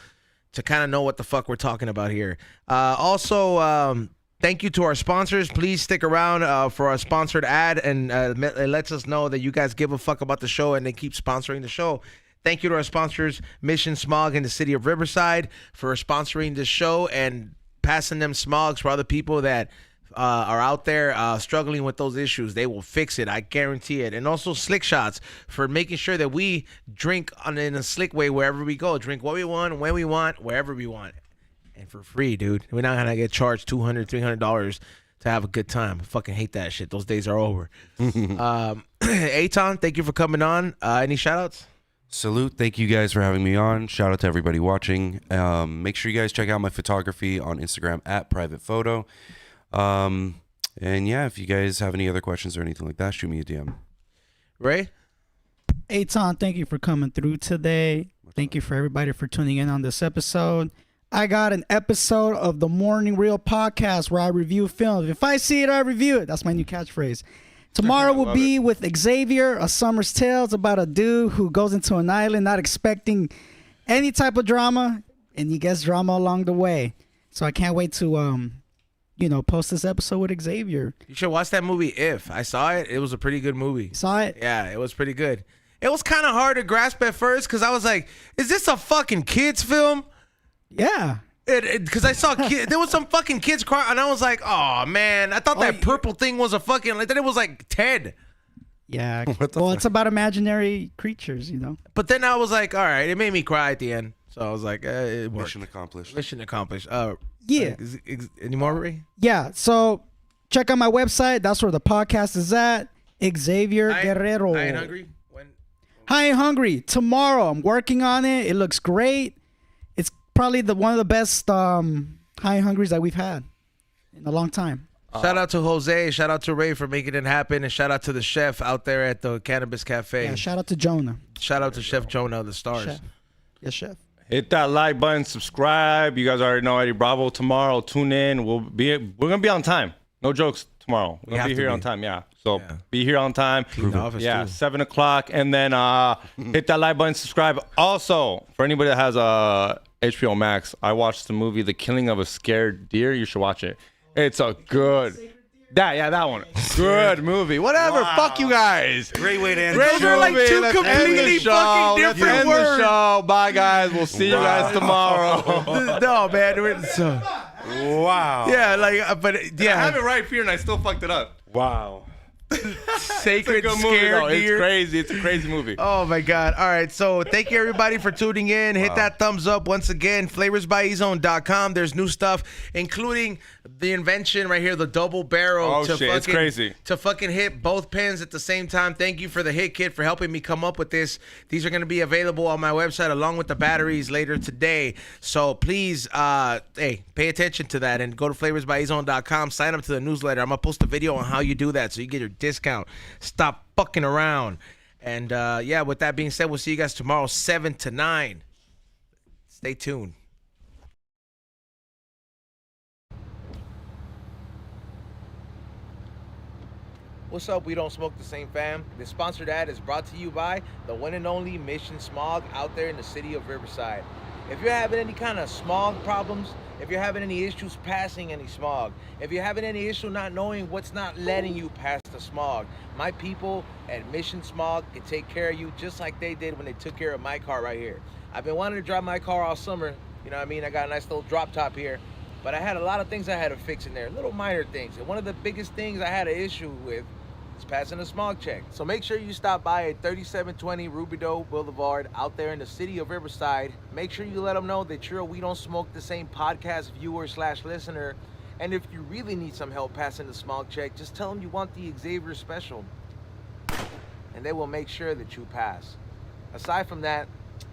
to kind of know what the fuck we're talking about here. Also, thank you to our sponsors. Please stick around for our sponsored ad, and it lets us know that you guys give a fuck about the show and they keep sponsoring the show. Thank you to our sponsors, Mission Smog in the city of Riverside, for sponsoring this show and passing them smogs for other people that are out there struggling with those issues. They will fix it. I guarantee it. And also Slick Shots for making sure that we drink in a slick way wherever we go. Drink what we want, when we want, wherever we want. And for free, dude. We're not going to get charged $200, $300 to have a good time. I fucking hate that shit. Those days are over. Eitan, thank you for coming on. Any shout-outs? Salute. Thank you guys for having me on. Shout out to everybody watching. Make sure you guys check out my photography on Instagram at Private Photo. And yeah, if you guys have any other questions or anything like that, shoot me a DM. Ray? Eitan, thank you for coming through today. Thank you for everybody for tuning in on this episode. I got an episode of the Morning Reel podcast where I review films. If I see it, I review it. That's my new catchphrase. Tomorrow will be with Xavier, A Summer's Tale. It's about a dude who goes into an island not expecting any type of drama, and he gets drama along the way. So I can't wait to, post this episode with Xavier. You should watch that movie If. I saw it. It was a pretty good movie. Saw it? Yeah, it was pretty good. It was kind of hard to grasp at first because I was like, is this a fucking kid's film? Yeah. Because I saw there was some fucking kids crying, and I was like, oh man, I thought that purple thing was a fucking, like, then it was like Ted. Yeah. Well, it's about imaginary creatures, But then I was like, all right, it made me cry at the end. So I was like, it worked. Mission accomplished. Mission accomplished. Yeah. Any more, Ray? Yeah. So check out my website. That's where the podcast is at. Xavier Guerrero. I Ain't Hungry? I Ain't Hungry. Tomorrow. I'm working on it. It looks great. It's probably one of the best High Hungries that we've had in a long time. Shout out to Jose. Shout out to Ray for making it happen. And shout out to the chef out there at the Cannabis Cafe. Yeah, shout out to Jonah. Shout out to Chef Jonah of the Stars. Chef. Yes, chef. Hit that like button, subscribe. You guys already know Eddie Bravo tomorrow. Tune in. We're gonna be on time. No jokes tomorrow. We're gonna be here on time. Yeah. So be here on time. Yeah, 7 o'clock. And then hit that like button, subscribe. Also, for anybody that has HBO Max, I watched the movie The Killing of a Scared Deer. You should watch it. It's a good. That one. Good movie. Whatever. Wow. Fuck you guys. Great way to end Those are like two completely fucking different Let's end words. the show. Bye, guys. We'll see you guys tomorrow. No, man. Wow. Yeah, like, but yeah. I have it right here, and I still fucked it up. Wow. Sacred It's a good movie, Scared though. Deer. It's crazy. It's a crazy movie. Oh my God. All right. So thank you everybody for tuning in. Hit that thumbs up once again. flavorsbyezone.com. There's new stuff, including the invention right here, the double barrel. Oh, shit. It's crazy. To fucking hit both pens at the same time. Thank you for the hit kit for helping me come up with this. These are going to be available on my website along with the batteries later today. So please, pay attention to that and go to flavorsbyezone.com. Sign up to the newsletter. I'm going to post a video on how you do that so you get your discount. Stop fucking around. And yeah, with that being said, we'll see you guys tomorrow 7 to 9. Stay tuned. What's up? We don't smoke the same, fam. This sponsored ad is brought to you by the one and only Mission Smog out there in the city of Riverside. If you're having any kind of smog problems, if you're having any issues passing any smog, if you're having any issue not knowing what's not letting you pass the smog, my people at Mission Smog can take care of you just like they did when they took care of my car right here. I've been wanting to drive my car all summer. You know what I mean? I got a nice little drop top here. But I had a lot of things I had to fix in there, little minor things. And one of the biggest things I had an issue with is passing a smog check. So make sure you stop by at 3720 Rubidoux Boulevard out there in the city of Riverside. Make sure you let them know that you're a We Don't Smoke the Same podcast viewer / listener. And if you really need some help passing the smog check, just tell them you want the Xavier special. And they will make sure that you pass. Aside from that,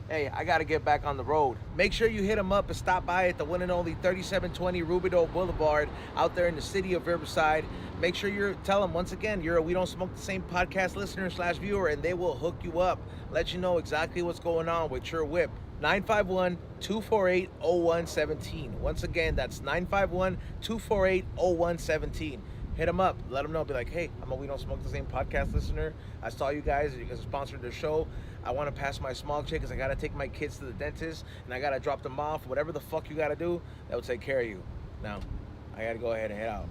hey, I gotta get back on the road. Make sure you hit them up and stop by at the one and only 3720 Rubidoux Boulevard out there in the city of Riverside. Make sure you tell them, once again, you're a We Don't Smoke the Same podcast listener / viewer, and they will hook you up, let you know exactly what's going on with your whip. 951-248-0117. Once again, that's 951-248-0117. hit them up. Let them know. Be like, hey, I'm a We Don't Smoke the Same podcast listener. I saw you guys sponsored the show. I want to pass my smog check because I got to take my kids to the dentist and I got to drop them off. Whatever the fuck you got to do, that will take care of you. Now, I got to go ahead and head out.